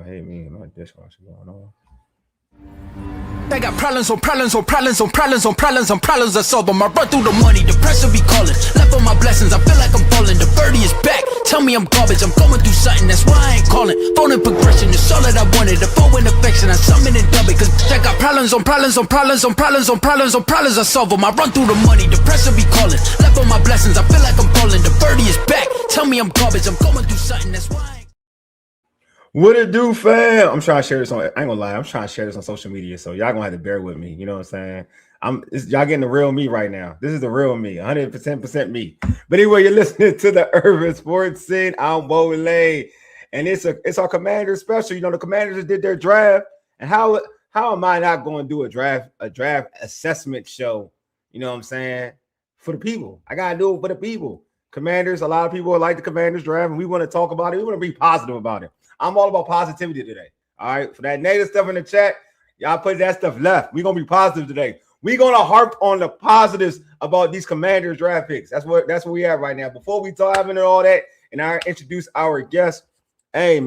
gonna hate me and my dishwasher going on. I got problems on problems on problems on problems on problems on problems I solve them. I run through the money, the pressure be calling. Left on my blessings, I feel like I'm falling. The birdie is back. Tell me I'm garbage, I'm going through something, that's why I ain't calling. Phone in progression, it's all that I wanted. The phone in affection, I summon and dub it. Cause I got problems on problems on problems on problems on problems on problems I solve them. I run through the money, the pressure be calling. Left on my blessings, I feel like I'm falling. The birdie is back. Tell me I'm garbage, I'm going through something, that's why I ain't. What it do, fam? I'm trying to share this on. I ain't gonna lie. I'm trying to share this on social media, so y'all gonna have to bear with me. You know what I'm saying? Y'all getting the real me right now. This is the real me, 100% me. But anyway, you're listening to the Urban Sports Scene. I'm Wole, and it's our Commanders special. You know, the Commanders just did their draft, and how am I not going to do a draft assessment show? You know what I'm saying? For the people, I gotta do it for the people. Commanders. A lot of people like the Commanders draft, and we want to talk about it. We want to be positive about it. I'm all about positivity today. All right. For that negative stuff in the chat, y'all put that stuff left. We're gonna be positive today. We're gonna harp on the positives about these Commanders draft picks. That's what we have right now. Before we dive into all that and I introduce our guests, check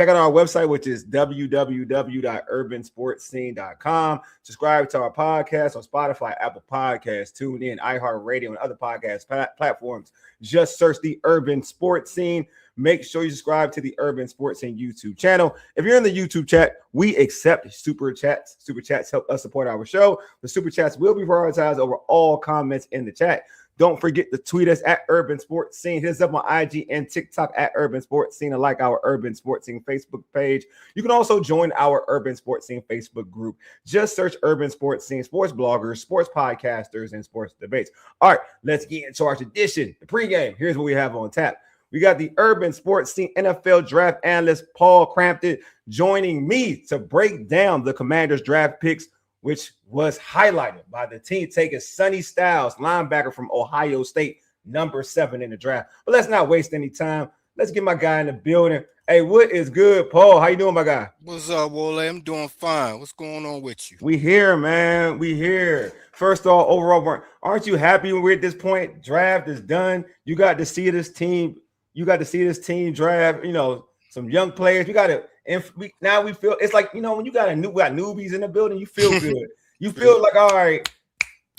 out our website, which is www.urbansportscene.com. Subscribe to our podcast on Spotify, Apple Podcasts, TuneIn, iHeartRadio, and other podcast platforms. Just search the Urban Sports Scene. Make sure you subscribe to the Urban Sports Scene YouTube channel. If you're in the YouTube chat, we accept super chats. Super chats help us support our show. The super chats will be prioritized over all comments in the chat. Don't forget to tweet us at Urban Sports Scene. Hit us up on IG and TikTok at Urban Sports Scene, and like our Urban Sports Scene Facebook page. You can also join our Urban Sports Scene Facebook group. Just search Urban Sports Scene, sports bloggers, sports podcasters, and sports debates. All right, let's get into our tradition. The pregame. Here's what we have on tap. We got the Urban Sports Scene NFL draft analyst Paul Crampton joining me to break down the Commanders draft picks, which was highlighted by the team taking Sonny Styles, linebacker from Ohio State, number 7 in the draft. But let's not waste any time. Let's get my guy in the building. Hey, what is good, Paul? How you doing, my guy? What's up, Wole? I'm doing fine. What's going on with you? We here, man. We here. First of all, overall, aren't you happy when we're at this point? Draft is done. You got to see this team. You got to see this team draft, you know, some young players. You got to, and now we feel it's like, you know, when you got newbies in the building, you feel good. You feel like, all right,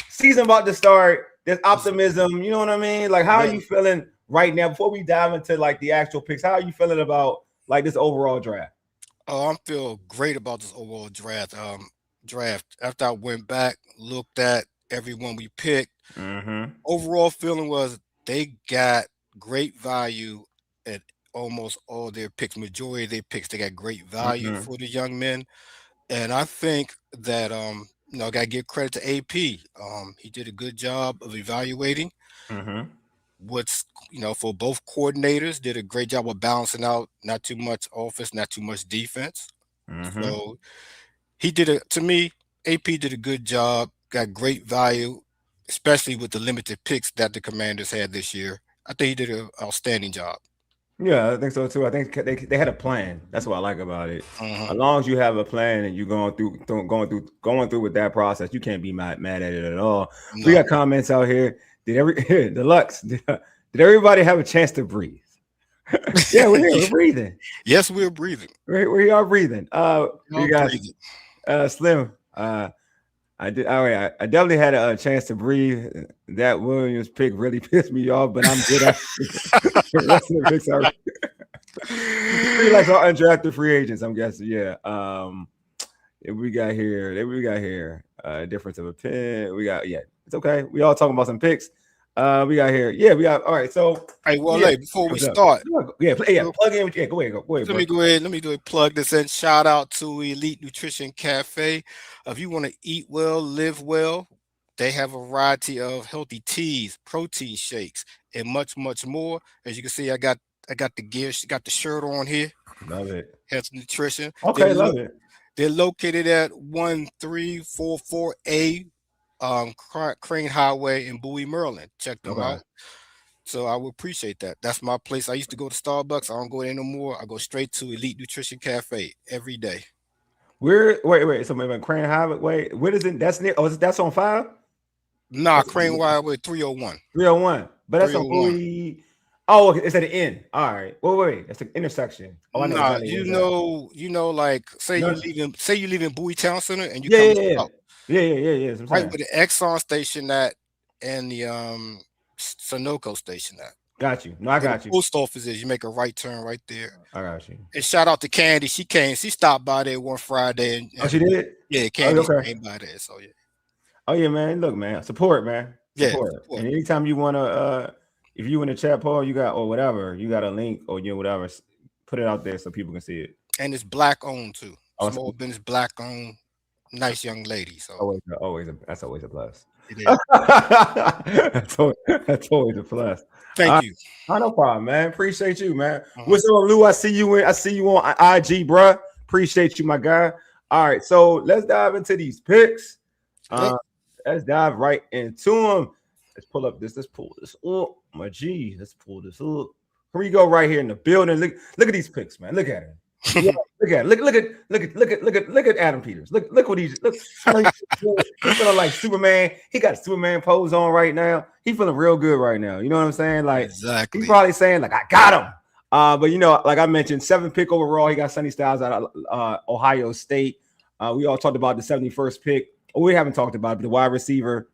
season about to start. There's optimism. You know what I mean? Like, how are you feeling right now before we dive into like the actual picks? How are you feeling about like this overall draft? Oh, I feel great about this overall draft. After I went back, looked at everyone we picked, overall feeling was they got great value at almost all their picks. Majority of their picks, they got great value for the young men. And I think that you know, I gotta give credit to AP. He did a good job of evaluating what's, you know, for both coordinators, did a great job of balancing out, not too much offense, not too much defense. So he did to me, AP did a good job, got great value, especially with the limited picks that the Commanders had this year. I think he did an outstanding job. Yeah, I think so too. I think they had a plan. That's what I like about it. As long as you have a plan and you're going through with that process, you can't be mad at it at all. No. We got comments out here. Did everybody have a chance to breathe? Yeah, we're breathing. Yes, we're breathing. We are breathing. We got Slim. I definitely had a chance to breathe. That Williams pick really pissed me off, but I'm good at the rest of the picks. Pretty like our undrafted free agents, I'm guessing. Yeah. We got here. Difference of opinion. It's okay. We all talking about some picks. We got here. Yeah, we got all right. So hey, Wole, before we start, plug in. Yeah, go ahead. Let me go ahead, plug this in. Shout out to Elite Nutrition Cafe. If you want to eat well, live well, they have a variety of healthy teas, protein shakes, and much, much more. As you can see, I got the gear, got the shirt on here. Love it. Health Nutrition. Okay, love it. They're located at 1344A Crane Highway in Bowie, Maryland. Check them out. So I would appreciate that. That's my place. I used to go to Starbucks. I don't go there no more. I go straight to Elite Nutrition Cafe every day. Wait. So maybe Crane Highway. Where is it? That's near. Oh, that's on 5? Nah, Crane Highway 301. 301. But that's on Bowie. Oh, okay. It's at the end. All right. Wait. It's an intersection. Oh, I know Nah, exactly. like No. say you leaving Bowie Town Center and you Yeah, come yeah, yeah, south, yeah. That's what I'm right saying. where the Exxon station at and the Sunoco station at. Got you. No, I Where the got you. post office is, you make a right turn right there. I got you. And shout out to Candy. She stopped by there one Friday Oh, she did? yeah, Oh, Candy okay. came by there. So yeah. Oh yeah, man. Look, man. Support, man. Yeah, Support. support. And anytime you wanna if you in the chat, Paul, you got or whatever, you got a link or whatever, put it out there so people can see it. And it's black owned too. Oh, Small business, black owned, nice young lady. So that's always a plus. it is. That's always a plus. Thank you. No problem, man. Appreciate you, man. Uh-huh. What's up, Lou? I see you on IG, bruh. Appreciate you, my guy. All right, so let's dive into these picks. Let's dive right into them. Let's pull up this. Let's pull this up. My G. Let's pull this up. Here we go, right here in the building. Look at these picks, man. Look at it. Yeah, look at Adam Peters. Look what he's feeling like Superman. He got a Superman pose on right now. He feeling real good right now. You know what I'm saying? Like exactly. He's probably saying like I got him. But like I mentioned, 7th pick overall. He got Sonny Styles out of Ohio State. We all talked about the 71st pick. We haven't talked about it, but the wide receiver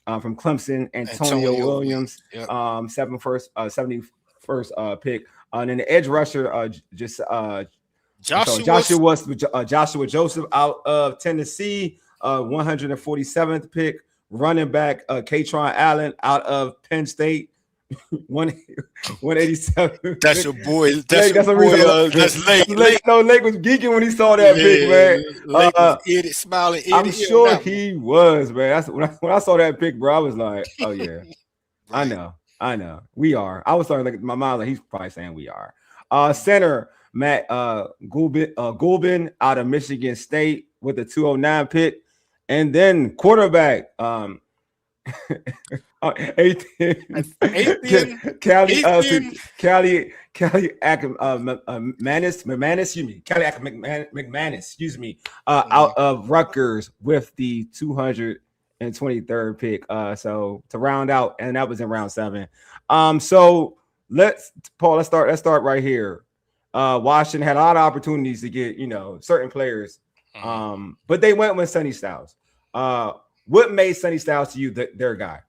from Clemson, Antonio Williams, yep. 71st pick. And then the edge rusher, Joshua Joseph out of Tennessee, 147th pick. Running back Kaytron Allen out of Penn State, 187. That's your boy. That's your boy. That's Lake. Lake was geeking when he saw that pick, man. Lake was smiling. I'm sure he was, man. That's when I saw that pick, bro. I was like, oh yeah, right. I know. We are. I was starting to look at my mind like he's probably saying we are. Center Matt Gulbin out of Michigan State with the 209 pick, and then quarterback Callie McManus, out of Rutgers with the 223rd pick. So to round out, and that was in round 7. So let's start right here. Washington had a lot of opportunities to get, certain players. But they went with Sonny Styles. What made Sonny Styles to you their guy?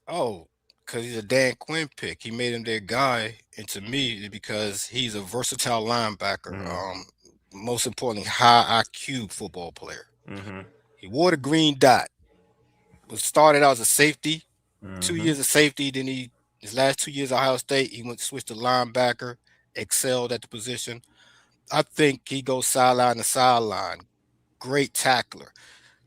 Oh, because he's a Dan Quinn pick. He made him their guy. And to me, because he's a versatile linebacker. Most importantly, high IQ football player. He wore the green dot. Was started out as a safety, 2 years of safety. Then his last 2 years at Ohio State, he switched to linebacker, excelled at the position. I think he goes sideline to sideline. Great tackler.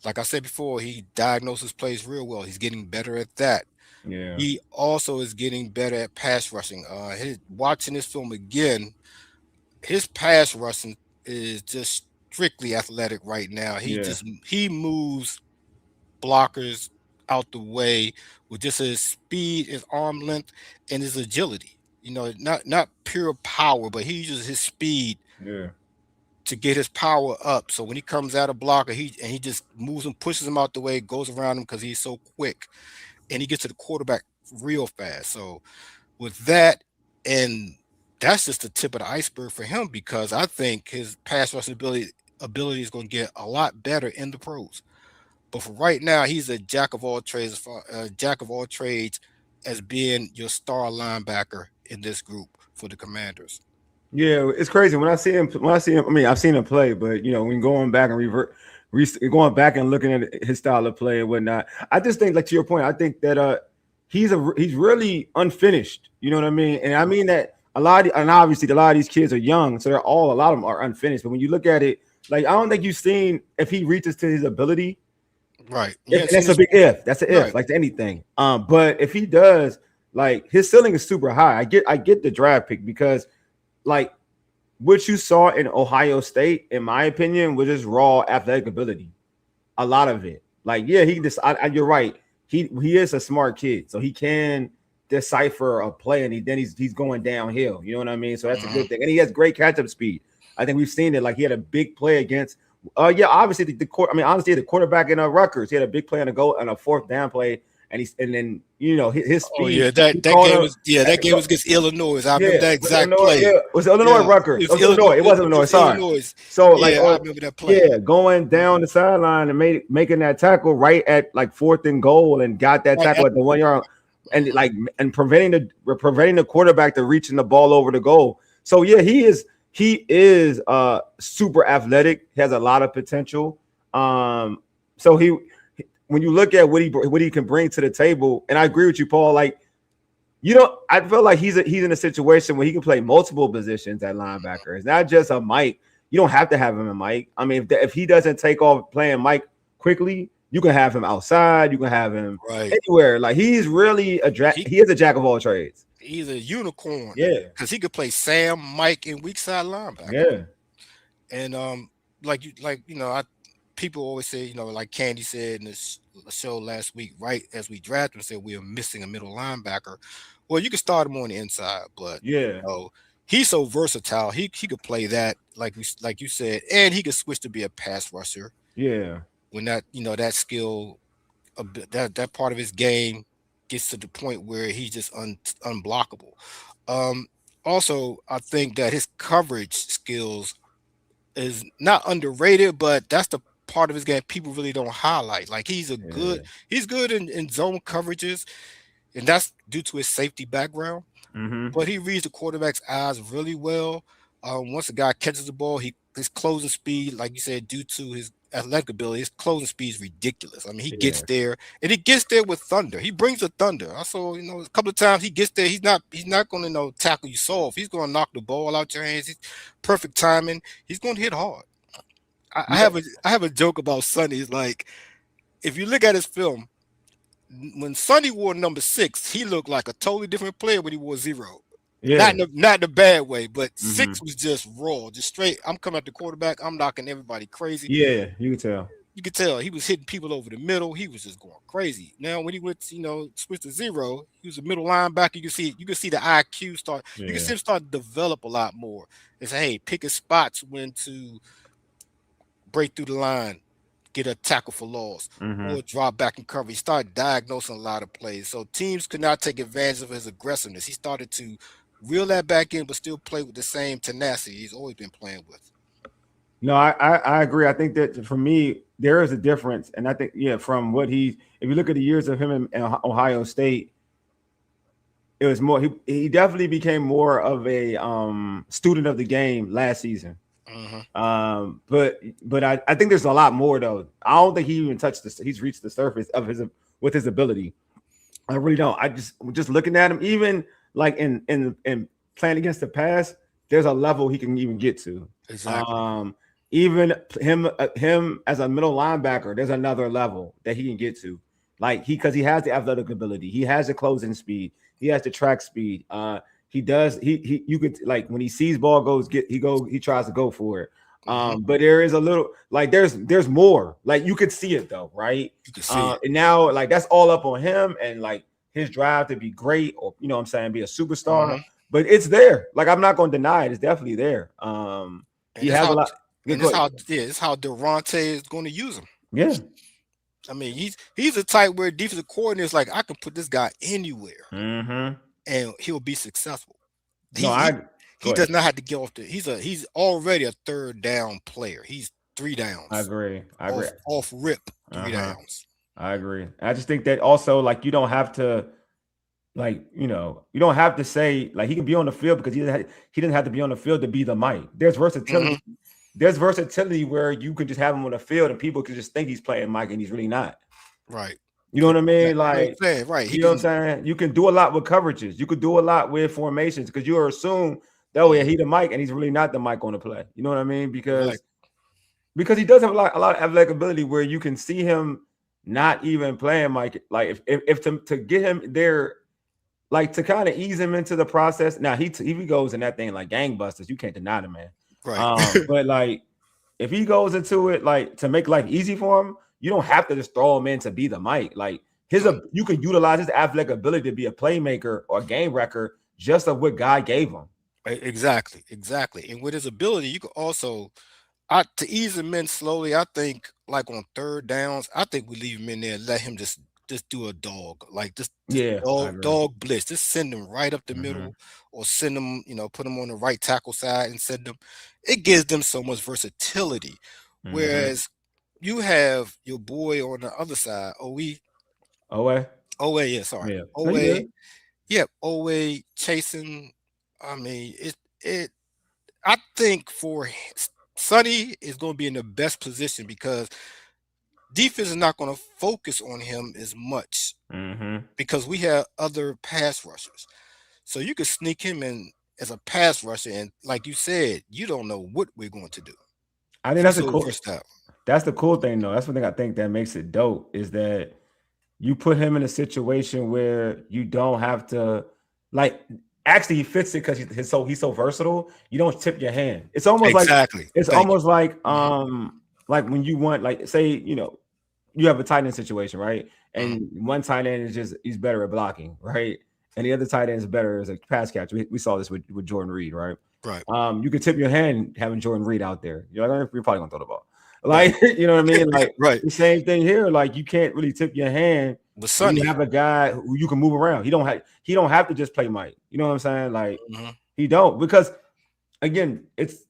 Like I said before, he diagnoses plays real well. He's getting better at that. Yeah. He also is getting better at pass rushing. Watching this film again, his pass rushing is just strictly athletic right now. He moves blockers out the way with just his speed, his arm length, and his agility. Not pure power, but he uses his speed to get his power up. So when he comes at a blocker, he just moves him, pushes him out the way, goes around him because he's so quick, and he gets to the quarterback real fast. So with that, and that's just the tip of the iceberg for him, because I think his pass rushing ability is going to get a lot better in the pros. But for right now, he's a jack of all trades, as being your star linebacker in this group for the Commanders. Yeah, it's crazy when I see him. I mean, I've seen him play, but when going back and going back and looking at his style of play and whatnot, I just think, like to your point, I think that he's really unfinished. You know what I mean? And I mean that obviously a lot of these kids are young, so a lot of them are unfinished. But when you look at it, like I don't think you've seen if he reaches to his ability. Right. That's a big if. That's an if, like to anything. But if he does, like his ceiling is super high. I get the draft pick because, like, what you saw in Ohio State, in my opinion, was just raw athletic ability. A lot of it. Like, yeah, you're right. He is a smart kid, so he can decipher a play, and he's going downhill. You know what I mean? So that's a good thing. And he has great catch-up speed. I think we've seen it. Like, he had a big play against. Obviously the quarterback in Rutgers, he had a big play on a 4th down play and then his speed. Oh yeah, that game was against Illinois. I remember that exact play. Yeah, was it Illinois Rutgers? It was Illinois. It was Illinois. Sorry. Illinois. So I remember that play. Yeah, going down the sideline and making that tackle right at like 4th and goal, and got that tackle at the 1 yard, and preventing the quarterback to reaching the ball over the goal. So yeah, he is super athletic. He has a lot of potential. So when you look at what he can bring to the table, and I agree with you, Paul. Like, I feel like he's in a situation where he can play multiple positions at linebacker. It's not just a Mike. You don't have to have him a Mike. I mean, if he doesn't take off playing Mike quickly, you can have him outside. You can have him anywhere. Like, he's really he is a jack of all trades. He's a unicorn. Yeah, because he could play Sam, Mike, and weak side linebacker. Yeah, and people always say, like Candy said in this show last week, right as we drafted him, said we are missing a middle linebacker. Well, you can start him on the inside, but he's so versatile. He could play that, like you said, and he could switch to be a pass rusher. Yeah, when that skill, that part of his game gets to the point where he's just unblockable. Also, I think that his coverage skills is not underrated, but that's the part of his game people really don't highlight. Like, he's good in zone coverages, and that's due to his safety background. Mm-hmm. But he reads the quarterback's eyes really well. Once a guy catches the ball, his closing speed, like you said, due to his athletic ability, his closing speed is ridiculous. I mean, he gets there, and he gets there with thunder. He brings the thunder. I saw, a couple of times he gets there. He's not going to tackle you soft. He's going to knock the ball out your hands. He's perfect timing. He's going to hit hard. I have a joke about Sonny. It's like, if you look at his film, when Sonny wore number 6, he looked like a totally different player when he wore 0. Yeah. Not in a bad way, but 6 was just raw, just straight. I'm coming at the quarterback. I'm knocking everybody crazy. Yeah, you can tell. You could tell he was hitting people over the middle. He was just going crazy. Now, when he went, switched to 0, he was a middle linebacker. You can see the IQ start. Yeah. You can see him start to develop a lot more. It's pick his spots when to break through the line, get a tackle for loss, or drop back and cover. He started diagnosing a lot of plays. So teams could not take advantage of his aggressiveness. He started to reel that back in, but still play with the same tenacity he's always been playing with. No, I agree. I think that for me, there is a difference. And I think, from what if you look at the years of him in Ohio State, it was more, he definitely became more of a student of the game last season. But I think there's a lot more though. I don't think he even he's reached the surface of with his ability. I really don't. I just looking at him, even like in playing against the pass, there's a level he can even get to. Exactly. Even him as a middle linebacker, there's another level that he can get to. Like because he has the athletic ability, he has the closing speed, he has the track speed. He does. You could like when he sees ball he tries to go for it. But there is a little like there's more. Like you could see it though, right? You can see it. And now like that's all up on him and like his drive to be great or be a superstar. But it's there. Like I'm not going to deny it. It's definitely there. He has a lot. It's how Durante is going to use him. Yeah. I mean, he's a type where defensive coordinator is like, I can put this guy anywhere. And he'll be successful. He does not have to get off he's already a third down player. He's 3 downs. I agree. Off rip 3 downs. I agree. I just think that also like you don't have to you don't have to say like he can be on the field because he didn't have to be on the field to be the Mike. There's versatility. There's versatility where you could just have him on the field and people could just think he's playing Mike and he's really not. Right. You know what I mean? Like, right. You know what I'm saying? You can do a lot with coverages. You could do a lot with formations because you assume that he the Mike and he's really not the Mike on the play. You know what I mean? Because he does have a lot of athletic ability where you can see him not even playing Mike. Like if to get him there, like to kind of ease him into the process. Now he goes in that thing like gangbusters. You can't deny the man. Right. But like if he goes into it like to make life easy for him. You don't have to just throw him in to be the Mike. Like you can utilize his athletic ability to be a playmaker or a game wrecker just of what God gave him. Exactly. And with his ability, you could also to ease him in slowly. I think like on third downs, I think we leave him in there and let him just just do a dog, like just dog blitz. Just send them right up the middle, or send them, put them on the right tackle side and send them. It gives them so much versatility. Whereas you have your boy on the other side, Owe, yeah, sorry, Yeah. Owe chasing. I mean, I think for Sonny is going to be in the best position because defense is not going to focus on him as much because we have other pass rushers. So you could sneak him in as a pass rusher, and like you said, you don't know what we're going to do. I think that's the cool thing, though. That's one thing I think that makes it dope is that you put him in a situation where you don't have to, like, actually he fits it because he's so versatile. You don't tip your hand. It's almost like when you want, like, say, you have a tight end situation, right? And one tight end he's better at blocking, right? And the other tight end is better as a pass catcher. We saw this with Jordan Reed, right? Right. You could tip your hand having Jordan Reed out there. You're like, you're probably gonna throw the ball. Like, you know what I mean? Like, the same thing here. Like, you can't really tip your hand. But Sonny, you have a guy who you can move around. He don't have to just play Mike. You know what I'm saying? Like, he don't, because again, it's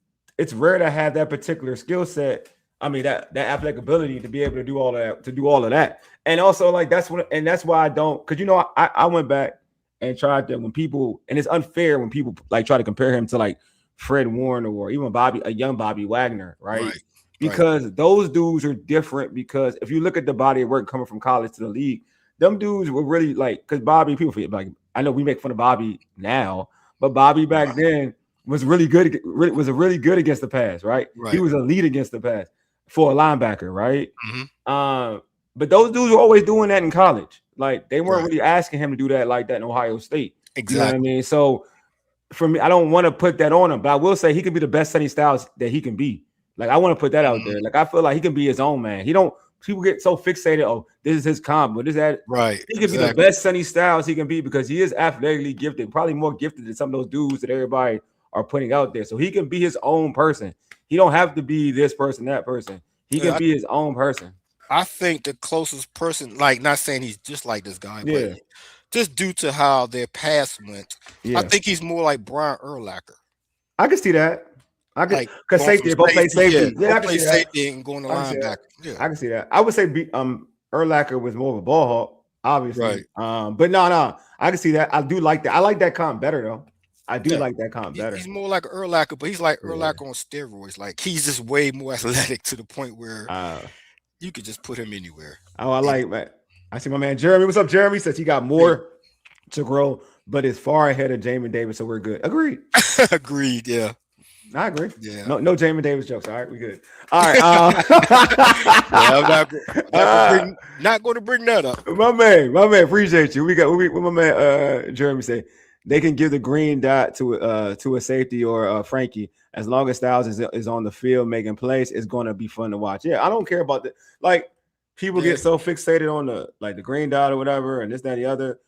rare to have that particular skill set. I mean, that athletic ability to be able to do all of that. And also, like, that's why I don't, because I went back and tried to, when people, and it's unfair when people like try to compare him to like Fred Warren or even a young Bobby Wagner, right? Because those dudes are different. Because if you look at the body of work coming from college to the league, them dudes were really like, because Bobby, people feel like, I know we make fun of Bobby now, but Bobby back then was really good against the pass, right? He was elite against the pass for a linebacker, right? But those dudes were always doing that in college. Like, they weren't really asking him to do that like that in Ohio State. Exactly. You know what I mean? So for me, I don't want to put that on him, but I will say he can be the best Sonny Styles that he can be. Like, I want to put that out there. Like, I feel like he can be his own man. People get so fixated, oh, this is his comp, but this that. Right. He can be the best Sonny Styles he can be because he is athletically gifted, probably more gifted than some of those dudes that everybody are putting out there. So he can be his own person. He don't have to be this person, that person. He can be his own person. I think the closest person, like, not saying he's just like this guy, but just due to how their pass went, I think he's more like Brian Urlacher. I can see that. Because safety, both play safety. Yeah, I can see safety and going to linebacker. Yeah, I can see that. I would say Urlacher was more of a ball hawk, obviously. Right. But no, I can see that. I do like that. I like that comp better though. I do like that comp better. He's more like Urlacher, but he's like Urlacher on steroids. Like, he's just way more athletic to the point where you could just put him anywhere. Oh, I like that. I see my man Jeremy. What's up, Jeremy? Says he got more to grow, but is far ahead of Jamin Davis, so we're good. Agreed. Agreed. Yeah. I agree. Yeah. No Jamin Davis jokes. All right, we good. All right. I'm not going to bring that up. My man, appreciate you. We got what my man Jeremy said. They can give the green dot to a safety or Frankie as long as Styles is on the field making plays. It's going to be fun to watch. Yeah, I don't care about that. Like, people get so fixated on the green dot or whatever and this, that, and the other.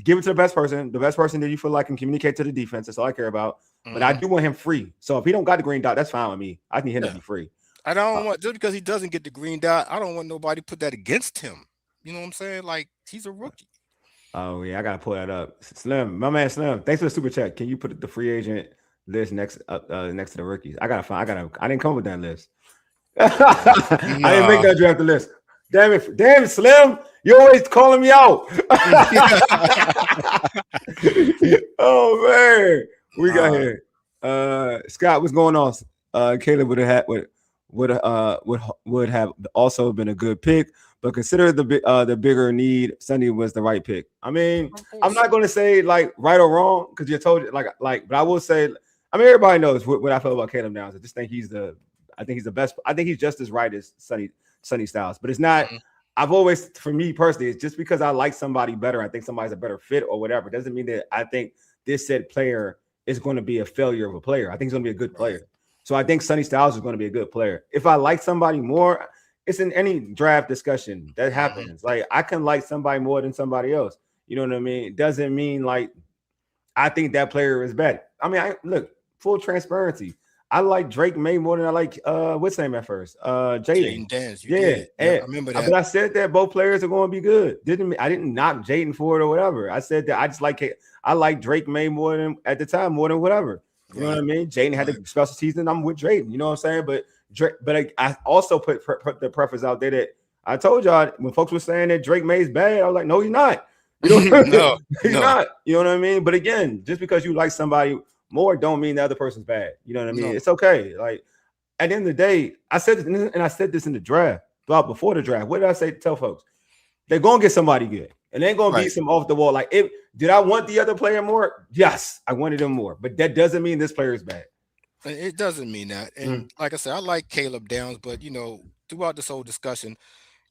Give it to the best person that you feel like can communicate to the defense. That's all I care about. But I do want him free. So if he don't got the green dot, that's fine with me. I need him to be free. I don't want, just because he doesn't get the green dot, I don't want nobody to put that against him. You know what I'm saying? Like, he's a rookie. Oh yeah, I gotta pull that up. Slim, my man Slim. Thanks for the super chat. Can you put the free agent list next to the rookies? I didn't come with that list. I didn't make that draft list. Damn it, Slim. You're always calling me out. Oh man. We got here. Scott, what's going on? Caleb would have also been a good pick, but consider the bigger need. Sonny was the right pick. I mean, I'm not going to say like right or wrong because you told it like, but I will say, I mean, everybody knows what I feel about Caleb Downs. I just think he's the best. I think he's just as right as Sonny Styles, but it's not. I've always, for me personally, it's just because I like somebody better. I think somebody's a better fit or whatever. It doesn't mean that I think this said player is going to be a failure of a player. I think he's going to be a good player. So I think Sonny Styles is going to be a good player. If I like somebody more, it's in any draft discussion that happens. Like, I can like somebody more than somebody else. You know what I mean? It doesn't mean like I think that player is better. I mean, look, full transparency. I like Drake May more than I like what's his name at first? Jayden Daniels. Yeah, I remember that. But I said that both players are going to be good. I didn't knock Jayden for it or whatever. I said that I just like it. I like Drake May more than at the time more than whatever. You know what I mean? Jayden had a special season. I'm with Jayden. You know what I'm saying? But Drake, I also put the preference out there that I told y'all when folks were saying that Drake May's bad. I was like, no, he's not. You know, he's not. You know what I mean? But again, just because you like somebody more don't mean the other person's bad. You know what I mean? It's okay. Like at the end of the day, I said this, and I said this in the draft, before the draft. What did I say? Tell folks they're gonna get somebody good, and they ain't gonna be some off the wall. Like, did I want the other player more? Yes, I wanted him more, but that doesn't mean this player is bad. It doesn't mean that. And like I said, I like Caleb Downs, but throughout this whole discussion,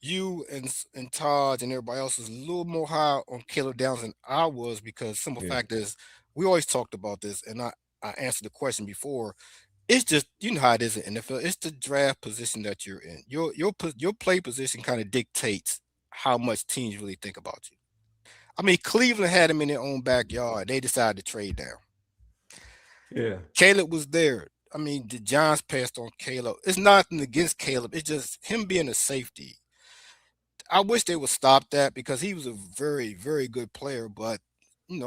you and Todd and everybody else is a little more high on Caleb Downs than I was, because simple fact is we always talked about this, and I answered the question before. It's just, how it is in NFL. It's the draft position that you're in. Your play position kind of dictates how much teams really think about you. I mean, Cleveland had him in their own backyard. They decided to trade down. Yeah. Caleb was there. I mean, the Giants passed on Caleb. It's nothing against Caleb. It's just him being a safety. I wish they would stop that, because he was a very, very good player, but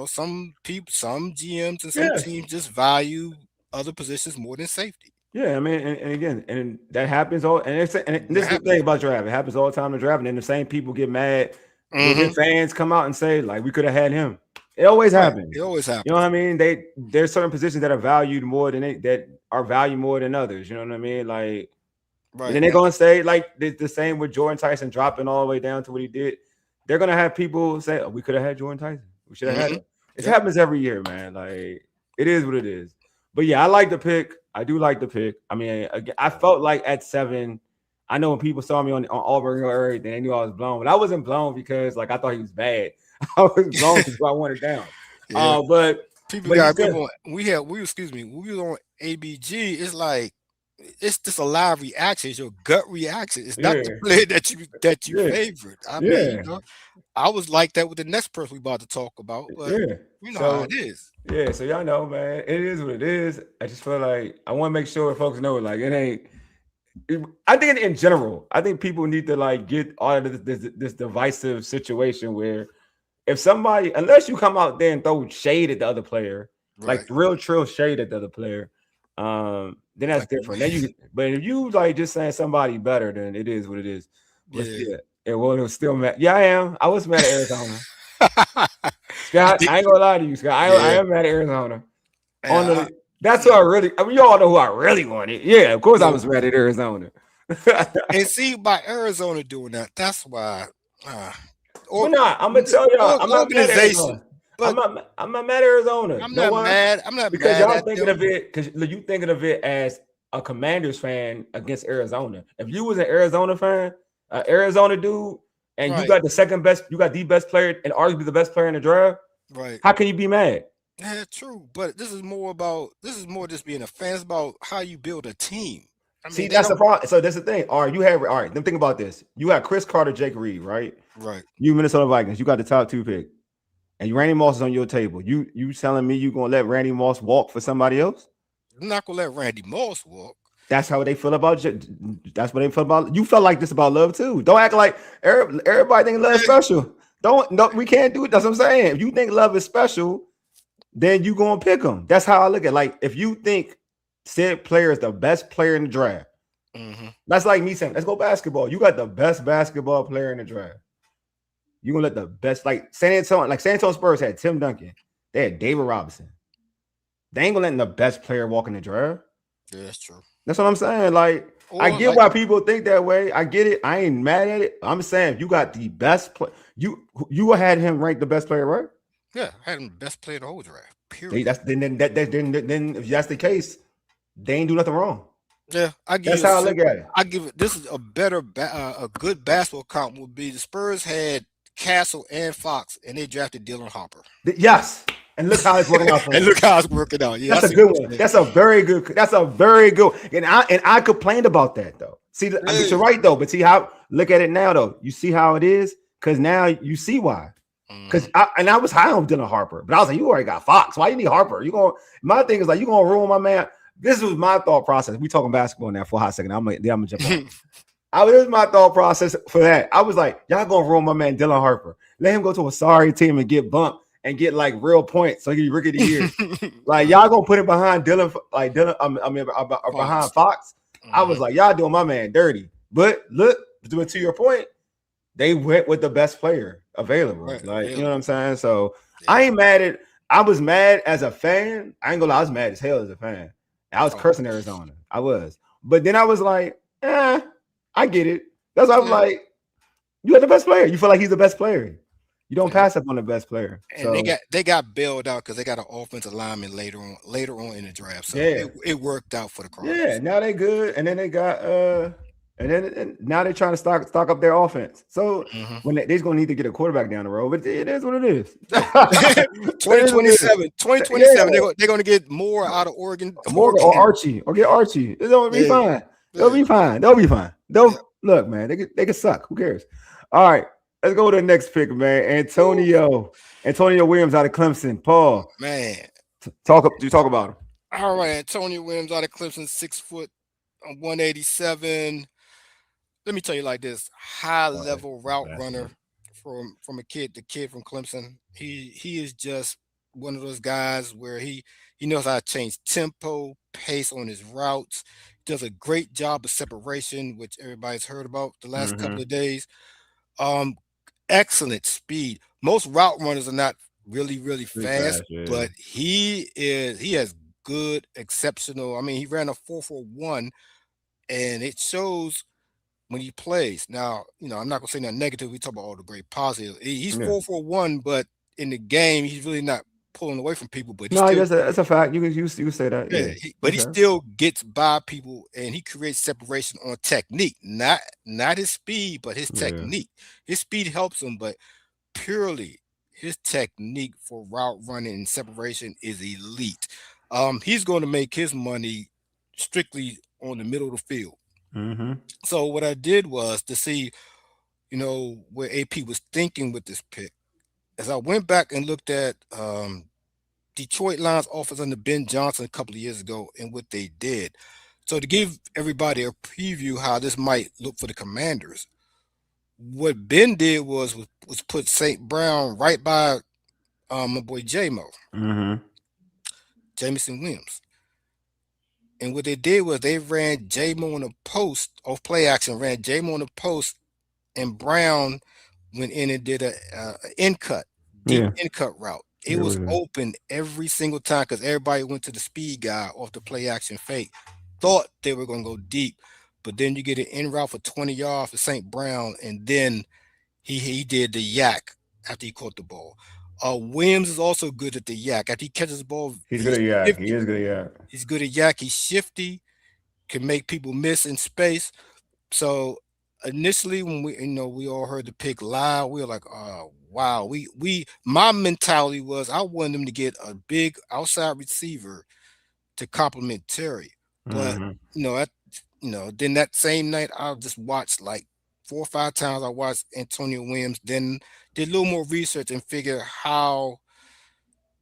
some people, some GMs and some teams just value other positions more than safety. Yeah, I mean, and again, that happens all, and this is the thing about draft. It happens all the time in the draft, and then the same people get mad when the fans come out and say, like, we could have had him. It always happens. It always happens. You know what I mean? There's certain positions that are valued more than others. You know what I mean? Like, and then they're gonna say, like, the same with Jordan Tyson dropping all the way down to what he did. They're gonna have people say, "Oh, we could have had Jordan Tyson. We should have had him." It happens every year, man. Like, it is what it is. But yeah, I like the pick. I do like the pick. I mean, again, I felt like at 7, I know when people saw me on Auburn or everything, they knew I was blown. But I wasn't blown because, like, I thought he was bad. I was blown because I wanted down. But people got people. We were on ABG. It's like, it's just a live reaction. It's your gut reaction. It's not the play that you favored. I mean, I was like that with the next person we about to talk about. But how it is. Yeah, so y'all know, man, it is what it is. I just feel like I want to make sure folks know, like, it ain't. I think in general, I think people need to, like, get out of this divisive situation where if somebody, unless you come out there and throw shade at the other player, like real shade at the other player, then that's different. But if you, like, just saying somebody better, then it is what it is. It was still mad. Yeah, I am. I was mad at Arizona. Scott, I ain't gonna lie to you, Scott. I am mad at Arizona. That's who I really. I mean, you all know who I really wanted. Yeah, of course I was mad at Arizona. And see, by Arizona doing that, that's why. I'm gonna tell y'all. I'm not mad at Arizona. I'm not mad at Arizona. I'm not mad. I'm not because mad y'all thinking of it, because you thinking of it as a Commanders fan against Arizona. If you was an Arizona fan, an Arizona dude, and you got the best player and arguably the best player in the draft, right? How can you be mad? Yeah, true. But this is more just being a fan. It's about how you build a team. I mean, that's the problem. So that's the thing. All right, then think about this. You got Chris Carter, Jake Reed, right? Right. You Minnesota Vikings. You got the top 2 pick, and Randy Moss is on your table. You telling me you gonna let Randy Moss walk for somebody else? I'm not gonna let Randy Moss walk. That's how they feel about you. That's what they feel about. You felt like this about Love too. Don't act like everybody think Love is special. We can't do it. That's what I'm saying. If you think Love is special, then you gonna pick him. That's how I look at it. Like, if you think said player is the best player in the draft, that's like me saying, let's go basketball. You got the best basketball player in the draft. You gonna let the best, like San Antonio Spurs had Tim Duncan. They had David Robinson. They ain't gonna let the best player walk in the draft. Yeah, that's true. That's what I'm saying. Like, I get why people think that way. I get it. I ain't mad at it. I'm saying, if you got the best player, you had him ranked the best player, right? Yeah, I had him the best player in the whole draft. Period. Then if that's the case, they ain't do nothing wrong. Yeah, that's how I look at it. I give it. This is a good basketball count would be the Spurs had Castle and Fox, and they drafted Dylan Harper. Yes. And look how it's working out for him. Yeah, that's a good one. That's a very good. And I complained about that though. See, you're right though. But see how, look at it now though. You see how it is, because now you see why. Because I was high on Dylan Harper, but I was like, you already got Fox. Why you need Harper? My thing is like, you gonna ruin my man. This was my thought process. We talking basketball now for a hot second. I'm gonna jump on. This is my thought process for that. I was like, y'all gonna ruin my man Dylan Harper. Let him go to a sorry team and get bumped and get like real points so he can rookie of the year. Like y'all gonna put it behind Dylan, behind Fox. I was like, y'all doing my man dirty. But look, to your point, they went with the best player available. Right, like, really. you know what I'm saying? So I ain't mad at. I was mad as a fan. I ain't gonna lie, I was mad as hell as a fan. I was cursing Arizona. I was. But then I was like, I get it. That's why I was like, you got the best player. You feel like he's the best player. You don't pass up on the best player. And so, they got bailed out because they got an offensive lineman later on in the draft. So it worked out for the Cardinals. Yeah, now they good. And then they got and now they're trying to stock up their offense. So when they're gonna need to get a quarterback down the road, but it is what it is. 2027, they're gonna get more out of Oregon. Or Archie, or get Archie. It's gonna be fine. They'll be fine. They'll be fine. Look, man, they can suck. Who cares? All right, let's go to the next pick, man. Antonio Williams out of Clemson. Paul, man, talk about him. All right, Antonio Williams out of Clemson, 6 foot, 187. Let me tell you like this: high level route runner from the kid from Clemson. He is just one of those guys where he knows how to change tempo, pace on his routes. Does a great job of separation, which everybody's heard about the last couple of days. Excellent speed. Most route runners are not really fast, but he has good, exceptional. I mean, he ran a 4.41, and it shows when he plays. Now, I'm not gonna say nothing negative. We talk about all the great positives. He's 4.41, but in the game, he's really not pulling away from people. But that's a fact. You say that. Yeah, but he still gets by people, and he creates separation on technique, not his speed, but his technique. His speed helps him, but purely his technique for route running and separation is elite. He's going to make his money strictly on the middle of the field. So what I did was to see, where AP was thinking with this pick. As I went back and looked at Detroit Lions offense under Ben Johnson a couple of years ago and what they did. So to give everybody a preview how this might look for the Commanders, what Ben did was put St. Brown right by my boy Jamison Williams. And what they did was they ran J-Mo on a post off play action, ran J-Mo on a post, and Brown went in and did a end cut, deep end cut route. It was open every single time because everybody went to the speed guy off the play action fake, thought they were going to go deep, but then you get an end route for 20 yards for St. Brown, and then he did the yak after he caught the ball. Williams is also good at the yak. After he catches the ball, he's good at yak. He is good at yak. He's good at yak. He's shifty, can make people miss in space. So initially, when we all heard the pick live, we were like, oh wow. My mentality was I wanted him to get a big outside receiver to complement Terry. But then that same night I just watched like 4 or 5 times. I watched Antonio Williams, then did a little more research and figured how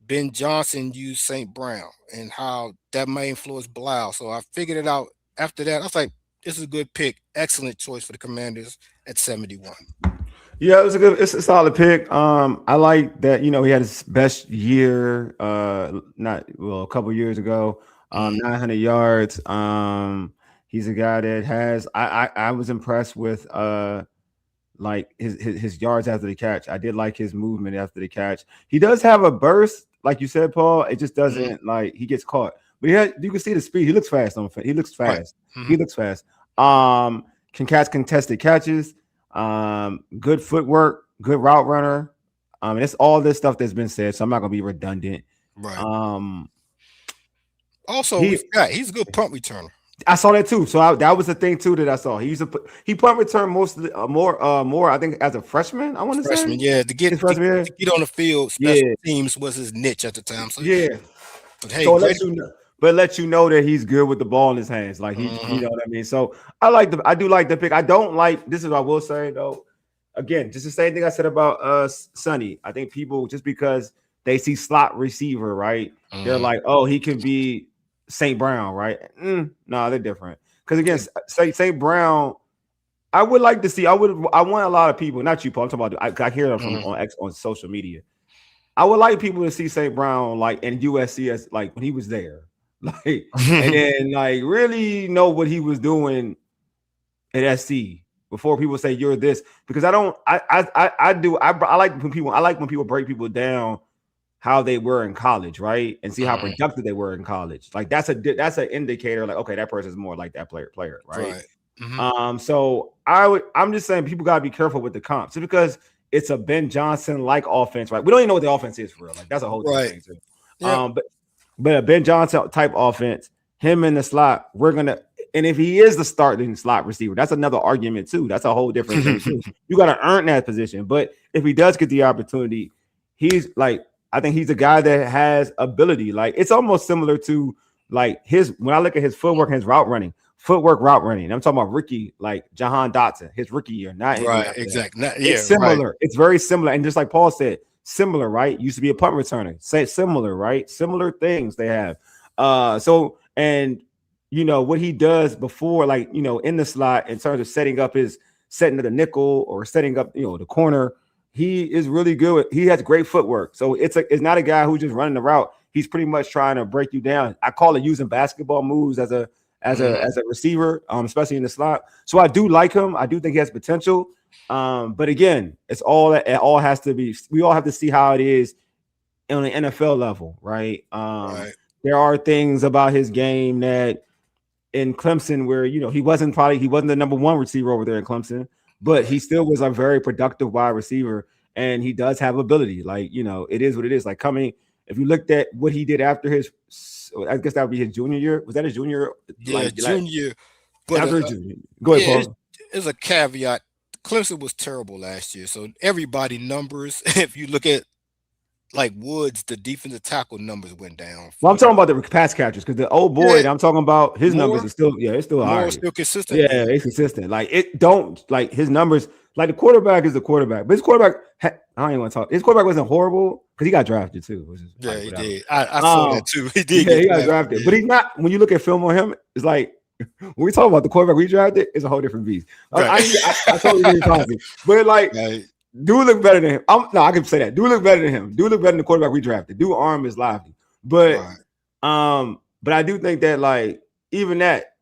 Ben Johnson used St. Brown and how that may influence Blau. So I figured it out after that. I was like, this is a good pick. Excellent choice for the Commanders at 71. Yeah, it's a solid pick. I like that, he had his best year, a couple years ago, 900 yards. He's a guy that has, I was impressed with, like his yards after the catch. I did like his movement after the catch. He does have a burst, like you said, Paul. It just doesn't like he gets caught. But you can see the speed. He looks fast on. He looks fast. Right. He looks fast. Can catch contested catches. Good footwork. Good route runner. It's all this stuff that's been said. So I'm not gonna be redundant. Right. Also, he's a good punt returner. I saw that too. So that was the thing too that I saw. He punt return most of the more. I think as a freshman. I want to say. Yeah, to get on the field, special teams was his niche at the time. So but hey, let you know that he's good with the ball in his hands. Like he, you know what I mean. So I do like the pick. I don't like. This is what I will say though. Again, just the same thing I said about Sonny. I think people just because they see slot receiver, right? They're like, oh, he can be St. Brown, right? No, they're different. Because again, St. Brown, I would like to see. I want a lot of people, not you, Paul. I'm talking about. I hear them from on social media. I would like people to see St. Brown like in USC as like when he was there, like, and then like really know what he was doing at SC before people say you're this, because I like when people break people down how they were in college, right? And see how productive they were in college. Like that's an indicator, like, okay, that person's more like that player, right? So I'm just saying people gotta be careful with the comps. Just because it's a Ben Johnson like offense, right? We don't even know what the offense is for real. Like that's a whole different thing too. Yep. But a Ben Johnson type offense, him in the slot, and if he is the starting slot receiver, that's another argument too. That's a whole different thing too. You got to earn that position. But if he does get the opportunity, he's like, I think he's a guy that has ability. Like it's almost similar to like when I look at his footwork and his route running. I'm talking about rookie, like Jahan Dotson, his rookie year. Exactly. It's similar. Right. It's very similar. And just like Paul said, similar, right? Used to be a punt returner. Say similar, right? Similar things they have. And you know what he does before, like, you know, in the slot in terms of setting up the nickel or setting up, you know, the corner. He is really good. He has great footwork. So it's not a guy who's just running the route. He's pretty much trying to break you down. I call it using basketball moves as a receiver, especially in the slot. So I do like him. I do think he has potential. But again, it all has to be. We all have to see how it is on the NFL level, right? There are things about his game that in Clemson where, you know, he wasn't the number one receiver over there in Clemson, but he still was a very productive wide receiver, and he does have ability. Like, you know, it is what it is. Like if you looked at what he did after I guess that would be his junior year. Was that his junior? Yeah, junior year. But junior. Go ahead, Paul. There's a caveat. Clemson was terrible last year, so everybody numbers. If you look at like Woods, the defensive tackle numbers went down. Well, I'm talking about the pass catchers because the old boy that I'm talking about, his numbers are still, it's still high. Still consistent. Yeah, it's consistent. Like his numbers, like the quarterback is the quarterback, but his quarterback, I don't even want to talk. His quarterback wasn't horrible because he got drafted too. Yeah, he did. I saw that too. He did. Yeah, he got drafted, but he's not. When you look at film on him, it's like when we talk about the quarterback we drafted, it's a whole different beast. Right. I totally agree with you, but like. Right. Do look better than him. I can say that. Do look better than him. Do look better than the quarterback we drafted. Do arm is lively. But but I do think that like even that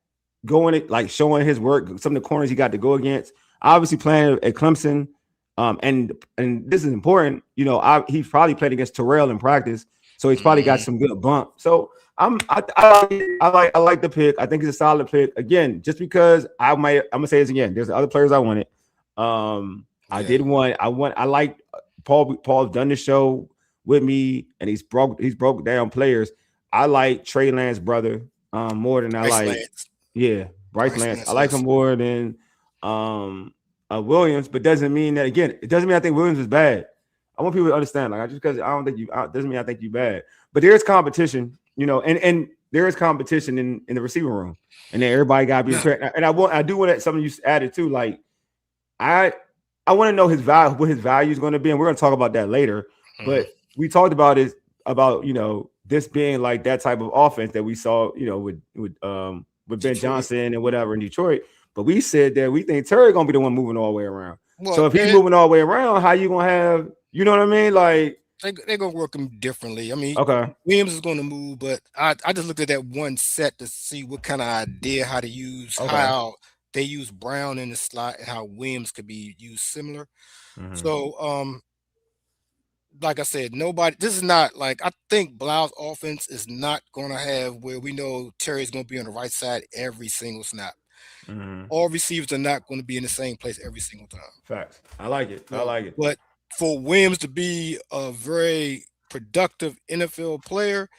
showing his work, some of the corners he got to go against, obviously playing at Clemson. And this is important, you know, he's probably played against Terrell in practice, so he's probably got some good bump. So I like the pick. I think it's a solid pick. Again, just because I'm gonna say this again. There's other players I wanted. I like Paul. Paul's done the show with me, and he's broke down players. I like Trey Lance's brother more than I like Bryce Lance. I like him more than Williams, but doesn't mean that it doesn't mean I think Williams is bad. I want people to understand, like, just because I don't think you doesn't mean I think you're bad. But there is competition, you know, and there is competition in the receiving room, and then everybody got to be prepared. And I do want something you added too, like I want to know what his value is going to be, and we're going to talk about that later. But we talked about you know, this being like that type of offense that we saw, you know, with Ben Johnson and whatever in Detroit. But we said that we think Terry going to be the one moving all the way around. Well, so if he's moving all the way around, how you going to have, you know what I mean? Like they're going to work him differently. I mean, okay, Williams is going to move, but I just looked at that one set to see what kind of idea how to use how they use Brown in the slot and how Williams could be used similar. So, like I said, this is not like, I think Blau's offense is not going to have where we know Terry's going to be on the right side every single snap. All receivers are not going to be in the same place every single time. Facts. I like it. But for Williams to be a very productive NFL player,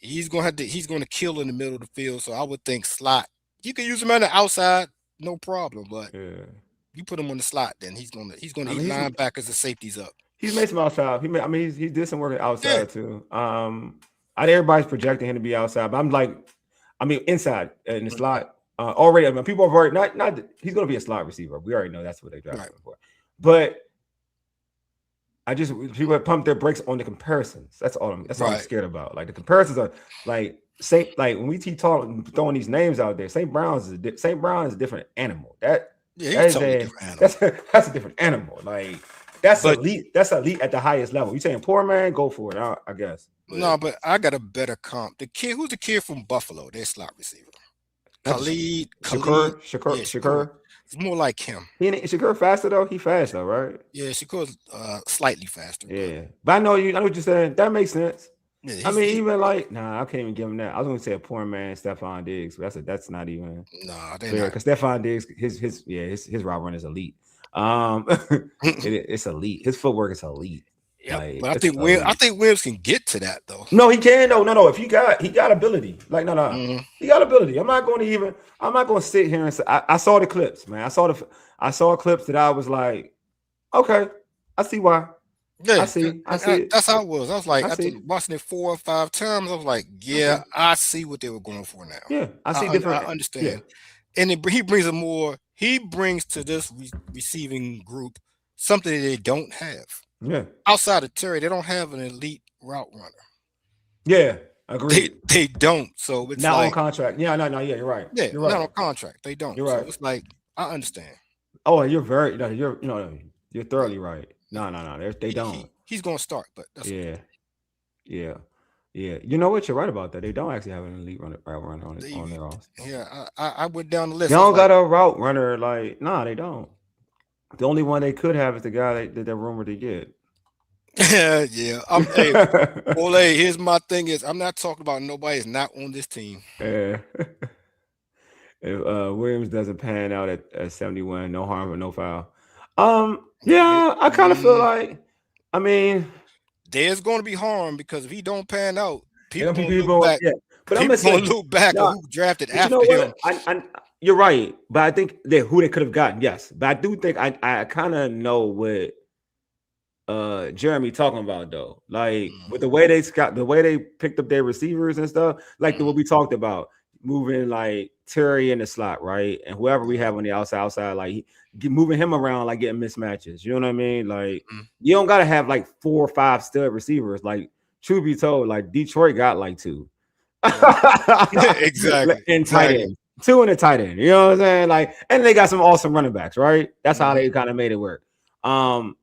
he's going to kill in the middle of the field. So I would think slot. You can use him on the outside, no problem. But you put him on the slot, then he's gonna eat linebackers and safeties up. He's made some outside. He did some work outside too. Everybody's projecting him to be outside, but inside in the slot already. I mean, people have already not. He's gonna be a slot receiver. We already know that's what they drafted him for. But people have pumped their brakes on the comparisons. That's all I'm scared about. Like the comparisons are like like when we keep throwing these names out there, St. Brown is a different animal. He's totally different animal. That's a different animal. Like that's elite. That's elite at the highest level. You saying poor man? Go for it. I guess. No, but I got a better comp. Who's the kid from Buffalo? Their slot receiver. Khalid. Shakur. It's more like him. Shakur faster though. He fast though, right? Yeah, Shakur's slightly faster. Yeah, but I know what you're saying. That makes sense. Yeah, I mean, even like, I can't even give him that. I was going to say a poor man, Stephon Diggs, but that's not even. No, because Stephon Diggs, his route run is elite. It's elite. His footwork is elite. Yeah, like, but I think Williams can get to that though. No, he can though. No. If he got ability, like he got ability. I'm not going to sit here and say I saw the clips, man. I saw clips that I was like, okay, I see why. Yeah, I see. That's how it was. I was like, after watching it 4 or 5 times, I was like, yeah, I see what they were going for now. Yeah, I see different. I understand. Yeah. And he brings to this receiving group something that they don't have. Yeah. Outside of Terry, they don't have an elite route runner. Yeah, agree. They don't. So it's not on contract. Yeah, no. Yeah, you're right. Yeah, you're right. Not on contract. They don't. You're right. So it's like I understand. Oh, you're thoroughly right. No. They don't. He's going to start, but that's okay. Yeah. You know what? You're right about that. They don't actually have an elite route runner on their offense. Yeah, I went down the list. They don't got a route runner. Like, they don't. The only one they could have is the guy that they're rumored to get. Yeah. Wole, here's my thing is I'm not talking about nobody that's not on this team. Yeah. If Williams doesn't pan out at 71, no harm or no foul. Yeah, I kind of feel like, I mean, there's going to be harm because if he don't pan out, people going to look back at who drafted after him. You're right, but I think who they could have gotten, yes. But I do think I kind of know what Jeremy talking about though. Like with the way they picked up their receivers and stuff, like what we talked about, moving like Terry in the slot, right? And whoever we have on the outside, like moving him around, like getting mismatches. You know what I mean? Like you don't gotta have like 4 or 5 stud receivers. Like truth be told, like Detroit got like 2. Exactly. In tight end. 2 in the tight end. You know what I'm saying? Like, and they got some awesome running backs, right? That's how they kind of made it work. So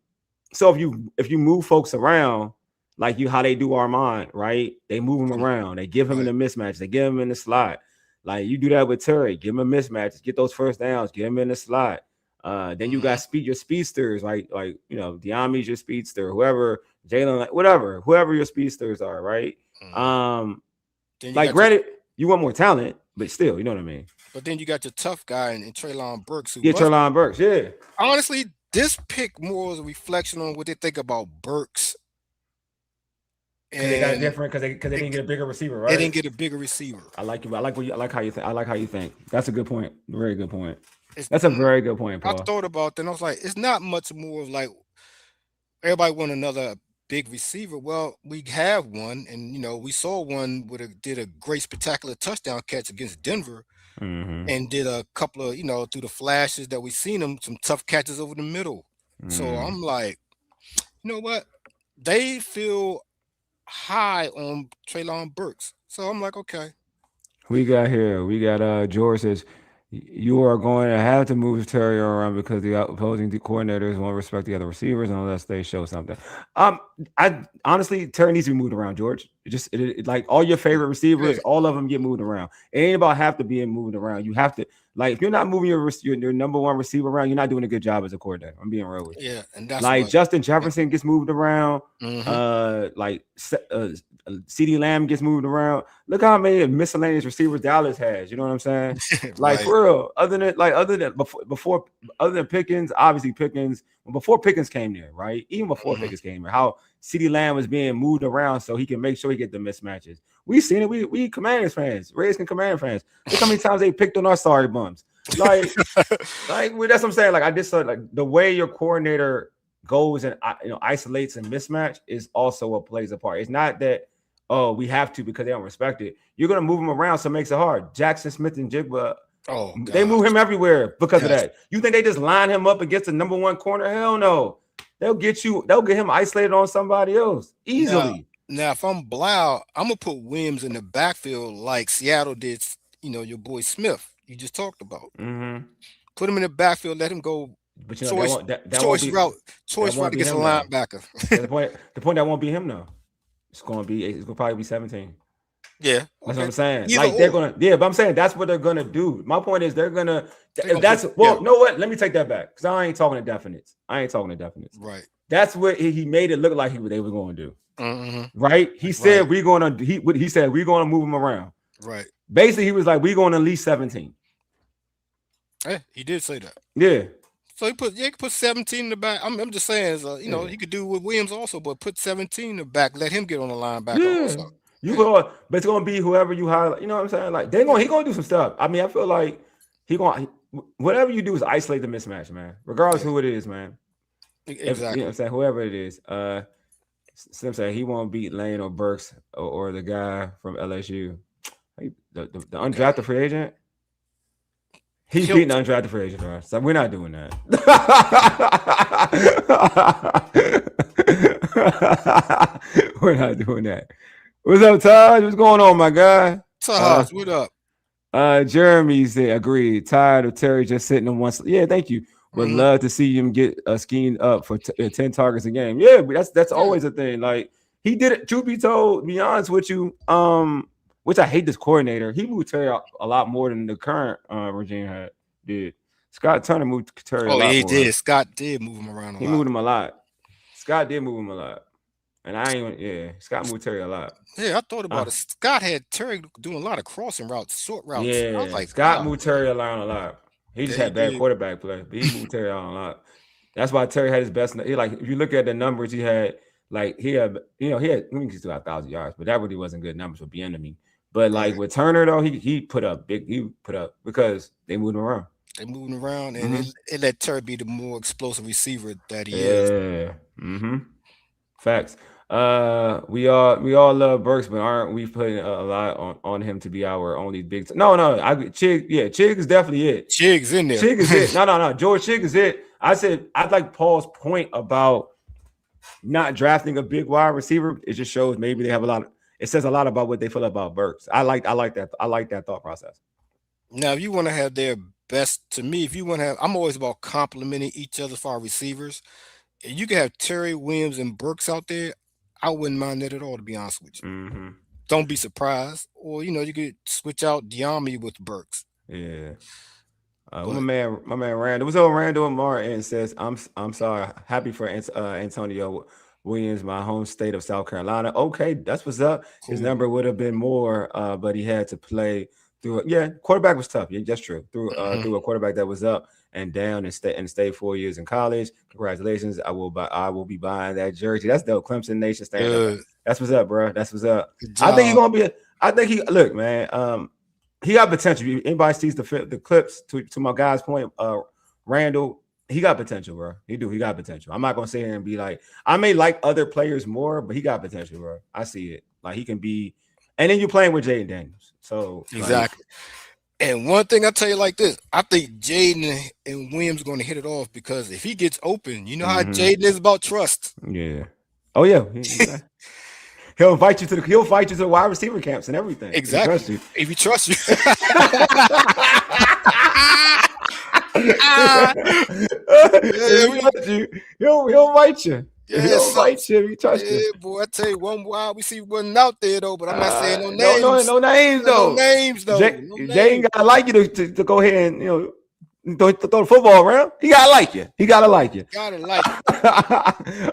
if you move folks around, like how they do Armand, right? They move him around. They give him in the mismatch. They give him in the slot. Like you do that with Terry. Give him a mismatch. Get those first downs. Get him in the slot. Then you got your speedsters, like Diami's your speedster, whoever, Jalen, like whoever your speedsters are, right? Like granted, you want more talent, but still, you know what I mean. But then you got your tough guy in Treylon Burks. Treylon Burks, yeah. Honestly, this pick more is a reflection on what they think about Burks. And they got different because they didn't get a bigger receiver, right? They didn't get a bigger receiver. I like how you think. I like how you think. That's a good point. Very good point. That's a very good point, Paul. I thought about that and I was like, it's not much more of like everybody want another big receiver. Well, we have one, and we saw one did a great spectacular touchdown catch against Denver, and did a couple of through the flashes that we seen him some tough catches over the middle. So I'm like, you know what? They feel high on Treylon Burks. So I'm like, okay. We got George says you are going to have to move Terry around because the opposing coordinators won't respect the other receivers unless they show something. I honestly, Terry needs to be moved around, George. Like all your favorite receivers, all of them get moved around. It ain't about have to be moved around. You have to, like, if you're not moving your number one receiver around, you're not doing a good job as a coordinator. I'm being real with you. Yeah, and that's like Justin Jefferson gets moved around. Like CeeDee Lamb gets moved around. Look how many miscellaneous receivers Dallas has. You know what I'm saying? Like for real. Other than Pickens, obviously Pickens. Before Pickens came there, right? Even before Pickens came there, how CeeDee Lamb was being moved around so he can make sure he get the mismatches. We've seen it. We Commanders fans, Rays and Commander fans. Look how many times they picked on our sorry bums. Like that's what I'm saying. Like I just thought, like the way your coordinator goes and isolates and mismatch is also what plays a part. It's not that we have to because they don't respect it. You're gonna move them around, so it makes it hard. Jackson Smith and Jigba. They move him everywhere because of that. You think they just line him up against the number one corner? Hell no. They'll get him isolated on somebody else easily. Now, if I'm Blau, I'm gonna put Williams in the backfield like Seattle did. Your boy Smith. You just talked about. Mm-hmm. Put him in the backfield. Let him go. But Choice, that won't be choice route be against a him though. linebacker. The point that won't be him though. It's gonna probably be 17. Yeah, That's what okay. I'm saying. Either Like they're or. but I'm saying that's what they're gonna do. My point is they're gonna. They're gonna That's put, well, you know what? Let me take that back because I ain't talking to definites. right. That's what he made it look like they were going to do. Mm-hmm. Right? He said we're gonna. He said we're gonna move him around. Right. Basically, he was like, we're going to at least 17. Yeah, he did say that. Yeah. So he could put 17 in the back. I'm just saying, he could do with Williams also, but put 17 in the back. Let him get on the linebacker also. But it's gonna be whoever you hire. You know what I'm saying? Like he gonna do some stuff. I mean, I feel like whatever you do is isolate the mismatch, man. Regardless who it is, man. Exactly. You know what I'm saying? Whoever it is. Slim said he won't beat Lane or Burks or the guy from LSU. The undrafted free agent. He's beating the undrafted free agent, bro. So we're not doing that. We're not doing that. What's up, Taj? What's going on, my guy? Taj, what up? Jeremy said, agreed. Tired of Terry just sitting on one. Yeah, thank you. Would love to see him get schemed up for 10 targets a game. Yeah, but that's always a thing. Like he did it. Truth be told, be honest with you, which I hate this coordinator. He moved Terry a lot more than the current regime did. Scott Turner moved Terry a lot more. He did. Scott did move him around a lot. He moved him a lot. Scott did move him a lot. And Scott moved Terry a lot. Yeah, I thought about it. Scott had Terry doing a lot of crossing routes, short routes. Yeah, I was like, Scott moved Terry around a lot. He just had bad quarterback play, but he moved Terry around a lot. That's why Terry had his best. If you look at the numbers he had, he had still had 1,000 yards, but that really wasn't good numbers for Bieniemy. But with Turner though, he put up because they moved him around. They moved him around, and it let Terry be the more explosive receiver that he is. Yeah. Mm-hmm. Facts. We all love Burks, but aren't we putting a lot on him to be our only big? No, Chig is definitely it. Chig's in there. Chig is it. No. George Chig is it. I said I'd like Paul's point about not drafting a big wide receiver. It just shows maybe they have a lot. It says a lot about what they feel about Burks. I like that. I like that thought process. Now, if you want to have their best, to me, I'm always about complimenting each other for our receivers. If you can have Terry, Williams, and Burks out there, I wouldn't mind that at all, to be honest with you. Mm-hmm. Don't be surprised. Or, you could switch out Diami with Burks. Yeah. My man Randall. What's up, Randall Martin says, I'm sorry. Happy for Antonio Williams, my home state of South Carolina. Okay, that's what's up. Cool. His number would have been more, but he had to play through it. Yeah, quarterback was tough. Yeah, that's true. Through a quarterback that was up and down and stayed 4 years in college. Congratulations. I will be buying that jersey. That's the Clemson Nation stand up. That's what's up, bro. That's what's up. I think he's gonna be look, man. He got potential. Anybody sees the clips to my guy's point, Randall, he got potential, bro. He got potential. I'm not gonna sit here and be like, I may like other players more, but he got potential, bro. I see it. Like he can be, and then you're playing with Jayden Daniels. So exactly. And one thing I tell you like this, I think Jayden and Williams are going to hit it off because if he gets open, you know how Jayden is about trust. Yeah. Oh yeah. He'll invite you to the wide receiver camps and everything. Exactly. If he trusts you. He'll invite you. Yeah, he'll invite you if you trust you. Yeah, boy, I tell you, one wild receiver wasn't out there though, but I'm not saying no names. No names though. No names though. Jay ain't gotta like you to go ahead and throw the football around. He gotta like you. Gotta like it.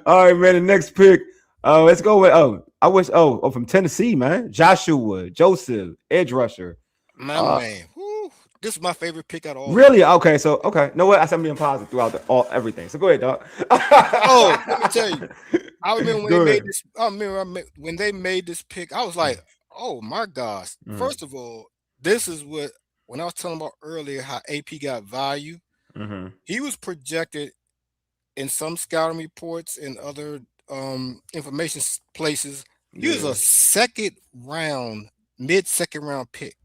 All right, man. The next pick. Let's go with from Tennessee, man. Joshua Joseph, edge rusher. My man. Whew. This is my favorite pick out of all. Really? Okay. No what? I said I'm being positive throughout everything. So go ahead, dog. Let me tell you. I remember when they made this pick, I was like, oh my gosh. First of all, this is when I was telling about earlier how AP got value. He was projected in some scouting reports and other information places. He was a mid-second round pick.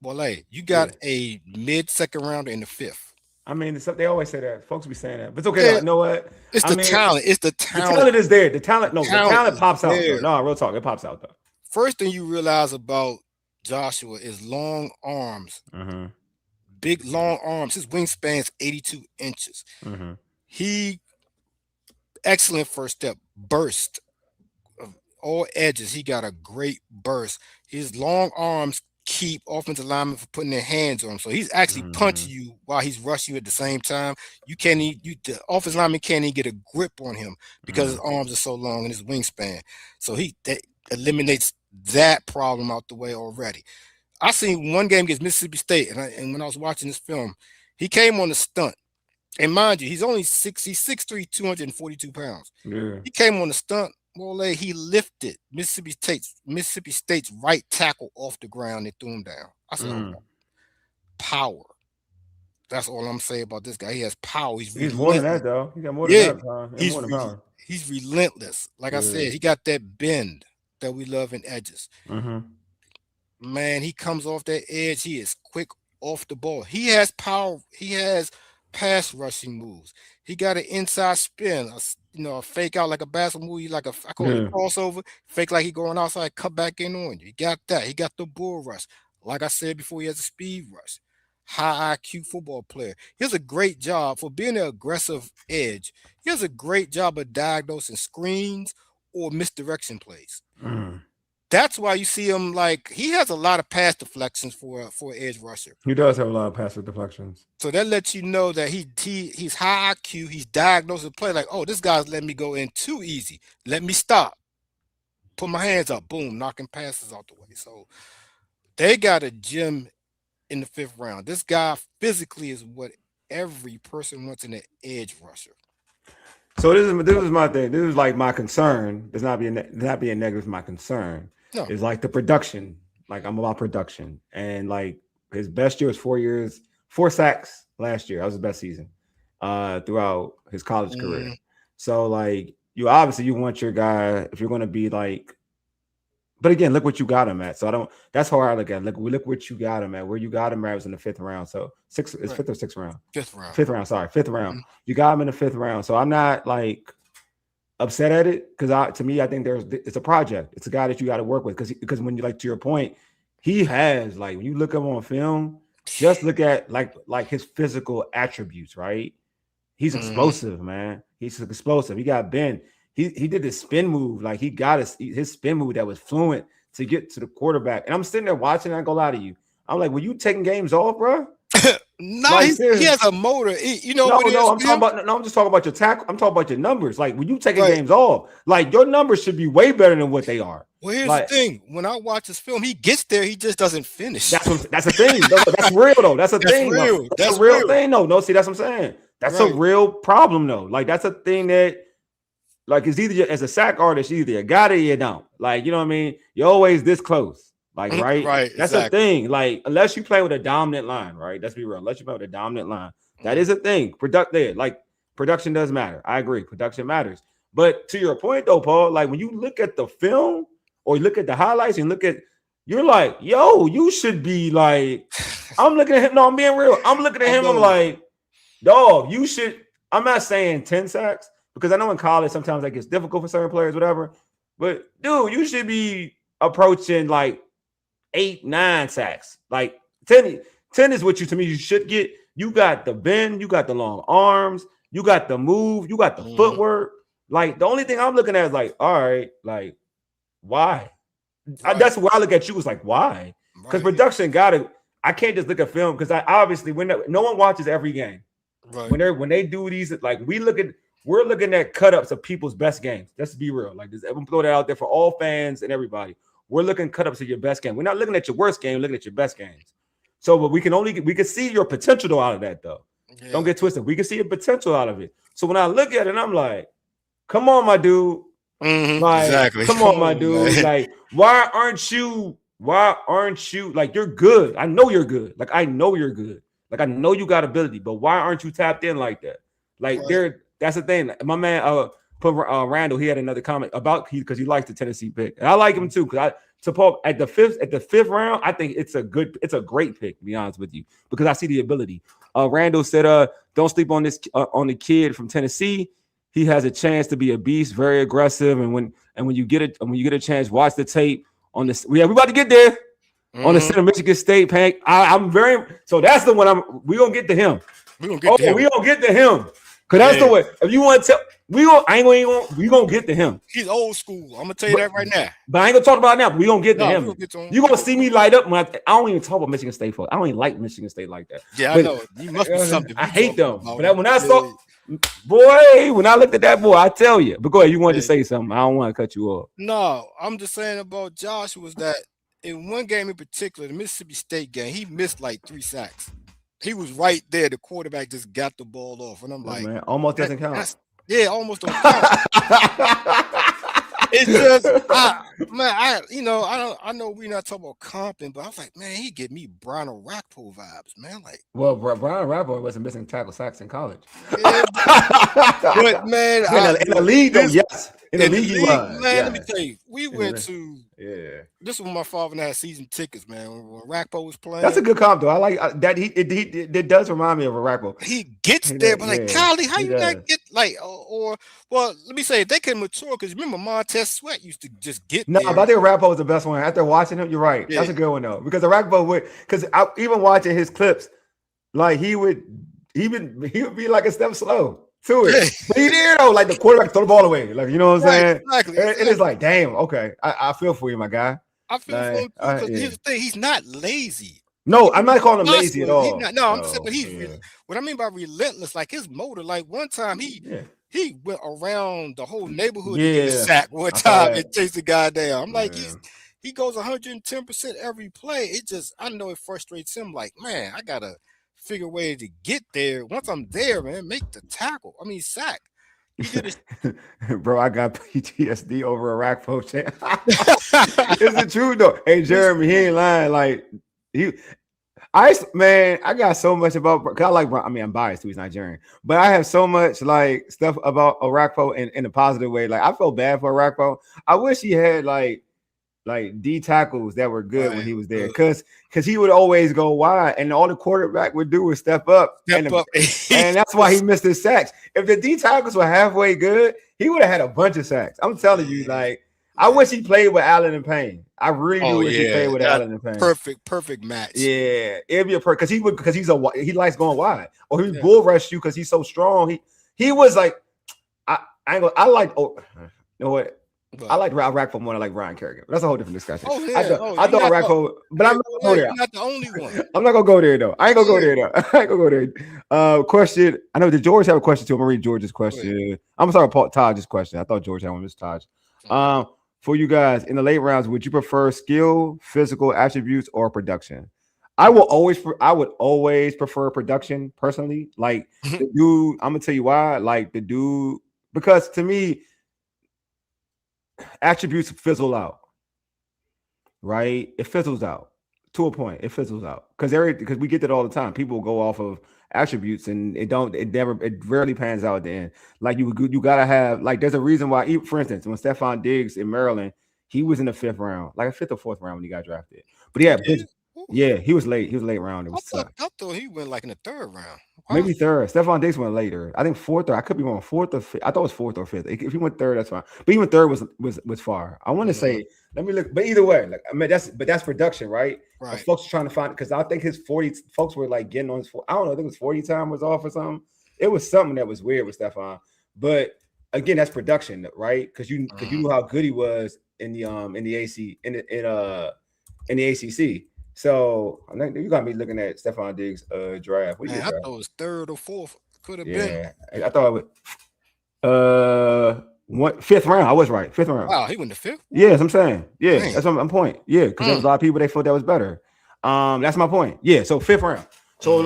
Wole, you got a mid-second rounder in the 5th. I mean, they always say that. Folks be saying that, but it's okay. Yeah, you know what? It's the talent. It's the talent. The talent is there. The talent pops out. Though. No, real talk. It pops out though. First thing you realize about Joshua is long arms. Big long arms. His wingspan's 82 inches. He excellent first step. Burst. All edges. He got a great burst. His long arms keep offensive linemen from putting their hands on him. So he's actually punching you while he's rushing you at the same time. The offensive lineman can't even get a grip on him because his arms are so long and his wingspan. So that eliminates that problem out the way already. I seen one game against Mississippi State, and when I was watching this film, he came on the stunt. And mind you, he's 6'3", 242 pounds. Yeah. He came on the stunt. Wole, he lifted Mississippi State's right tackle off the ground and threw him down. I said, power. That's all I'm saying about this guy. He has power. He's more than that, though. He got more than that. He's relentless. Like I said, he got that bend that we love in edges. Man, he comes off that edge. He is quick off the ball. He has power. He has pass rushing moves. He got an inside spin, a fake out like a basketball move, I call it a crossover, fake like he going outside, cut back in on you. He got that. He got the bull rush. Like I said before, he has a speed rush. High IQ football player. He has a great job for being an aggressive edge. He has a great job of diagnosing screens or misdirection plays. That's why you see him he has a lot of pass deflections for an edge rusher. He does have a lot of pass deflections. So that lets you know that he's high IQ. He's diagnosing the play this guy's letting me go in too easy. Let me stop. Put my hands up. Boom, knocking passes out the way. So they got a gem in the 5th round. This guy physically is what every person wants in an edge rusher. So this is my thing. This is my concern. Does not be a negative. My concern. No. It's the production. I'm about production. And his best year was 4 sacks last year. That was his best season throughout his college career. So you want your guy, if you're going to be but again, look what you got him at. So that's how I look at it. Look what you got him at. Where you got him at was in the 5th round. So 5th or 6th round? 5th round. 5th round. Sorry. 5th round. You got him in the 5th round. So I'm not upset at it because to me, I think it's a project. It's a guy that you got to work with because when you to your point, he has when you look up on film, just look at his physical attributes, right? He's explosive, man. He's explosive. He got bend. He did the spin move. He got his spin move that was fluent to get to the quarterback. And I'm sitting there watching. I ain't gonna lie to you. I'm were you taking games off, bro? No, he has a motor. I'm just talking about your tackle. I'm talking about your numbers. When you taking games off, your numbers should be way better than what they are. Well, here's the thing. When I watch this film, he gets there. He just doesn't finish. That's the thing. That's real though. That's a thing. Real. That's a real thing. No. See, that's what I'm saying. That's a real problem though. That's a thing that. It's either as a sack artist, either you got it or you don't. You know what I mean? You're always this close. Right? Right. That's a thing. Unless you play with a dominant line, right? Let's be real. Unless you play with a dominant line, that is a thing. Production does matter. I agree. Production matters. But to your point, though, Paul, when you look at the film or you look at the highlights and you're yo, you should be I'm looking at him. No, I'm being real. I'm looking at him. I'm dog, you should. I'm not saying 10 sacks. Because I know in college sometimes that gets difficult for certain players, whatever. But dude, you should be approaching 8, 9 sacks. 10 is what to me you should get. You got the bend, you got the long arms, you got the move, you got the footwork. The only thing I'm looking at is all right, why? Right. That's where I look at you is why? Because production I can't just look at film because I obviously no one watches every game. Right. When they do these, we're looking at cut-ups of people's best games. Let's be real. I'm throw that out there for all fans and everybody. We're looking cut-ups of your best game. We're not looking at your worst game. We're looking at your best games. So, but we can see your potential out of that, though. Yeah. Don't get twisted. We can see your potential out of it. So when I look at it, I'm come on, my dude. Exactly. Come on, my dude. Man. Why aren't you? You're good. I know you're good. I know you're good. I know you got ability, but why aren't you tapped in like that? That's the thing. My man, put Randall. He had another comment about because he likes the Tennessee pick, and I like him too. Because at the fifth round, I think it's a great pick. To be honest with you, because I see the ability. Randall said, "Don't sleep on this on the kid from Tennessee. He has a chance to be a beast, very aggressive. And when you get a chance, watch the tape on this. We about to get there on the Central Michigan State pack. I'm very so that's the one we gonna get to him. We gonna get to him. Cause that's the way. If you want to tell, we gonna get to him. He's old school. I'm gonna tell you that right now. But I ain't gonna talk about it now. But we gonna get to him. You gonna see me light up when I don't even talk about Michigan State folks. I don't even like Michigan State like that. Yeah, I know. You must be something. I hate them. But when I saw, when I looked at that boy, I tell you. But go ahead. You wanted to say something. I don't want to cut you off. No, I'm just saying about Josh was that in one game in particular, the Mississippi State game, he missed like 3 sacks. He was right there. The quarterback just got the ball off, and I'm like, man, almost doesn't count. Almost don't count. It's just, I know we're not talking about Compton, but I was like, man, he give me Brian Orakpo vibes, man. Like, well, Brian Orakpo wasn't missing tackle sacks in college. Yeah, but man, in the league, though, yes. In the league, he was. Man, let me tell you, we went to. Yeah. This was when my father and I had season tickets, man. When Orakpo was playing. That's a good comp, though. I like that. It does remind me of Orakpo. He gets there, but like, Kylie, how you not get like, well, let me say, they can mature because remember Montez Sweat used to just get there. No, but I think Orakpo was the best one. After watching him, you're right. Yeah. That's a good one though, because Orakpo because even watching his clips, like he would be like a step slow to it. But he did though, like the quarterback throw the ball away, like you know what I'm saying. Exactly. It is like, damn, okay, I feel for you, my guy. I feel for him because here's the thing: he's not lazy. No, I'm not calling him lazy at all. I'm saying, but he's what I mean by relentless. Like his motor. Like one time he went around the whole neighborhood to get a sack one time and chased the guy down. I'm like, he goes 110% every play. I know it frustrates him. Like, man, I gotta figure a way to get there. Once I'm there, man, make the tackle. I mean, sack. Bro, I got PTSD over Orakpo. It's the truth though. Hey, Jeremy, he ain't lying. Like I got so much about. Cause I like. I mean, I'm biased too. He's Nigerian, but I have so much like stuff about Orakpo in a positive way. Like I felt bad for Orakpo. I wish he had like D tackles that were good when he was there, because he would always go wide, and all the quarterback would do was step up, and that's why he missed his sacks. If the D tackles were halfway good, he would have had a bunch of sacks. I'm telling you, like I wish he played with Allen and Payne. I really do wish he played with Allen and Payne. Perfect match. Yeah, it'd be because he likes going wide, or he bull rush you because he's so strong. He was like I like you know what. I like Orakpo more than I like Ryan Kerrigan. That's a whole different discussion. I thought Orakpo, but I'm not gonna go there. You're not the only one. I'm not gonna go there though. I ain't gonna go there though. I ain't gonna go there. Question. I know. Did George have a question too? I'm gonna read George's question. I'm sorry, Taj's question. I thought George had one. Mr. Taj. For you guys in the late rounds, would you prefer skill, physical attributes, or production? I would always prefer production personally. Like the dude, I'm gonna tell you why. Like the dude, because to me, attributes fizzle out, right? It fizzles out to a point. It fizzles out because we get that all the time. People go off of attributes and it rarely pans out at the end. Like you gotta have, like, there's a reason why, for instance, when Stephon Diggs in Maryland, he was in the 5th round, like a 5th or 4th round when he got drafted. But he was late. He was late round. I thought he went like in the 3rd round. Maybe 3rd. Stephon Diggs went later. I think 4th, or I could be wrong. 4th or 5th. I thought it was 4th or 5th. If he went 3rd, that's fine. But even 3rd was far. I want to say, let me look. But either way, like, I mean, that's production, right? Right. Folks are trying to find, because I think his 40 folks were like getting on his. I don't know. I think his 40 time was off or something. It was something that was weird with Stephon. But again, that's production, right? Because you knew how good he was in the ACC. So I think you gotta be looking at Stephon Diggs' draft. Man, I thought it was 3rd or 4th. Could have been. I thought it was 5th round. I was right. 5th round. Wow, he went to 5th. Yeah, that's what I'm saying. Yeah, that's my point. Yeah, because there was a lot of people they thought that was better. That's my point. Yeah, so 5th round. So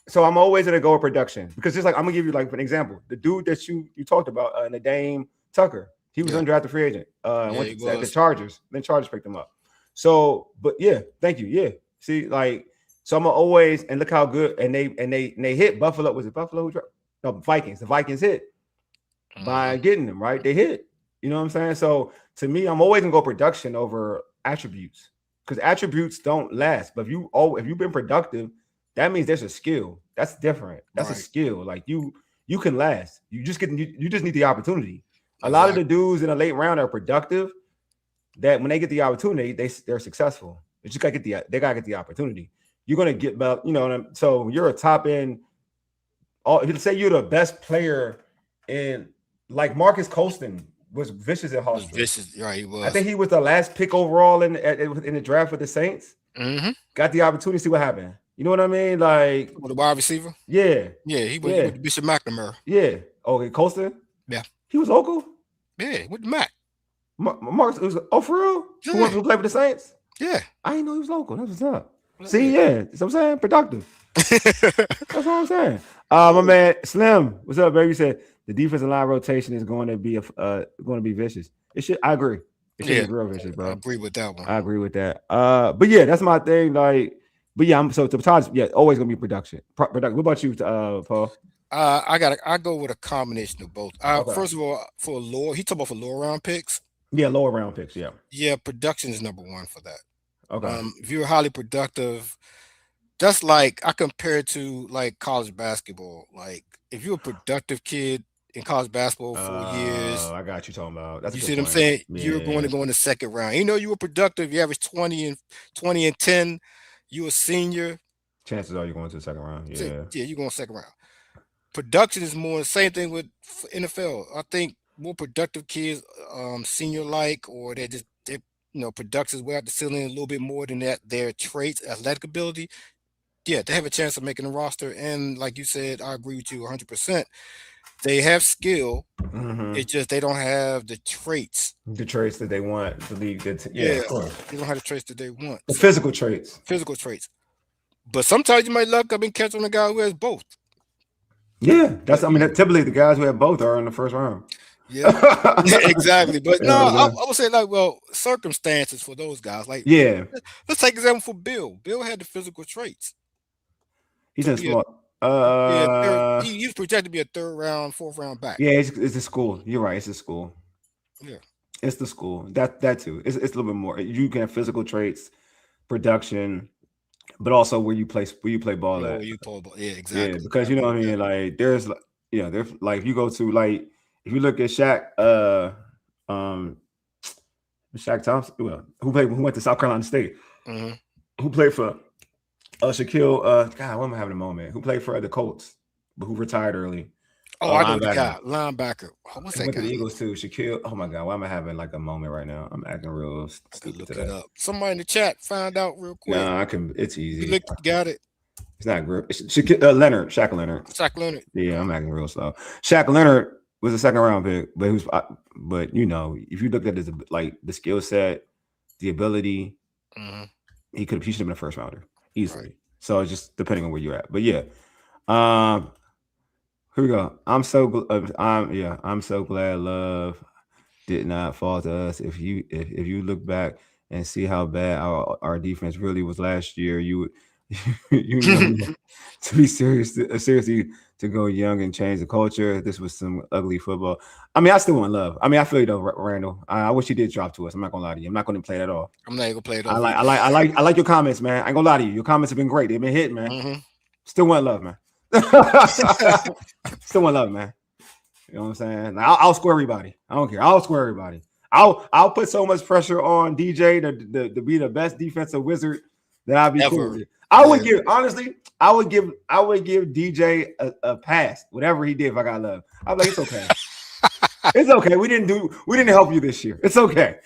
so I'm always gonna go with production, because just like I'm gonna give you like an example. The dude that you talked about, Nadeem Tucker, he was undrafted free agent. Went to the Chargers. Then Chargers picked him up. So, but yeah, thank you. Yeah, see, like, so I'm gonna always, and look how good, and they hit Buffalo. Was it Buffalo who dropped? No, Vikings. The Vikings hit. by getting them right. They hit. You know what I'm saying? So to me, I'm always gonna go production over attributes because attributes don't last. But if you've been productive, that means there's a skill. That's different. That's a skill. Like you can last. You just need the opportunity. A lot of the dudes in the late round are productive. That when they get the opportunity, they're successful. They just gotta get the opportunity. You're gonna get about, so when you're a top end. If you say you're the best player in, like Marcus Colston was vicious at Hofstra. Vicious, right? He was. I think he was the last pick overall in the draft for the Saints. Got the opportunity to see what happened. You know what I mean? Like the wide receiver. Yeah, he was Bishop McNamara. Yeah. Okay, Colston. Yeah, he was local. Yeah, with Mac. Marcus was for real. Yeah. Who played for the Saints? Yeah, I didn't know he was local. That was up. See, that's what I'm saying. Productive. That's what I'm saying. My man Slim, what's up, baby? You said the defensive line rotation is going to be vicious. It should. I agree. It should be real vicious, bro. I agree with that one. I agree with that. But yeah, that's my thing. Like, but yeah, I'm so to Todd's. Yeah, always gonna be production. What about you, Paul? I go with a combination of both. Okay. First of all, he talked about for lower round picks. Yeah, lower round picks. Yeah. Yeah, production is number one for that. Okay. If you're highly productive, that's like I compare it to like college basketball. Like if you're a productive kid in college basketball 4 years, I got you talking about. That's you see what I'm saying? Yeah. You're going to go in the second round. You were productive. You average 20 and 10. You're a senior. Chances are you're going to the second round. Yeah. Yeah, you're going second round. Production is more the same thing with NFL. I think more productive kids, senior like, or they're productive way out the ceiling a little bit more than that. Their traits, athletic ability. Yeah, they have a chance of making a roster. And like you said, I agree with you 100%. They have skill. It's just they don't have the traits. The traits that they want to lead good. Of course. They don't have the traits that they want. The physical traits. Physical traits. But sometimes you might luck up and catch on a guy who has both. Yeah, typically the guys who have both are in the first round. Yeah, exactly. But no, I would say circumstances for those guys. Like, let's take an example for Bill. Bill had the physical traits. He's in smart. He's projected to be a third round, fourth round back. Yeah, it's a school. You're right. It's a school. Yeah, it's the school. That too. It's a little bit more. You can have physical traits, production, but also where you play ball at. You play ball. Yeah, exactly. Yeah, because you know what I mean. Like there's like you go to like if you look at Shaq, Shaq Thompson, who went to South Carolina State, who played for Shaquille. God, what am I having a moment? Who played for the Colts, but who retired early? Oh, I know the guy, linebacker. What's that went guy? To the Eagles too, Shaquille. Oh my God, why am I having like a moment right now? I'm acting real stupid. Look it up. Somebody in the chat, find out real quick. No, I can. It's easy. You got it. It's not grip. Shaq Leonard. Shaq Leonard. Yeah, I'm acting real slow. Shaq Leonard was a second round pick, but if you looked at his the skill set, the ability, he should have been a first rounder easily. Right. So it's just depending on where you're at. But yeah, here we go. I'm so glad love did not fall to us. If you look back and see how bad our defense really was last year, you would to be seriously to go young and change the culture. This was some ugly football. I mean, I still want love. I mean, I feel you though, Randall. I wish he did drop to us. I'm not gonna lie to you. I'm not gonna play that off. I'm not gonna play it off. I like your comments, man. I ain't gonna lie to you. Your comments have been great. They've been hitting, man. Still want love, man. Still want love, man. You know what I'm saying? I'll square everybody. I don't care. I'll square everybody. I'll put so much pressure on DJ to be the best defensive wizard that I'll be cool with. I would give DJ a pass, whatever he did. If I got love, I'm like, it's okay. It's okay. We didn't help you this year. It's okay.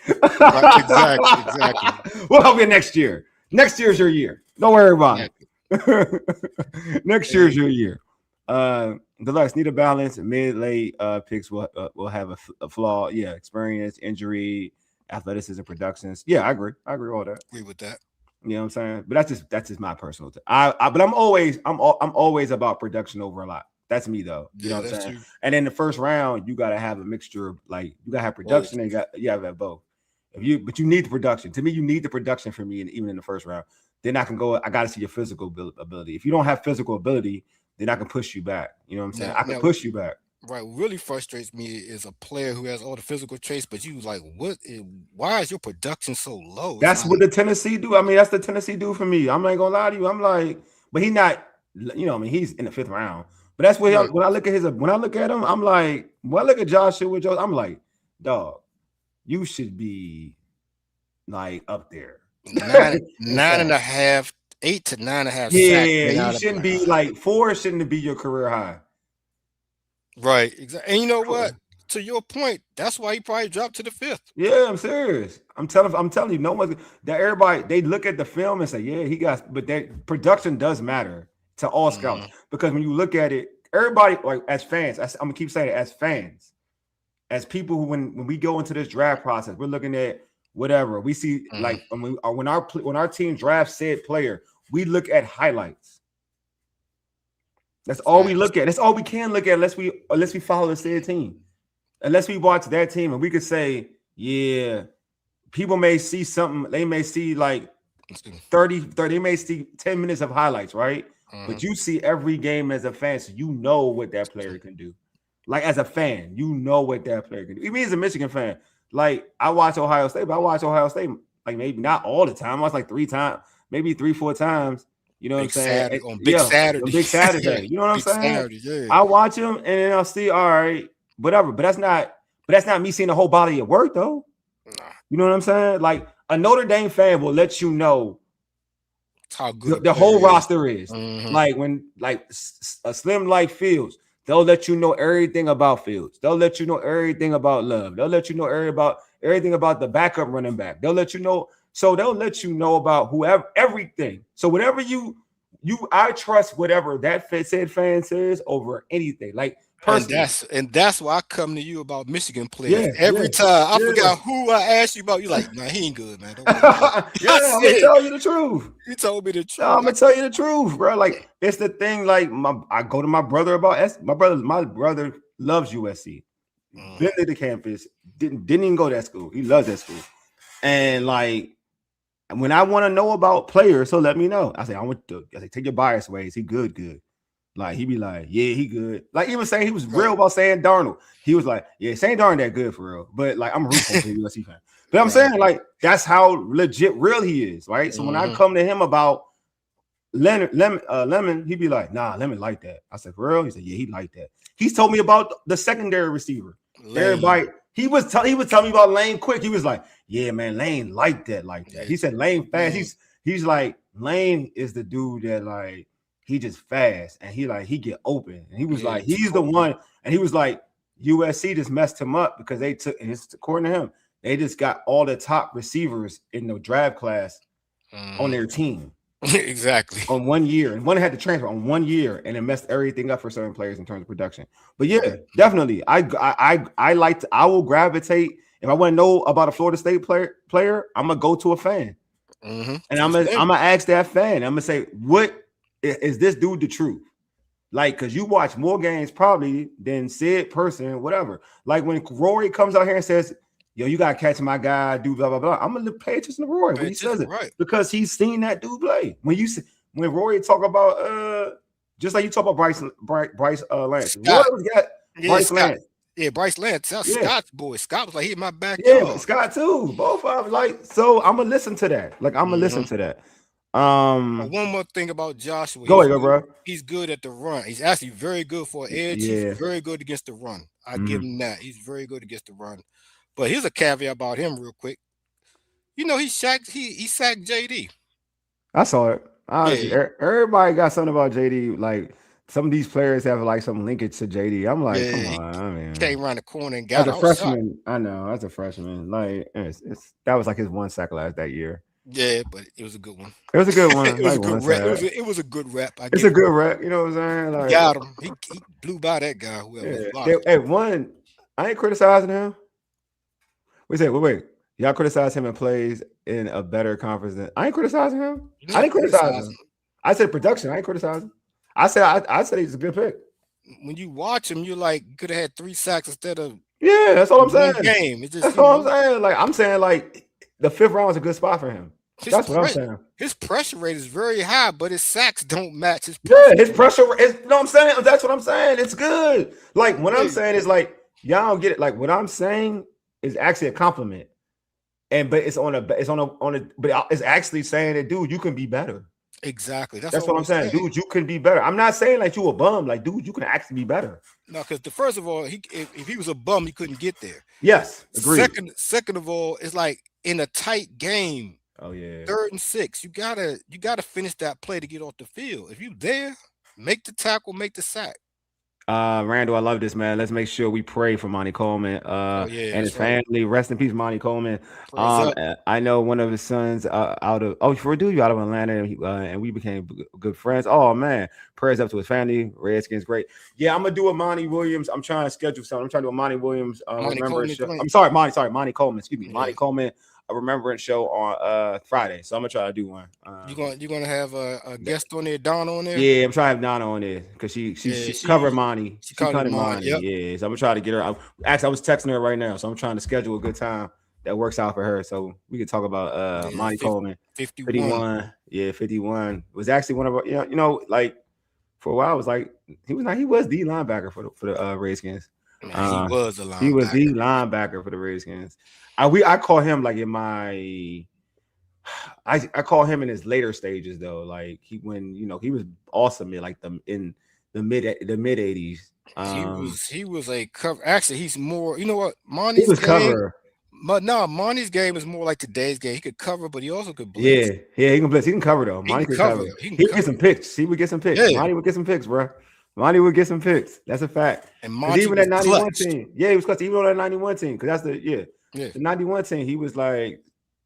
Right, exactly. We'll help you next year. Next year's your year. Don't worry about it. Next year's your year. Deluxe need a balance. Mid-late picks will have a flaw. Yeah, experience, injury, athleticism, productions. Yeah, I agree. I agree with all that. Agree with that. You know what I'm saying? But that's just my personal thing. But I'm always about production over a lot. That's me though. You know what I'm saying? True. And in the first round, you gotta have a mixture of you gotta have production and you gotta have both. But you need the production. To me, you need the production for me, and even in the first round. Then I gotta see your physical ability. If you don't have physical ability, then I can push you back. You know what I'm saying? I can push you back. Right. What really frustrates me is a player who has all the physical traits, but you like, why is your production so low? It's That's like, what the Tennessee do. I mean, that's the Tennessee do for me. I'm not gonna lie to you. I'm like, but he not, I mean, he's in the 5th round. But that's what right. when I look at him, I'm like, when I look at Joshua Jones, I'm like, dog, you should be like up there. 9.5, 8 to 9.5 sacks. Yeah, you shouldn't be like 4 shouldn't be your career high. Right. Exactly. And you know what? To your point, that's why he probably dropped to the 5th. Yeah, I'm serious. I'm telling you, no one that everybody they look at the film and say, yeah, he got, but that production does matter to all scouts because when you look at it, everybody like as fans, I'm gonna keep saying it as fans, as people who when we go into this draft process, we're looking at whatever we see like when our team drafts said player, we look at highlights. That's all we look at. That's all we can look at unless we follow the said team. Unless we watch that team and we could say, yeah, people may see something. They may see like 30, they may see 10 minutes of highlights, right? But you see every game as a fan, so you know what that player can do. Like as a fan, you know what that player can do. Even as a Michigan fan, like I watch Ohio State, but I watch Ohio State like maybe not all the time. I watch like 3 times, maybe 3-4 times. You know what I'm saying? On Big Saturday. On Big Saturday. You know what I'm saying? Saturday, yeah. I watch them and then I'll see, all right, whatever. But that's not me seeing the whole body of work, though. Nah. You know what I'm saying? Like a Notre Dame fan will let you know how good the whole roster is. Like when like a Slim like Fields, they'll let you know everything about Fields. They'll let you know everything about Love. They'll let you know everything about the backup running back. They'll let you know. So they'll let you know about whoever, everything. So whatever I trust whatever that said fan says over anything. Like personally. And that's why I come to you about Michigan players every time. I forgot who I asked you about. You're like, nah, he ain't good, man. I'm gonna tell you the truth. You told me the truth. I'm gonna tell you the truth, bro. Like it's the thing. Like I go to my brother about my brother loves USC. Been to the campus, didn't even go to that school. He loves that school, and like. When I want to know about players, so let me know. I say, take your bias away. Is he good? Like, he be like, yeah, he good. Like, he was saying he was real about saying Darnold. He was like, yeah, saying Darnold that good for real. But, like, I'm rooting for a USC fan. But I'm saying, like, that's how legit real he is, right? So when I come to him about Lemon, he'd be like, nah, Lemon like that. I said, for real? He said, yeah, he like that. He's told me about the secondary receiver. Everybody. He was telling me about Lane Quick. He was like, yeah, man, Lane like that. He said Lane fast. He's like, Lane is the dude that like he just fast and he get open. And he was like, he's the one. And he was like, USC just messed him up because they took, and it's according to him, they just got all the top receivers in the draft class on their team. Exactly. On 1 year. And one had to transfer on 1 year, and it messed everything up for certain players in terms of production. But yeah, definitely. I will gravitate. If I want to know about a Florida State player, I'm gonna go to a fan. And I'm gonna ask that fan. I'm gonna say, what is this dude the truth? Like, because you watch more games probably than said person, whatever. Like when Rory comes out here and says, yo, you gotta catch my guy, do blah blah blah. I'm gonna pay attention to Rory when he says it, because he's seen that dude play. When Rory talk about just like you talk about Bryce Lance. Rory got Bryce Lance. Yeah, Bryce Lance. That's Scott's boy. Scott was like, he in my backyard. Yeah, Scott too. Both of them. Like, so I'm gonna listen to that. Like, I'm gonna listen to that. One more thing about Joshua. Go ahead, bro. He's good at the run. He's actually very good for an edge. Yeah. He's very good against the run. I give him that. He's very good against the run. But here's a caveat about him real quick. You know, he sacked JD. I saw it. Honestly, everybody got something about JD. Like, some of these players have like some linkage to JD. I'm like, come on, man. Came around the corner and got as a freshman. I know, as a freshman, like that was like his 1 sack last that year. Yeah, but it was a good one. It was a good one. It was a good rep. It was a good rep. It's a good rep. You know what I'm saying? Like, got him. He blew by that guy. Whoever. I ain't criticizing him. Wait. Y'all criticize him and plays in a better conference than I ain't criticizing him. I didn't criticize him. I said production. I ain't criticizing. I said he's a good pick. When you watch him, you're like, could have had 3 sacks instead of that's all I'm saying. Game. It's just, that's all I'm saying. Like, I'm saying, like, the 5th round is a good spot for him. That's what I'm saying. His pressure rate is very high, but his sacks don't match his pressure. Yeah, his pressure is, you know what I'm saying? That's what I'm saying. It's good. Like, what I'm saying is like, y'all don't get it. Like, what I'm saying is actually a compliment. But it's actually saying that, dude, you can be better. Exactly. That's what I'm saying. Dude, you can be better. I'm not saying like you a bum. Like, dude, you can actually be better. No, because first of all, if he was a bum, he couldn't get there. Yes, agreed. Second of all, it's like in a tight game. Oh yeah. 3rd and 6. You gotta finish that play to get off the field. If you there, make the tackle, make the sack. Randall, I love this, man. Let's make sure we pray for Monty Coleman and his family. Rest in peace, Monty Coleman. I know one of his sons out of Atlanta, and we became good friends. Oh man, prayers up to his family. Redskins, great. Yeah, I'm gonna do a Monty Williams. I'm trying to schedule something. I'm trying to do a Monty Williams remembrance show. I'm sorry, Monty Coleman. Excuse me, Monty Coleman. A remembrance show on Friday, so I'm gonna try to do one. You gonna have a guest on there, Donna on there? Yeah, I'm trying to have Donna on there because she covered Monty. She covered Monty. Yep. Yeah, so I'm gonna try to get her. I was texting her right now, so I'm trying to schedule a good time that works out for her, so we can talk about Monty Coleman. 51. Yeah, 51 was actually one of our. You know, like for a while, it was like he was the linebacker for the Redskins. Man, he was a linebacker. He was the linebacker for the Redskins. I call him like in my I call him in his later stages though. Like he was awesome in the mid 80s. He was a cover. Actually, he's more. You know what? Monty's game, cover. But no, Monty's game is more like today's game. He could cover, but he also could blitz. Yeah, he can blitz. He can cover though. Monty could cover. He would get some picks. He would get some picks. Yeah. Monty would get some picks, bro. Monty would get some picks. That's a fact. And Monty even that 91 team. Yeah, he was clutch. Even on that 91 team, because that's the 91 team, he was like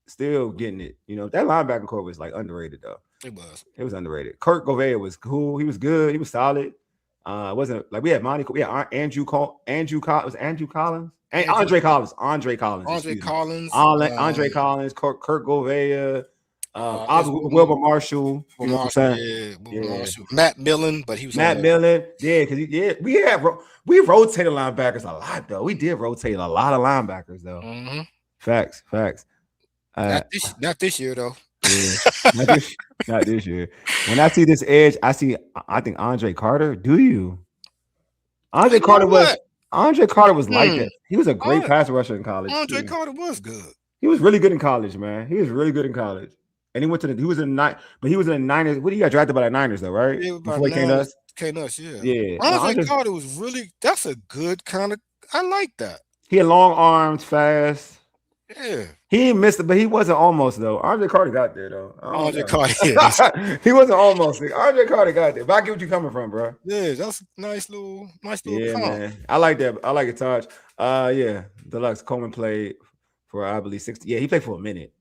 still getting it. You know, that linebacker core was like underrated though. It was underrated. Kurt Govea was cool. He was good. He was solid. It wasn't like we had Monty. We had Andrew Collins. Andre Collins. Andre Collins. Kurt Govea. Wilbur Marshall. You know what I'm saying? Marshall. Matt Millen, but he was Matt Millen. Yeah, because we rotated linebackers a lot though. We did rotate a lot of linebackers though. Mm-hmm. Facts. Not this year though. Yeah, not this year. When I see this edge, I think Andre Carter. Do you? Andre Carter was like that. He was a great pass rusher in college. Andre Carter was good. He was really good in college, man. He was really good in college. And he was in the Niners. What he got drafted by the Niners though, right? Yeah, before he came to us. Yeah. Andre Carter was really. That's a good kind of. I like that. He had long arms, fast. Yeah. He missed it, but he wasn't almost though. Andre Carter got there though. Andre Carter. He wasn't almost. Andre Carter got there. But I get what you're coming from, bro. Yeah, that's a nice little. Yeah, man. I like that. I like it, Taj. Deluxe Coleman played for I believe 60. Yeah, he played for a minute.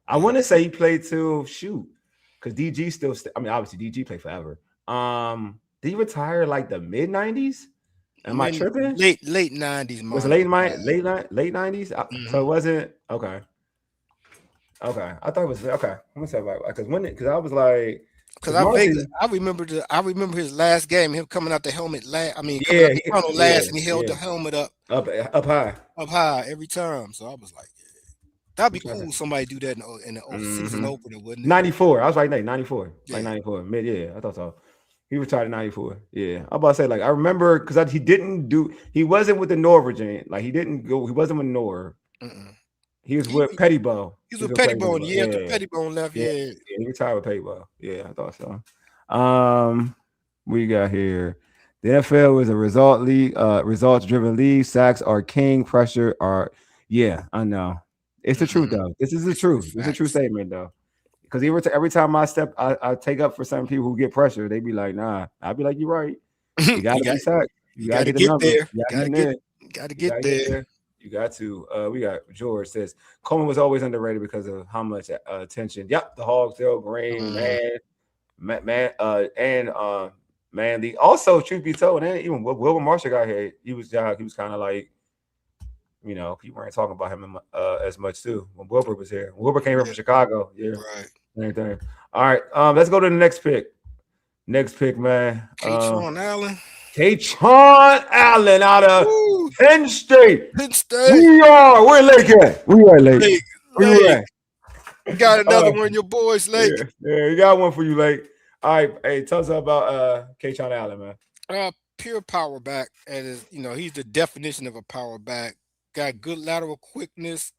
I want to say he played till because DG still. Obviously DG played forever. Did he retire like the mid 90s? Am I tripping? Late 90s. Was it late 90s? Mm-hmm. So it wasn't okay. I thought it was okay. I'm gonna say about because I was like I remember his last game, him coming out the helmet last. I mean, coming out the tunnel last, and he held the helmet up high every time. So I was like. That'd be cool. Somebody do that in the season opener, wouldn't it? 94. I was right there. 94. Yeah. Like 94. I thought so. He retired in 94. Yeah. I'm about to say, like, I remember because he wasn't with the Norwegian. Like, he wasn't with Nor. He was with Pettybo. He was with Pettybo. Yeah, after Pettybo left. Yeah. He retired with Pettybo. Yeah, I thought so. We got here. The NFL is a results-driven league. Sacks are king. Pressure are, I know. It's the truth, though. This is the truth. It's a true statement, though. Because every time I take up for some people who get pressure, they be like, nah. I'll be like, you're right. You got to be sacked. You got to get there. You got to get there. You got to. We got George says, Coleman was always underrated because of how much attention. Yep, the Hogs, Dale Green, and Manly. Also, truth be told, and even Wilbur Marshall got here, he was kind of like, you know, people weren't talking about him as much too when Wilbur was here. Wilbur came here from Chicago. Yeah, right. Anything. All right, let's go to the next pick. Next pick, man. Kaytron Allen. Kaytron Allen out of Penn State. Penn State. We're late. We are late. You got another one, your boys, Lake. Yeah, you got one for you, Lake. All right, hey, tell us about Kaytron Allen, man. Pure power back, and is he's the definition of a power back. Got good lateral quickness,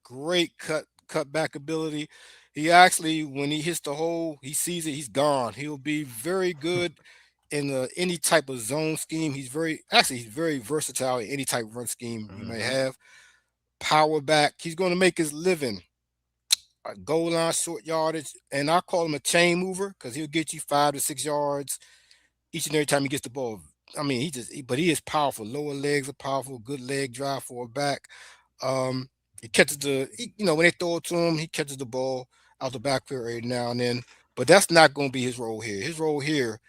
great cut back ability. He actually, when he hits the hole, he sees it, he's gone. He'll be very good in any type of zone scheme. He's very versatile in any type of run scheme you may have. Power back. He's going to make his living. Goal line, short yardage, and I call him a chain mover because he'll get you 5 to 6 yards each and every time he gets the ball. I mean, but he is powerful. Lower legs are powerful. Good leg drive for a back. He catches when they throw it to him, he catches the ball out the backfield every now and then. But that's not going to be his role here. His role here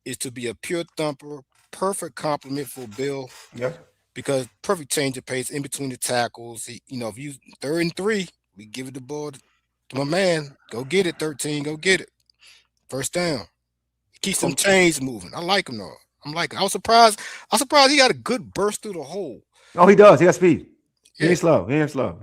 is to be a pure thumper, perfect complement for Bill. Yeah. Because perfect change of pace in between the tackles. If you 3rd and 3, we give it the ball to my man. Go get it, 13. Go get it. First down. He keeps some chains moving. I like him though. I was surprised he got a good burst through the hole. Oh, he does. He got speed. Yeah. He ain't slow.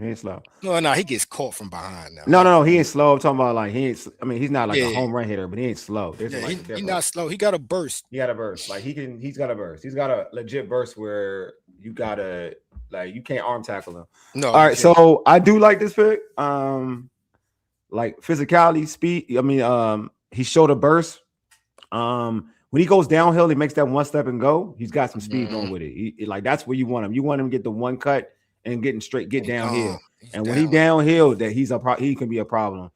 No, he gets caught from behind now. No, he ain't slow. I'm talking about like he's not like a home run hitter, but he ain't slow. He's not slow. He got a burst. He got a burst. Like he's got a burst. He's got a legit burst where you gotta you can't arm tackle him. No. All right, so I do like this pick. Like physicality, speed. He showed a burst. When he goes downhill, he makes that one step and go. He's got some speed going with it. That's where you want him. You want him to get the one cut and get downhill. And when he downhill, that he can be a problem.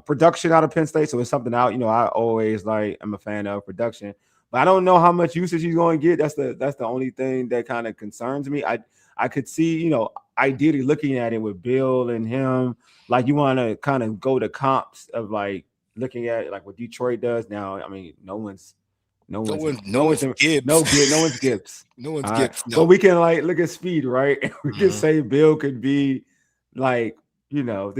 Production out of Penn State, so it's something out. I always I'm a fan of production, but I don't know how much usage he's going to get. That's the only thing that kind of concerns me. I could see, ideally looking at it with Bill and him, you want to kind of go to comps of looking at it, what Detroit does now. I mean, no one's Gibbs. No one's Gibbs. No one's Gibbs. No. But we can look at speed, right? We can say Bill could be the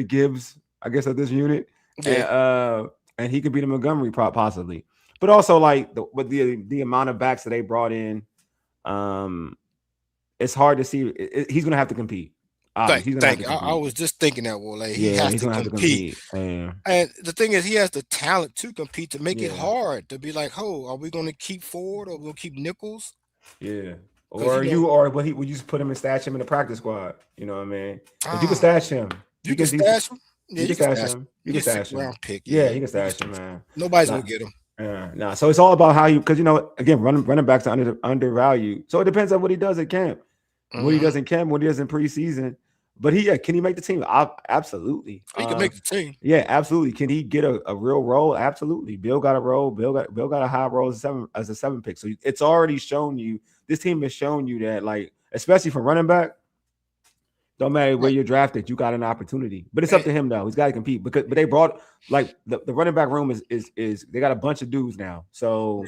Gibbs, I guess, of this unit. Yeah. And he could be the Montgomery possibly. But also the amount of backs that they brought in, it's hard to see. He's gonna have to compete. Thank you. I was just thinking that, Wole. He has to compete. And the thing is, he has the talent to compete, to make it hard, to be are we going to keep Ford or we'll keep Nichols? Yeah. Would you just put him and stash him in the practice squad? You know what I mean? You can stash him. You can stash him? Yeah, you can stash him. You can stash him. Round pick. Yeah, you can stash him, man. Nobody's going to get him. So it's all about how because again, running backs are undervalued. So it depends on what he does at camp. What he does in camp, what he does in preseason. But can he make the team? Absolutely. He can make the team. Yeah, absolutely. Can he get a real role? Absolutely. Bill got a role. Bill got a high role as a 7 pick. So it's already shown you. This team has shown you that, especially for running back, don't matter where you're drafted, you got an opportunity. But it's up to him though. He's got to compete but they brought the running back room is they got a bunch of dudes now. So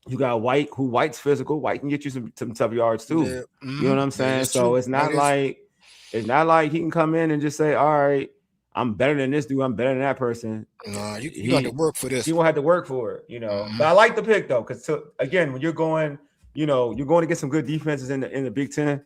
you got White's physical. White can get you some tough yards too. Yeah. You know what I'm saying? So it's not like he can come in and just say, all right, I'm better than this dude. I'm better than that person. No, you have to work for this. He won't have to work for it, But I like the pick though, because again, when you're going, you're going to get some good defenses in the Big Ten.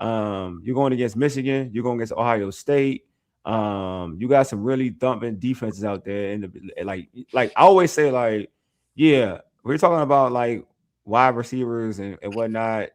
You're going against Michigan. You're going against Ohio State. You got some really thumping defenses out there. And I always say, we're talking about wide receivers and whatnot.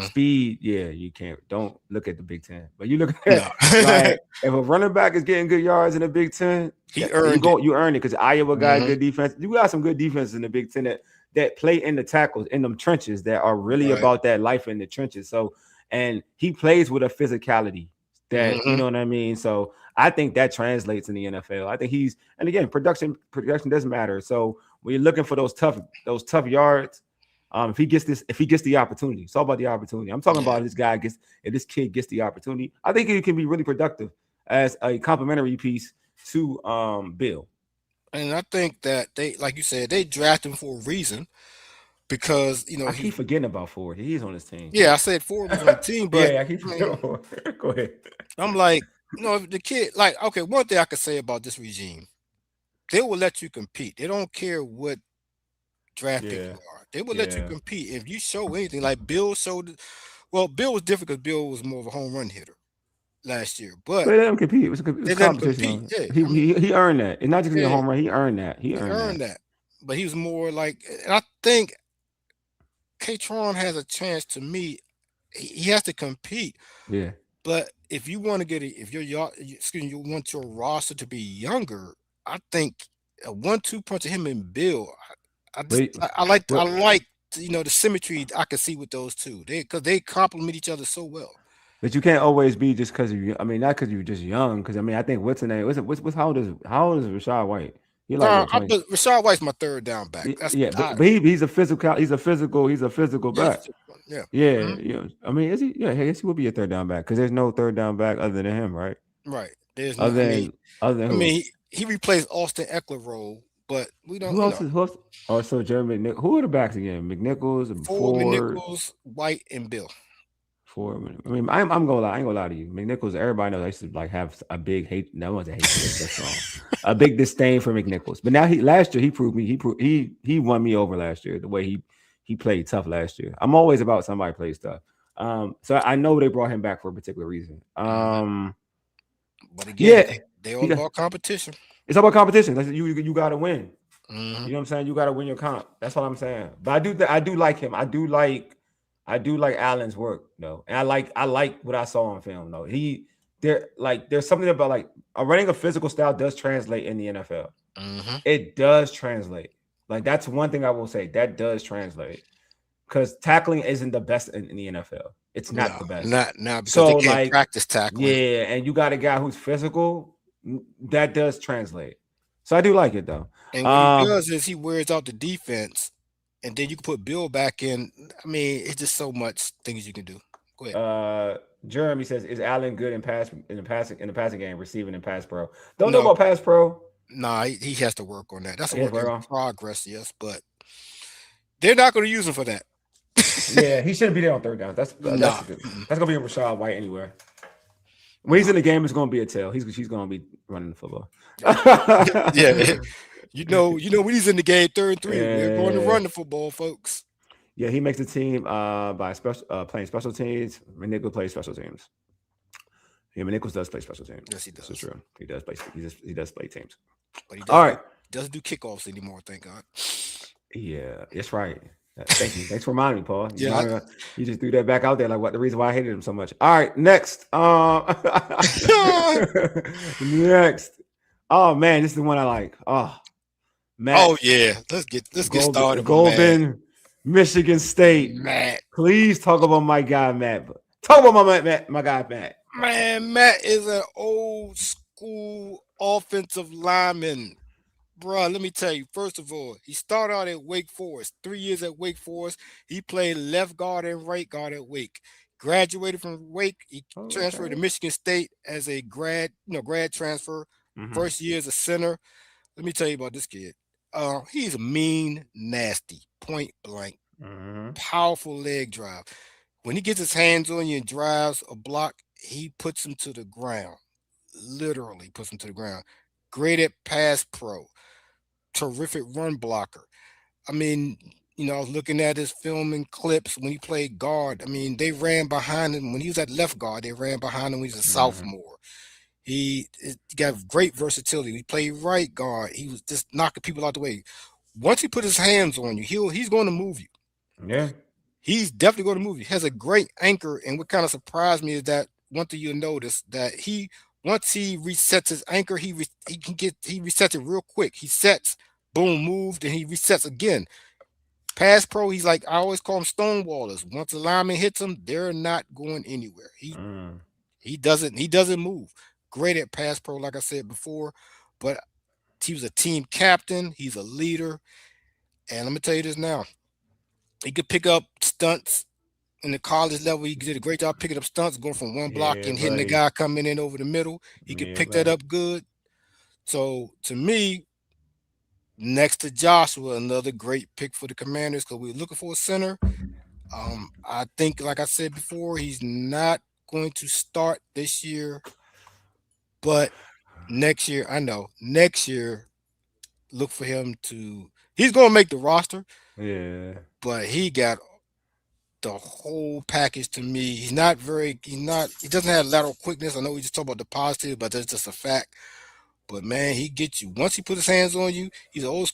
Speed, you can't. Don't look at the Big Ten. But you look at if a running back is getting good yards in the Big Ten, you earn it because Iowa got good defense. You got some good defenses in the Big Ten that play in the tackles in them trenches that are really about that life in the trenches. So, and he plays with a physicality that you know what I mean. So I think that translates in the NFL. I think and again, production doesn't matter. So when you're looking for those tough yards. If he gets the opportunity, it's all about the opportunity. I'm talking about if this kid gets the opportunity, I think he can be really productive as a complementary piece to Bill. And I think that they, like you said, they drafted him for a reason because I keep forgetting about Ford. He's on his team. Yeah, I said Ford was on the team, but I keep forgetting. Go ahead. I'm if the kid, one thing I could say about this regime, they will let you compete. They don't care what draft pick you are. They will let you compete if you show anything. Like Bill showed. Well, Bill was different because Bill was more of a home run hitter. last year, but they let him compete. It was they let him compete. competition. Yeah, He earned that. And not just getting a yeah, home run, he earned that. He he earned earned that. that. But he was more like, and I think Kaytron has a chance. To me, he has to compete. Yeah. But if you want to if you want your roster to be younger, I think a 1-2 punch of him and Bill. But I what like the symmetry I can see with those two. Because they complement each other so well. but you can't always be just because you. I mean, not because you're just young. Because I mean, I think what's the name? What's how old is Rashad White? He like what 20? Rashad White's my third down back. That's Yeah, but he's a physical. He's a physical yeah, back. yeah. Yeah, I mean, is he? Yeah, I guess he would be a third down back because there's no third down back other than him, right? Right. There's no. Other than who? He replaced Austin Eckler role, but we don't. Who else? Oh, so Jeremy McNichols. Who are the backs again? McNichols and Foreman, Ford. Nichols, White, and Bill. Ford. I mean, I'm gonna lie. I ain't gonna lie to you. McNichols. Everybody knows I used to like have a big hate. No one's a hate. That's wrong. A big disdain for McNichols. But now last year he proved me. He won me over last year. The way he played tough last year. I'm always about somebody plays tough. So I know they brought him back for a particular reason. But again, yeah, they all about competition. It's all about competition. Like you got to win. Mm-hmm. You know what I'm saying? You got to win your comp. That's what I'm saying. But I do like him. I do like Allen's work though, and I like what I saw on film though. There's something about like running a physical style does translate in the NFL. Mm-hmm. It does translate. Like that's one thing I will say that does translate because tackling isn't the best in the NFL. It's not the best. Not because they can't practice tackling. Yeah, and you got a guy who's physical. That does translate. So I do like it though. And what he does is he wears out the defense, and then you can put Bill back in. I mean, it's just so much things you can do. Go ahead. Jeremy says, "Is Allen good in the passing game, receiving and pass pro?" Don't know about pass pro. Nah, he has to work on that. That's a work in progress, yes, but they're not going to use him for that. Yeah, he shouldn't be there on third down. That's gonna be a Rashad White anywhere. When he's in the game, it's gonna be a tail. He's gonna be running the football. Yeah. You know when he's in the game, 3rd and 3, we're going to run the football, folks. Yeah, he makes the team by playing special teams. McNichols plays special teams. Yeah, McNichols does play special teams. Yes, he does. That's true. He does play. He does play teams. But all right. He doesn't do kickoffs anymore, thank God. Yeah, that's right. Thank you. Thanks for reminding me, Paul. You just threw that back out there, like what the reason why I hated him so much. All right, next. Next. Oh man, this is the one I like. Oh, Matt. Oh yeah, let's get started. Gulbin, Michigan State. Matt, please talk about my guy Matt. Talk about my guy Matt. Man, Matt is an old school offensive lineman. Bruh, let me tell you, first of all, he started out at Wake Forest, 3 years at Wake Forest. He played left guard and right guard at Wake. Graduated from Wake. He transferred to Michigan State as a grad transfer. Mm-hmm. First year as a center. Let me tell you about this kid. He's mean, nasty, point blank, powerful leg drive. When he gets his hands on you and drives a block, he puts him to the ground. Literally puts him to the ground. Great at pass pro. Terrific run blocker. I mean, I was looking at his film and clips when he played guard. I mean, they ran behind him. When he was at left guard, they ran behind him when he was a sophomore. He got great versatility. He played right guard. He was just knocking people out the way. Once he put his hands on you, he's going to move you. Yeah. He's definitely going to move you. He has a great anchor. And what kind of surprised me is that one thing you'll notice that once he resets his anchor, he resets it real quick. He sets, boom, moved, and he resets again. Pass pro, he's like, I always call him stonewallers. Once a lineman hits him, they're not going anywhere. He doesn't move. Great at pass pro, like I said before, but he was a team captain. He's a leader. And let me tell you this now. He could pick up stunts in the college level. He did a great job picking up stunts, going from one block and hitting the guy coming in over the middle. He could pick that up good. So to me, next to Joshua, another great pick for the Commanders because we're looking for a center. I think, like I said before, he's not going to start this year, but next year, look for him to. He's going to make the roster. Yeah, but he got the whole package to me. He doesn't have lateral quickness. I know we just talked about the positive, but that's just a fact. But man, he gets you. Once he puts his hands on you, he's an old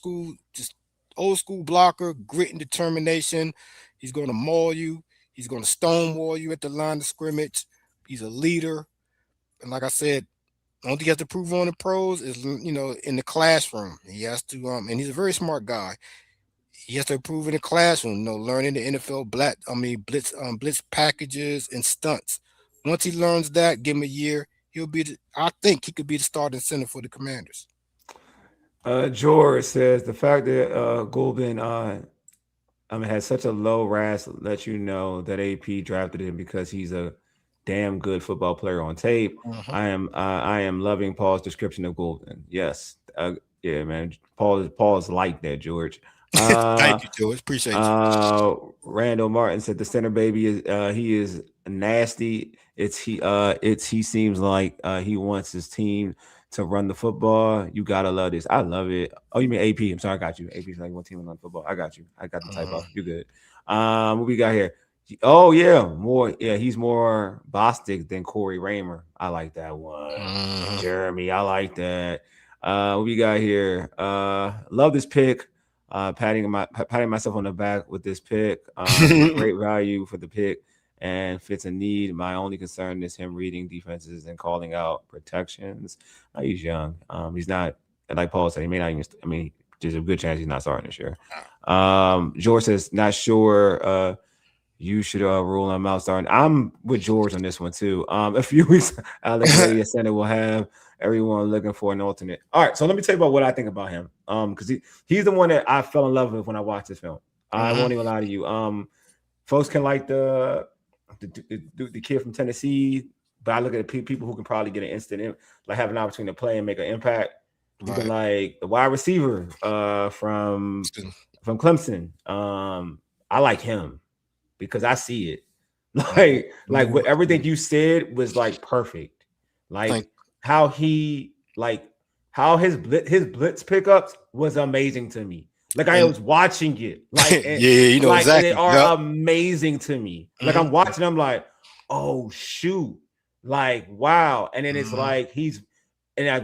school blocker, grit and determination. He's going to maul you. He's going to stonewall you at the line of scrimmage. He's a leader. And like I said, the only thing he has to prove on the pros is, in the classroom. He has to, and he's a very smart guy. He has to improve in the classroom, learning the NFL blitz packages and stunts. Once he learns that, give him a year, I think he could be the starting center for the Commanders. George says the fact that Gulbin has such a low RAS lets you know that AP drafted him because he's a damn good football player on tape. I am loving Paul's description of Gulbin. Yes, yeah, man. Paul is like that, George. Thank you, George. Appreciate you. Randall Martin said the center baby is nasty. He seems like he wants his team to run the football. You gotta love this. I love it. Oh, you mean AP? I'm sorry, I got you. AP's like one team to run football. I got you. I got the type off. You good? What we got here? Oh yeah, he's more Bostic than Corey Raymer. I like that one. Jeremy, I like that. What we got here? Love this pick. Patting myself on the back with this pick. Great value for the pick and fits a need. My only concern is him reading defenses and calling out protections. He's young. He's not, like Paul said, he may not even. There's a good chance he's not starting this year. George says not sure. You should rule him out starting. I'm with George on this one too. A few weeks, Alex Center will have everyone looking for an alternate. All right, so let me tell you about what I think about him. Because he's the one that I fell in love with when I watched this film. I won't even lie to you. Folks can like the kid from Tennessee, but I look at the people who can probably get an instant, like have an opportunity to play and make an impact. You can like the wide receiver from Clemson. I like him because I see it. Like what everything you said was like perfect. Like how his blitz pickups was amazing to me. Like I was watching it. Like exactly. They are amazing to me. Like I'm watching them like, oh shoot. Like wow. And then it's like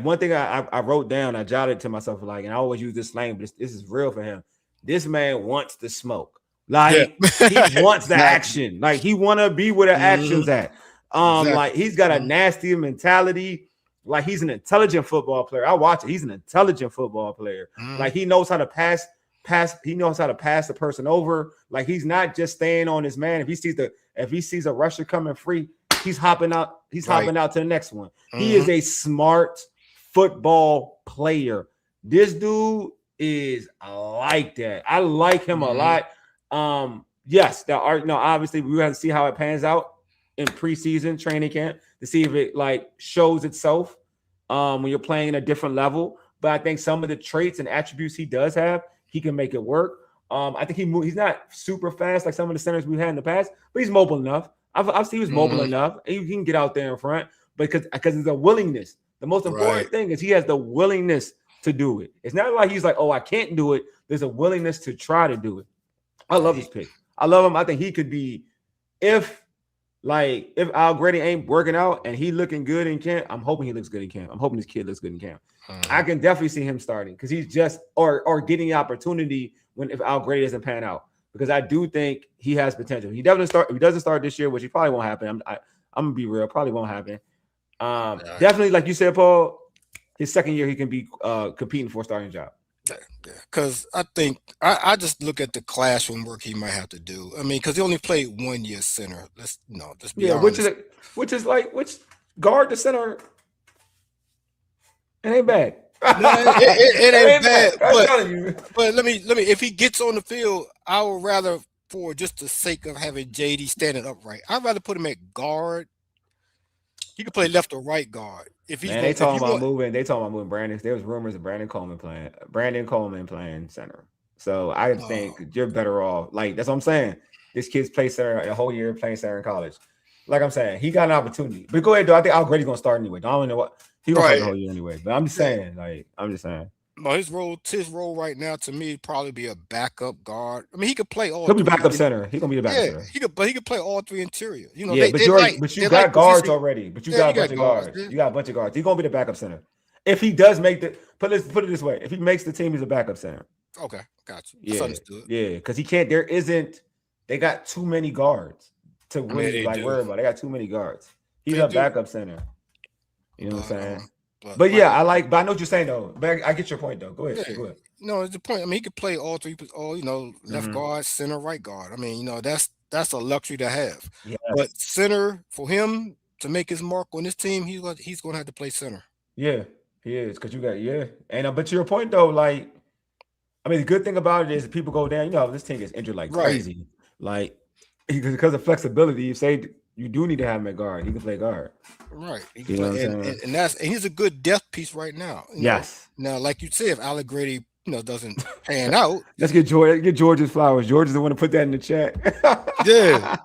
one thing I wrote down, I jotted to myself, like, and I always use this slang, but this is real for him. This man wants the smoke. Like he wants the action. Like he want to be where the action's at. Like he's got a nasty mentality. Like he's an intelligent football player. I watch it. He's an intelligent football player. Like he knows how to pass. He knows how to pass the person over. Like he's not just staying on his man. If he sees a rusher coming free, he's hopping out. He's hopping out to the next one. He is a smart football player. This dude is like that. I like him a lot. Yes, obviously we have to see how it pans out in preseason training camp to see if it like shows itself when you're playing at a different level. But I think some of the traits and attributes he does have, he can make it work. I think he's not super fast like some of the centers we've had in the past, but he's mobile enough. I've seen he was mobile enough. And he can get out there in front, because it's a willingness. The most important thing is he has the willingness to do it. It's not like he's like, oh, I can't do it. There's a willingness to try to do it. I love this pick. I love him. I think he could be, if Al Grady ain't working out and he looking good in camp, I'm hoping he looks good in camp. I'm hoping this kid looks good in camp. I can definitely see him starting because he's just or getting the opportunity if Al Grady doesn't pan out. Because I do think he has potential. He definitely start. If he doesn't start this year, which he probably won't happen. I'm gonna be real. Probably won't happen. Definitely, like you said, Paul. His second year, he can be competing for a starting job. Because I think I just look at the classroom work he might have to do. I mean, because he only played 1 year center. Let's be honest. Which guard the center. It ain't bad. No, it ain't bad. But let me. If he gets on the field, I would rather, for just the sake of having JD standing upright, I'd rather put him at guard. He could play left or right guard. They talking about moving Brandon. There was rumors of Brandon Coleman playing center. So I think you're better off. Like that's what I'm saying. This kid's played center a whole year playing center in college. Like I'm saying, he got an opportunity. But go ahead, though. I think Al Grady's gonna start anyway. I don't know what he gonna play the whole year anyway. But I'm just saying, No, his role right now to me probably be a backup guard. I mean, he could play all. He'll be backup center. He's gonna be the backup center. He could play all three interior. You know, Yeah, they you got guards already. But you got a bunch of guards. Yeah. You got a bunch of guards. He's gonna be the backup center. If he does make the put it this way, if he makes the team, he's a backup center. Okay, got you. Yeah, That's understood. Yeah, because he can't. They got too many guards to really worry about. They got too many guards. He's a backup center. You know what I'm saying? But yeah, but I know what you're saying though. But I get your point though. Go ahead. Yeah. Go ahead. No, it's the point. I mean, he could play all three, left guard, center, right guard. I mean, that's a luxury to have. Yes. But center for him to make his mark on this team, he's going to have to play center. Yeah, he is because you got and but to your point though, like, I mean, the good thing about it is people go down. You know, this team gets injured like crazy, like because of flexibility. You say you do need to have him at guard. He can play guard. Right. He can play, and he's a good depth piece right now. Yes. Now, like you said, if Alec Grady, doesn't pan out. Let's get George's flowers. George is the one to put that in the chat. Yeah.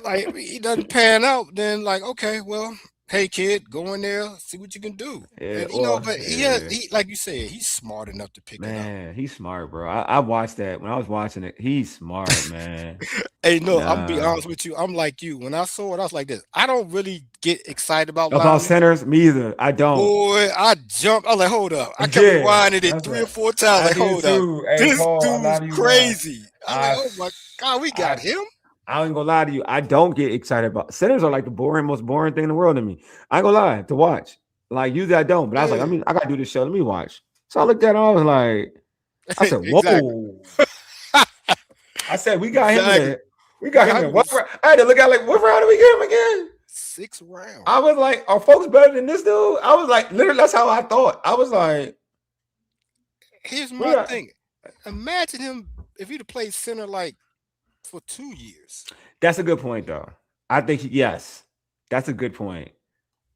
Like if he doesn't pan out, then like, okay, well, hey kid, go in there, see what you can do. Yeah, and, but he like you said, he's smart enough to pick it up. Man, he's smart, bro. I watched that when I was watching it. He's smart, man. Hey, no, I'm gonna be honest with you. I'm like you. When I saw it, I was like this. I don't really get excited about centers. Me either. I don't. Boy, I jumped. I was like, hold up. I kept rewinding it 3 or 4 times. Like, hold up. Hey, this Paul, dude's crazy. I'm like, oh my God, we got him. I ain't gonna lie to you. I don't get excited about centers. Are like the most boring thing in the world to me. I ain't gonna lie to watch. Like usually I don't, but I was like, I gotta do this show. Let me watch. So I looked at it. I was like, I said, whoa. I said, we got him in. We got him in. I had to look at like, what round did we get him again? 6th round. I was like, are folks better than this dude? I was like, literally, that's how I thought. I was like, here's my thing. Imagine him if he'd have played center like for 2 years. That's a good point, though. I think yes, that's a good point.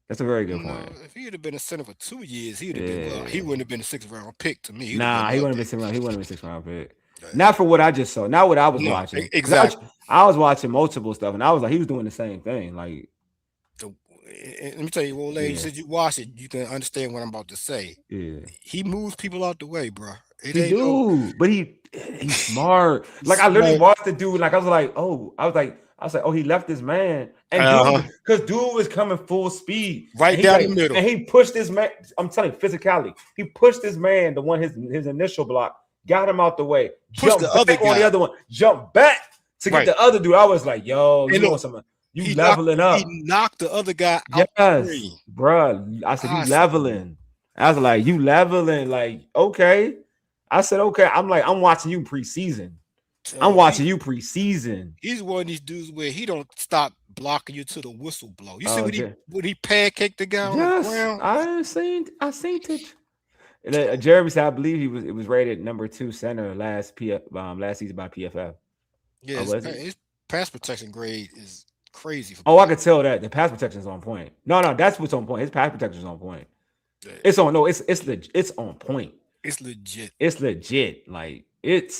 That's a very good point. If he'd have been a center for 2 years, he'd have been. Well, he wouldn't have been a 6th round pick to me. He wouldn't have been 6th round. He wouldn't have been 6th round pick. Not for what I just saw. Not what I was watching. Exactly. I was watching multiple stuff, and I was like, he was doing the same thing. Like, let me tell you, Wole, you said you watch it, you can understand what I'm about to say. Yeah, he moves people out the way, bro. But he's smart. Like I literally watched the dude. Like I was like, oh, he left his man, and because dude was coming full speed, right down the middle, and he pushed his man. I'm telling you, physicality. He pushed his man, the one his initial block, got him out the way, jumped the other guy on the other one, jumped back to get the other dude. I was like, yo, you know something. You leveling up. He knocked the other guy out. Yes, bro. I said, you leveling. I was like, you leveling. Like, okay. I said, okay. I'm like, I'm watching you preseason. He's one of these dudes where he don't stop blocking you till the whistle blow. You see when he pancaked the guy on the ground? I seen it. Jeremy said, I believe it was rated number 2 center last season by PFF. Yeah, his pass protection grade is crazy. I could tell that the pass protection is on point. No, that's what's on point. His pass protection is on point. Yeah. It's on point. It's legit. It's legit. Like it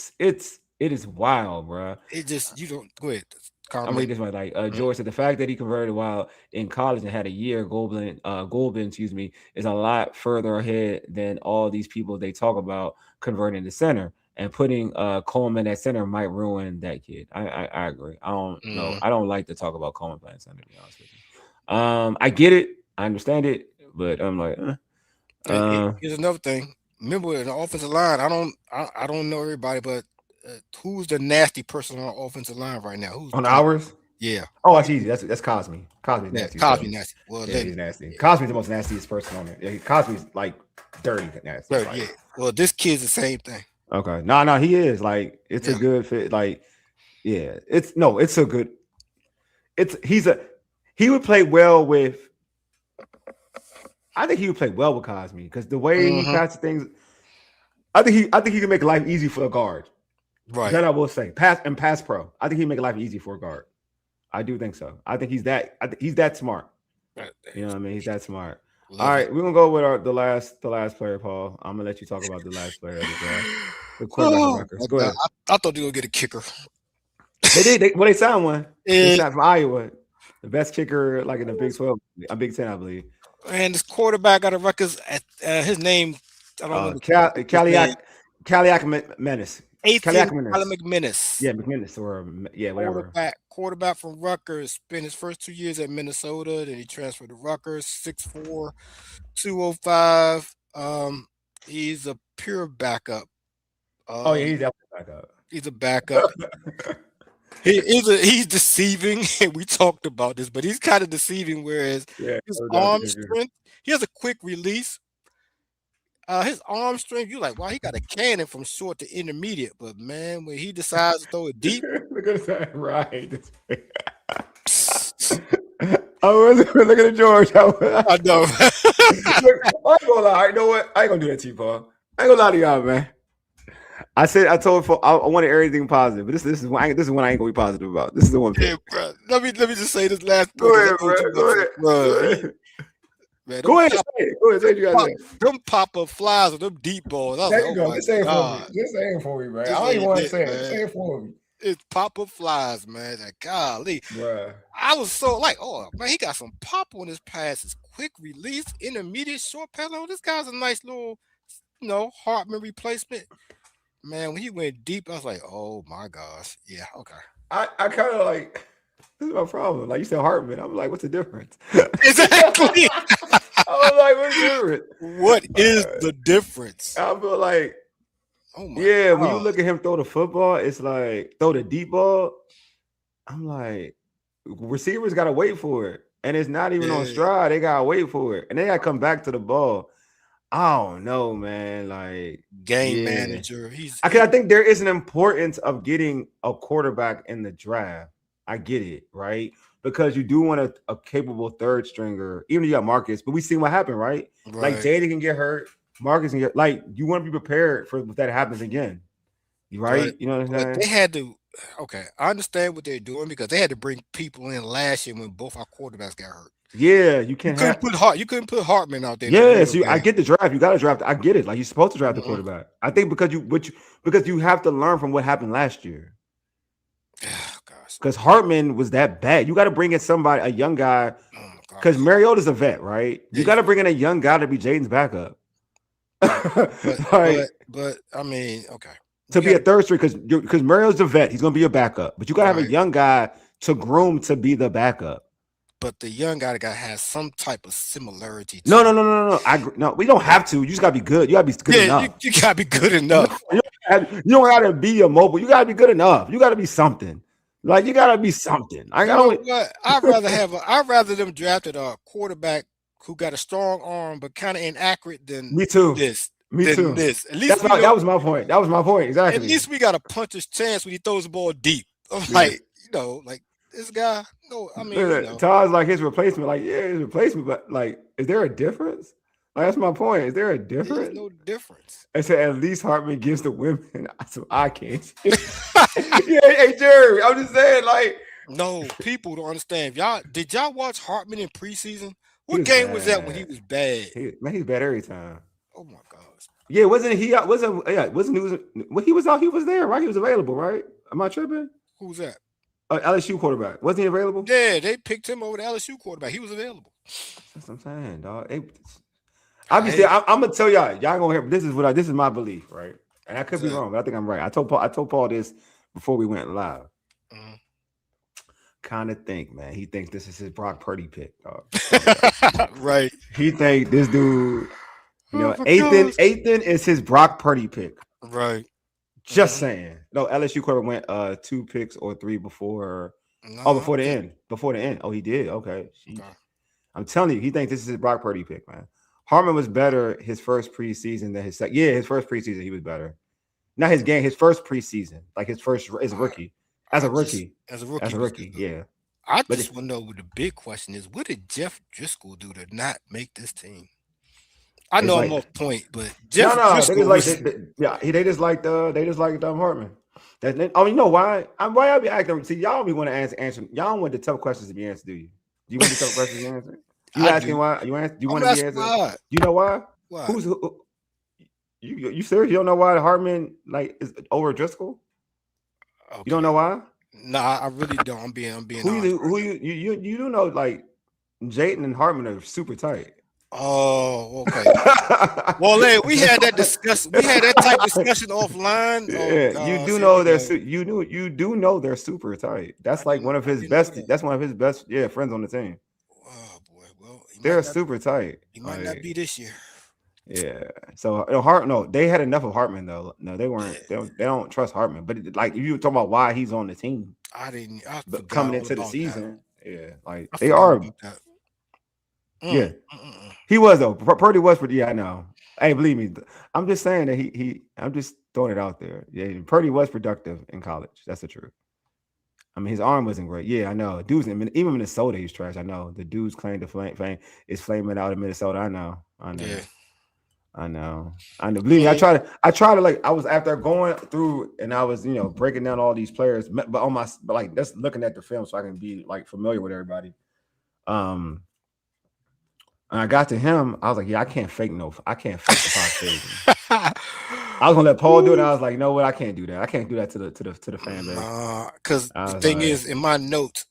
is wild, bro. It just, you don't go ahead. I'm reading this one. Like George said, the fact that he converted while in college and had a year, Gulbin, is a lot further ahead than all these people they talk about converting to center. And putting Coleman at center might ruin that kid. I agree. I don't know. I don't like to talk about Coleman playing center, to be honest with you. I get it. I understand it. But I'm like, here's another thing. Remember, in the offensive line, I don't know everybody, but who's the nasty person on the offensive line right now? Who's on ours? Yeah. Oh, that's easy. That's Cosme. Cosme's nasty. Cosme nasty. Well, he's nasty. Cosme's the most nastiest person on there. Yeah, Cosme's like dirty nasty. Yeah. Well, this kid's the same thing. Okay. No, he is. Like, it's a good fit. Like, yeah. It's a good. He would play well with. I think he would play well with Cosme because the way he catches things, I think he can make life easy for a guard. Right. That I will say. Pass pro. I think he make life easy for a guard. I do think so. I think he's that smart. You know what I mean? He's that smart. All right, we're gonna go with the last player, Paul. I'm gonna let you talk about the last player of the draft. The quarterback records. Go ahead. I thought they were gonna get a kicker. They did. They signed one. They signed from Iowa, the best kicker, like in the Big 12, Big 10, I believe. And this quarterback got a records. His name I don't know. Caliac Menace. Caliac McMinnis. Yeah, McMinnis or whatever. Quarterback from Rutgers. Spent his first 2 years at Minnesota. Then he transferred to Rutgers. 6'4", 205. He's a pure backup. He's definitely backup. He's a backup. He's deceiving. We talked about this, but he's kind of deceiving. Whereas his arm strength, he has a quick release. His arm strength, you're like, wow, he got a cannon from short to intermediate. But man, when he decides to throw it deep, look at that, right? Look at George. I know. Look, I ain't gonna lie. You know what? I ain't gonna do that to you, Paul. I ain't gonna lie to y'all, man. I told I wanted everything positive, but this is one I ain't gonna be positive about. This is the one. Yeah, bro. Let me just say this last. Go ahead, bro. Man, go ahead. Say what you got to say. Them pop-up flies or them deep balls. There you go. This ain't for me. This ain't for me, man. I don't even want to say it. This ain't for me. It's pop-up flies, man. Like, golly. Bruh. I was so like, oh, man, he got some pop on his passes. Quick release, intermediate, short payload. This guy's a nice little, Hartman replacement. Man, when he went deep, I was like, oh, my gosh. Yeah, okay. I kind of like... This is my problem. Like you said, Hartman. I'm like, what's the difference? Exactly. I was like, what's the difference? What is the difference? I feel like, oh my God. When you look at him throw the football, it's like throw the deep ball. I'm like, receivers gotta wait for it, and it's not even on stride. They gotta wait for it, and they gotta come back to the ball. I don't know, man. Like game manager. I think there is an importance of getting a quarterback in the draft. I get it, right? Because you do want a capable third stringer, even if you got Marcus, but we seen what happened, right? Like Jayden can get hurt, Marcus can get you want to be prepared for if that happens again. Right? You know what I'm saying? They had to I understand what they're doing because they had to bring people in last year when both our quarterbacks got hurt. Yeah, you couldn't put Hartman out there. Yes, I get the draft. You got to draft. I get it. Like you're supposed to draft the quarterback. I think because you have to learn from what happened last year. Because Hartman was that bad. You got to bring in somebody, a young guy, because Mariota's a vet, right? You got to bring in a young guy to be Jayden's backup. But I mean, okay. To be a third string, because Mario's a vet, he's going to be a backup. But you got to have a young guy to groom to be the backup. But the young guy got to have some type of similarity. No. No, we don't have to. You just got to be good. You got to be good enough. You got to be good enough. You don't got to be a mobile. You got to be good enough. You got to be something. Like you gotta be something. I'd rather them drafted a quarterback who got a strong arm but kind of inaccurate than me too. Me too. At least that was my point. That was my point. Exactly. At least we got a puncher's chance when he throws the ball deep. I'm like, like this guy. No, I mean, Todd's like his replacement. Like, his replacement, but like, is there a difference? Like, that's my point. Is there a difference? There's no difference. I said at least Hartman gives the women some eye candy. Hey Jerry, I'm just saying, like, no, people don't understand. Did y'all watch Hartman in preseason? What game was that when he was bad? He's bad every time. Oh my gosh. Yeah, wasn't he out? When he was out, he was there, right? He was available, right? Am I tripping? Who's that? LSU quarterback. Wasn't he available? Yeah, they picked him over the LSU quarterback. He was available. That's what I'm saying, dog. Obviously, I'm gonna tell y'all gonna hear. This is my belief, right? And I could be wrong, but I think I'm right. I told Paul this before we went live. Mm-hmm. Kind of think, man. He thinks this is his Brock Purdy pick, dog. Right. He think this dude, Ethan is his Brock Purdy pick. Right. Just saying. No, LSU quarterback went 2 picks or 3 before. Before the end. Before the end. Oh, he did. Okay. I'm telling you, he thinks this is his Brock Purdy pick, man. Hartman was better his first preseason than his second. Yeah, his first preseason he was better. Not his game, his first preseason, like his first as a rookie. As a rookie, yeah. I just want to know what the big question is: what did Jeff Driscoll do to not make this team? I know I'm off point, but Jeff Driscoll they just liked Hartman. You know why? Why I be acting? See, y'all be want to answer. Y'all don't want the tough questions to be answered, do you? Do you want the tough questions to be answered? You asking why? You want to be answered? Why. You know why? Why? You serious? You don't know why Hartman is over Driscoll? Okay. You don't know why? Nah, I really don't. I'm being you do know, like Jayden and Hartman are super tight. Oh, okay. Well, hey, we had that discussion. We had that type of discussion offline. Yeah, you do know you do know they're super tight. That's like one of his best. That's one of his best. Yeah, friends on the team. Oh boy, well, They're super tight. He might not be this year. Yeah. So they had enough of Hartman though. No, they weren't. They don't trust Hartman. But like, if you were talking about why he's on the team, but coming into the season, like they are. Yeah, he was though. Purdy was pretty. Yeah, I know. Hey, believe me. I'm just saying that he. I'm just throwing it out there. Yeah, Purdy was productive in college. That's the truth. I mean, his arm wasn't great. Yeah, I know. Dudes, even Minnesota, he's trash. I know. The dudes claim to fame is flaming out in Minnesota. I know. Yeah. I know. Believe me, I try to like. I was after going through and I was breaking down all these players, but like just looking at the film so I can be like familiar with everybody. And I got to him, I was like, yeah, I can't fake the positivity. I was gonna let Paul do it. I was like, you know what? I can't do that. I can't do that to the fan base. Because the thing is, in my notes,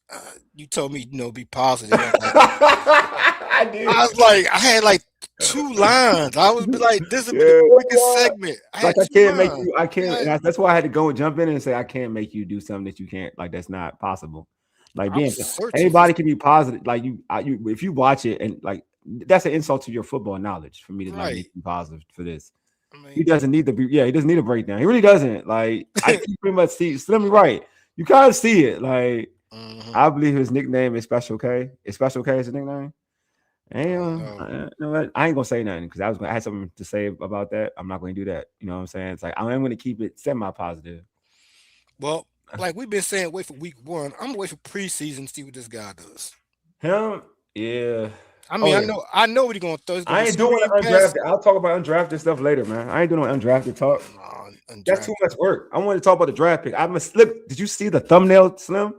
you told me, be positive. I did. I was like, I had like 2 lines. I was like, this is the quickest segment. I can't. And that's why I had to go and jump in and say, I can't make you do something that you can't. Like, that's not possible. Like, anybody can be positive. Like you, if you watch it and like, that's an insult to your football knowledge for me to like make you positive for this. I mean, he doesn't need to be. Yeah, he doesn't need a breakdown. He really doesn't. Like, I can pretty much see. Slim me right. You kind of see it. Like, I believe his nickname is Special K. Is Special K his nickname? And I ain't gonna say nothing because I had something to say about that. I'm not going to do that. You know what I'm saying? It's like I am going to keep it semi-positive. Well, like we've been saying, wait for week 1. I'm gonna wait for preseason to see what this guy does. Him, yeah. I mean, I know what he's gonna throw. I ain't doing undrafted. I'll talk about undrafted stuff later, man. I ain't doing undrafted talk. That's too much work. I want to talk about the draft pick. I'm a slip. Did you see the thumbnail, Slim?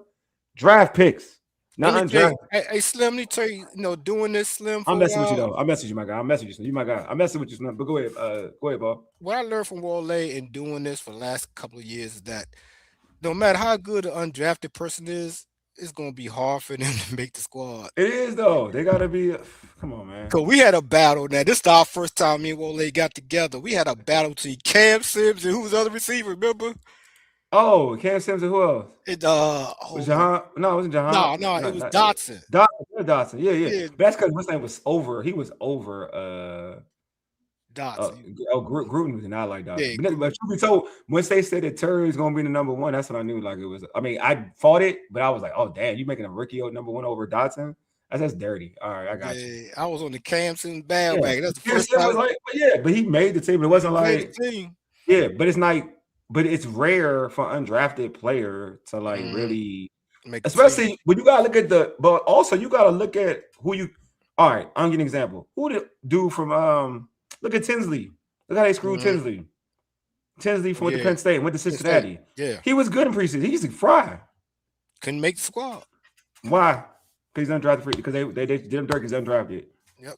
Draft picks, not undrafted. Hey, Slim, let me tell you, doing this, Slim. I'm messing with you though. I'm messing with you, my guy. I'm messing with you. You my guy. I'm messing with you, Slim. But go ahead, Bob. What I learned from Wole and doing this for the last couple of years is that no matter how good an undrafted person is, it's gonna be hard for them to make the squad. It is though. They gotta be. Come on, man. Cause we had a battle. Now this is our first time me and Wole got together. We had a battle between Cam Sims and who was the other receiver. Remember? Oh, Cam Sims and who else? Was Jahan? No, it wasn't Jahan. No, it was Dotson. Dotson. Yeah. That's because his name was over. He was over. Dotson. Gruden was not like that. Yeah, but truth be told, once they said that Terry is going to be the number 1, that's when I knew like it was. I mean, I fought it, but I was like, oh damn, you making a rookie number 1 over Dotson? That's dirty. All right, I got you. I was on the Cam Sims bandwagon. That's the first time. But he made the team. It wasn't like but it's like, but it's rare for undrafted player to like really, especially when you gotta look at but also you gotta look at who you. All right, I'll give you an example. Who the dude from Look at Tinsley. Look how they screwed Tinsley. Tinsley went to Penn State, went to Cincinnati. Yeah. He was good in preseason. He used to fry. Couldn't make the squad. Why? Because he's undrafted free. Because they did him dirty because he's undrafted. Yep.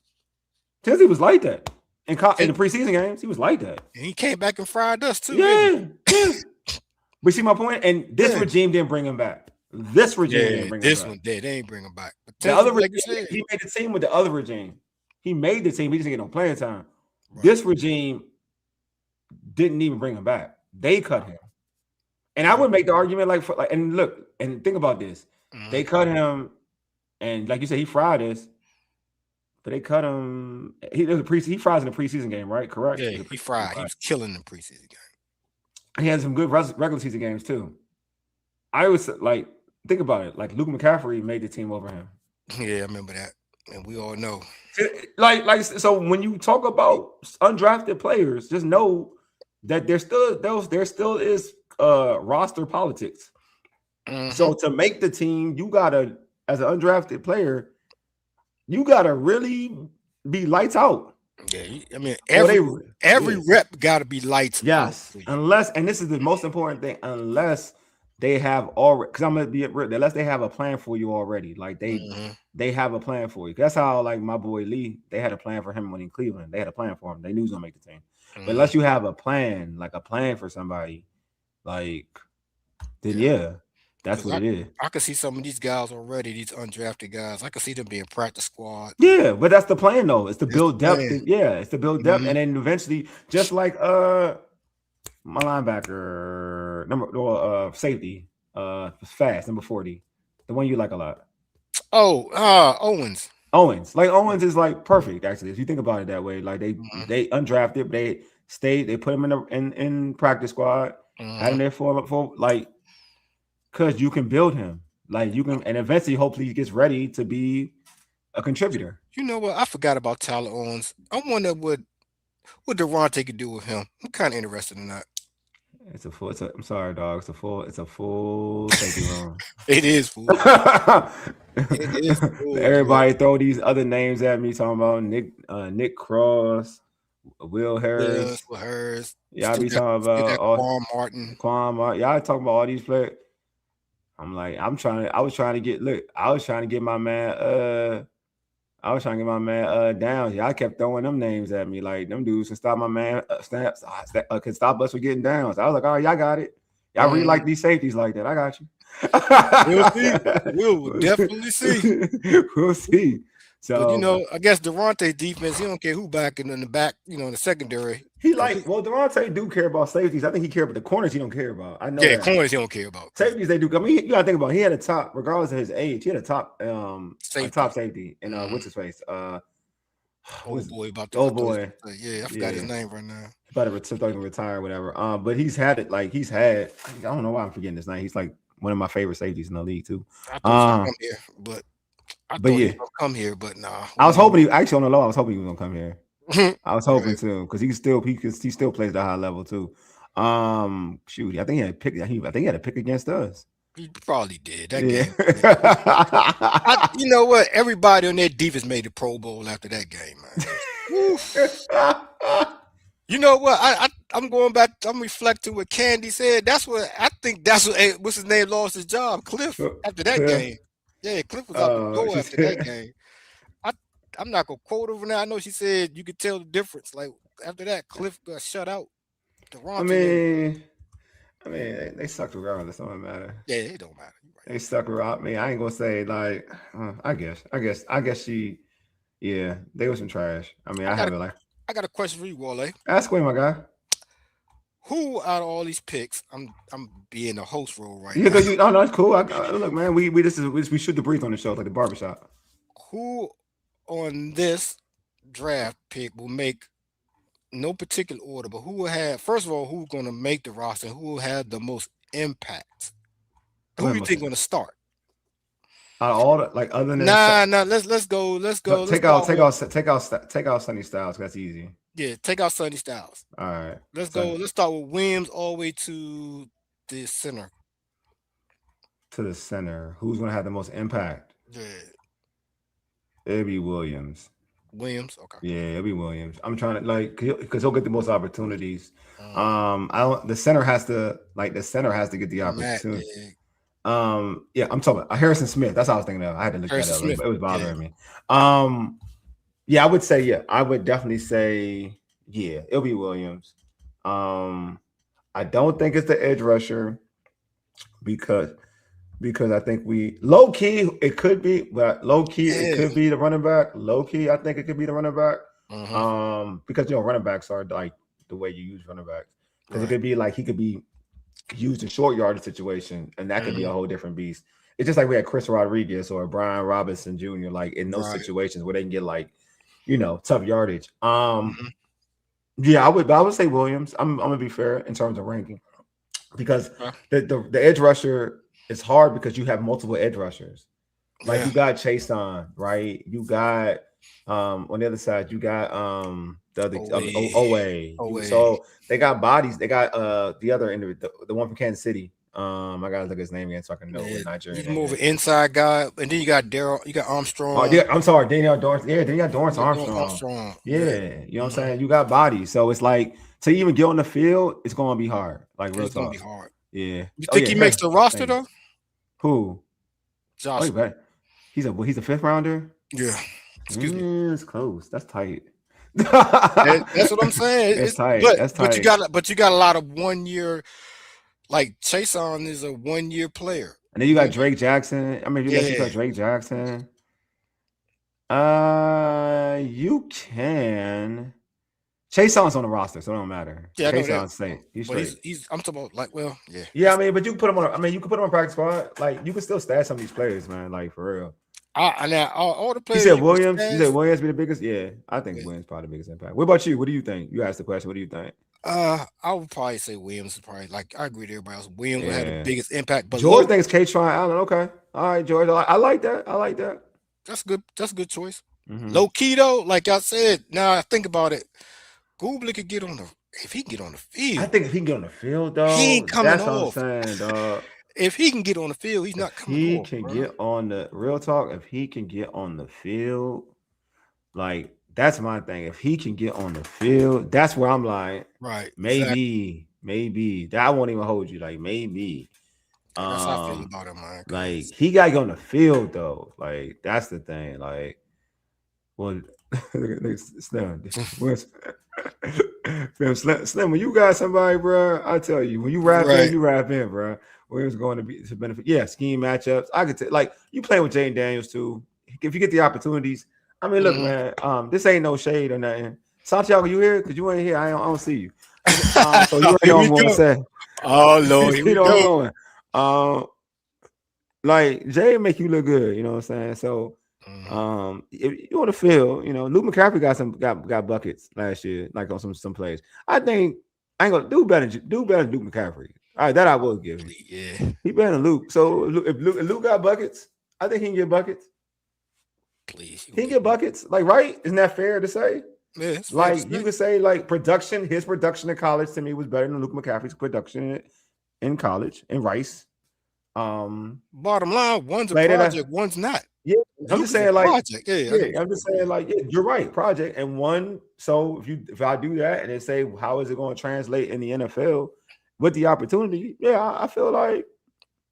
Tinsley was like that. In the preseason games, he was like that. And he came back and fried us too. Yeah. But see my point? And this regime didn't bring him back. This regime didn't bring him back. This one did. They ain't bring him back. But the other regime, he made the team with the other regime. He made the team. He just didn't get no playing time. Right. This regime didn't even bring him back. They cut him. And I would make the argument and look, and think about this. They cut him, and like you said, he fried us. But they cut him. He fries in the preseason game, right? Correct? Yeah, he fried. He was killing the preseason game. He had some good regular season games too. I was like, think about it. Like Luke McCaffrey made the team over him. Yeah, I remember that. And we all know. So when you talk about undrafted players, just know that there still is roster politics. So to make the team, you gotta, as an undrafted player, you gotta really be lights out. Yeah, I mean every rep gotta be lights. Yes, unless, and this is the most important thing, unless they have already, because I'm gonna be unless they have a plan for you already. Like they have a plan for you. That's how, like my boy Lee, they had a plan for him when in Cleveland. They had a plan for him. They knew he was gonna make the team. But unless you have a plan, like a plan for somebody, like then That's what it is. I could see some of these guys already, these undrafted guys. I could see them being practice squad. Yeah, but that's the plan though. It's to build depth. It's to build depth, Mhm. and then eventually, just like my linebacker safety, fast number 40, the one you like a lot. Owens. Like Owens is like perfect actually. If you think about it that way, like they undrafted, they put him in practice squad, had him there for like, because you can build him, like you can, and eventually, hopefully, he gets ready to be a contributor. You know what? I forgot about Tyler Owens. I wonder what Durante could do with him. I'm kind of interested in that. I'm sorry, dog. It's a full safety room. It is full. It is full. Everybody throw these other names at me, talking about Nick Cross, Will Harris. Y'all be talking about Quan Martin. Y'all talking about all these players. I'm like, I was trying to get my man Downs. Y'all kept throwing them names at me. Like, them dudes can stop my man can stop us from getting Downs. I was like, oh, y'all got it. Y'all really like these safeties like that. I got you. We'll see. We'll definitely see. We'll see. So, but, I guess Durante's defense, he don't care who back in the back, in the secondary. Durante do care about safeties. I think he care about the corners. He don't care about. I know. Yeah, corners he don't care about. Safeties they do. I mean, you gotta think about it. He had a top, regardless of his age. He had a top safety. And what's his face? Boy. Yeah, I forgot his name right now. He about to retire or whatever. But he's had it. Like I don't know why I'm forgetting his name. He's like one of my favorite safeties in the league too. I thought he was gonna come here, but nah. I was hoping I was hoping he was gonna come here. I was hoping to, because he still plays at a high level too. Shoot, I think he had a pick. I think he had a pick against us. He probably did that game. You know what? Everybody on their defense made the Pro Bowl after that game, man. You know what? I'm going back. I'm reflecting what Candy said. That's what what's his name lost his job, Cliff, after that game. Yeah, Cliff was out the door after that game. I'm not gonna quote her now. I know she said you could tell the difference. Like after that, Cliff got shut out. I mean, they sucked regardless. It don't matter. Yeah, it don't matter. Right. They stuck around me. I ain't gonna say like. I guess she. Yeah, they was some trash. I mean, I got a question for you, Wole. Ask away, my guy. Who out of all these picks? I'm being a host role right now. No, it's cool. Look, man, we shoot the breeze on the show like the barbershop. Who on this draft pick will make no particular order, but who will have, first of all, who's going to make the roster and who will have the most impact? Who do you think going to start? All the, like other than let's go. Take out Sonny Styles. That's easy. Yeah, take out Sonny Styles. All right. Let's go. Let's start with Williams all the way to the center. To the center. Who's going to have the most impact? Yeah. It'll be Williams. Okay. Yeah, it'll be Williams. I'm trying to because he'll get the most opportunities. The center has to get the opportunity. Yeah, I'm talking about Harrison Smith. That's what I was thinking of. I had to look that up. It was bothering me. Yeah, I would definitely say, it'll be Williams. I don't think it's the edge rusher because I think low key it could be, but low key it could be the running back. Low key, I think it could be the running back. Because running backs are like the way you use running backs. Because it could be like he could be used in short yardage situation, and that could be a whole different beast. It's just like we had Chris Rodriguez or Brian Robinson Jr. like in those situations where they can get like, tough yardage. Yeah, I would say Williams. I'm gonna be fair in terms of ranking because the edge rusher is hard because you have multiple edge rushers. Like you got Chase on, right? You got on the other side, you got the other Owe. So they got bodies. They got the other end of it, the one from Kansas City. I gotta look at his name again so I can know what Nigerian. He's more of an inside guy, and then you got Armstrong. Oh yeah, I'm sorry, Daniel Dorrance. Yeah, then you got Dorrance Armstrong. Yeah, you know what I'm saying. You got bodies, so it's like to even get on the field, it's gonna be hard. Like real talk, gonna be hard. Yeah. You think he makes the roster though? Who? Josh. He's a fifth rounder. Yeah. Excuse me. It's close. That's tight. That's what I'm saying. It's tight. But you got a lot of 1 year. like Chason is a 1-year player. And then you got Drake Jackson. I mean, you got Drake Jackson. You can. Chason's on the roster, so it don't matter. Yeah, Chason's safe. He's. I'm talking about like, well, yeah. Yeah, I mean, but you can put him on. I mean, you can put him on practice squad. Like, you can still stash some of these players, man. Like, for real. Now all the players. You said Williams. You said Williams be the biggest. Yeah, I think Williams probably the biggest impact. What about you? What do you think? You asked the question. What do you think? I would probably say Williams is probably like I agree with everybody else. Williams would have the biggest impact. But George thinks Kaytron Allen. Okay, all right, George. I like that. I like that. That's good. That's a good choice. Low key though, like I said. Now I think about it. Gulbin could get on the if he can get on the field. I think if he can get on the field, though, he ain't coming that's off. What I'm saying, dog. If he can get on the field, he's not coming off. He can get on the real talk. If he can get on the field, like that's my thing. If he can get on the field, that's where I'm like, right? Maybe. That I won't even hold you. Like maybe. That's how I feel about him, man. Like he got to get on the field though. Like that's the thing. Like, well, Slim, when you got somebody, bro, I tell you, when you rap in, you rap in, bro. Where's going to be to benefit? Yeah, scheme matchups. I could tell, like you playing with Jayden Daniels too. If you get the opportunities, I mean, look, man, this ain't no shade or nothing. Santiago, you here? Because you ain't here. I don't see you. So you ain't know what I'm saying. Oh Lord, you know like Jay make you look good. You know what I'm saying? So. If you want to feel, you know, Luke McCaffrey got buckets last year, like on some plays. I think I ain't gonna do better than Luke McCaffrey. All right, that I will give him. Yeah, he better than Luke. So if Luke got buckets, I think he can get buckets. Please, he can get buckets. Like, right? Isn't that fair to say? Yeah, like you could say, like his production in college to me was better than Luke McCaffrey's production in college in Rice. Bottom line, one's a project, one's not. Yeah, I'm just saying, like, project. I'm just saying, like, you're right, project and one. So if I do that and then say, how is it going to translate in the NFL with the opportunity? Yeah, I feel like,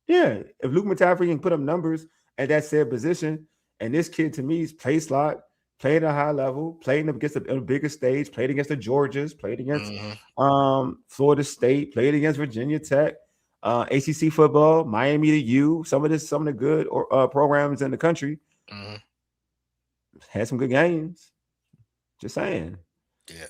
yeah, if Luke McCaffrey can put up numbers at that said position, and this kid to me is play slot, played at a high level, played against a bigger stage, played against the Georgias, played against Florida State, played against Virginia Tech. ACC football, Miami to U, some of the good programs in the country had some good games. Just saying,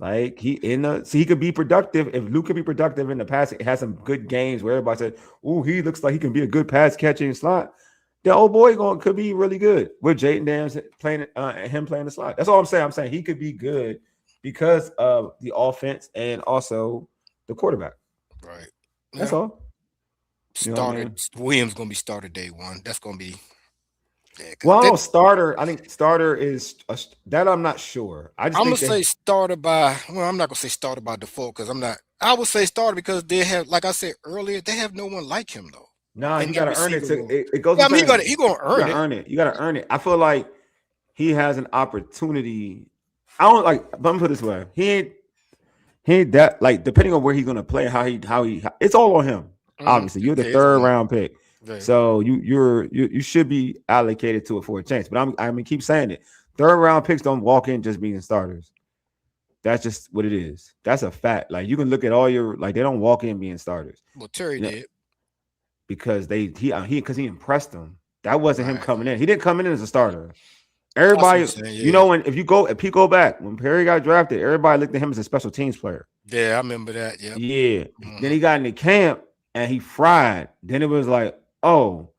like he could be productive. If Luke could be productive in the past, it has some good games where everybody said, "Oh, he looks like he can be a good pass catching slot." The old boy could be really good with Jayden Daniels playing the slot. That's all I'm saying. I'm saying he could be good because of the offense and also the quarterback. Right. That's all. Williams gonna be starter day one. That's gonna be. Starter. I think starter is that. I'm not sure. I'm gonna say starter by. Well, I'm not gonna say starter by default because I'm not. I would say starter because they have, like I said earlier, they have no one like him though. No, you gotta earn it. It goes. Yeah, I mean, he gonna earn it. You gotta earn it. I feel like he has an opportunity. I don't like. But I'm gonna put it this way. He ain't that like depending on where he's gonna play, how he. It's all on him. Obviously, you're the third round pick, so you should be allocated to it for a chance. But I mean, keep saying it. Third round picks don't walk in just being starters. That's just what it is. That's a fact. Like you can look at all your they don't walk in being starters. Well, Terry did because he impressed them. That wasn't him coming in. He didn't come in as a starter. Everybody, you know, if you go back when Perry got drafted, everybody looked at him as a special teams player. Yeah, I remember that. Yeah. Then he got into camp. And he fried. Then it was like, oh.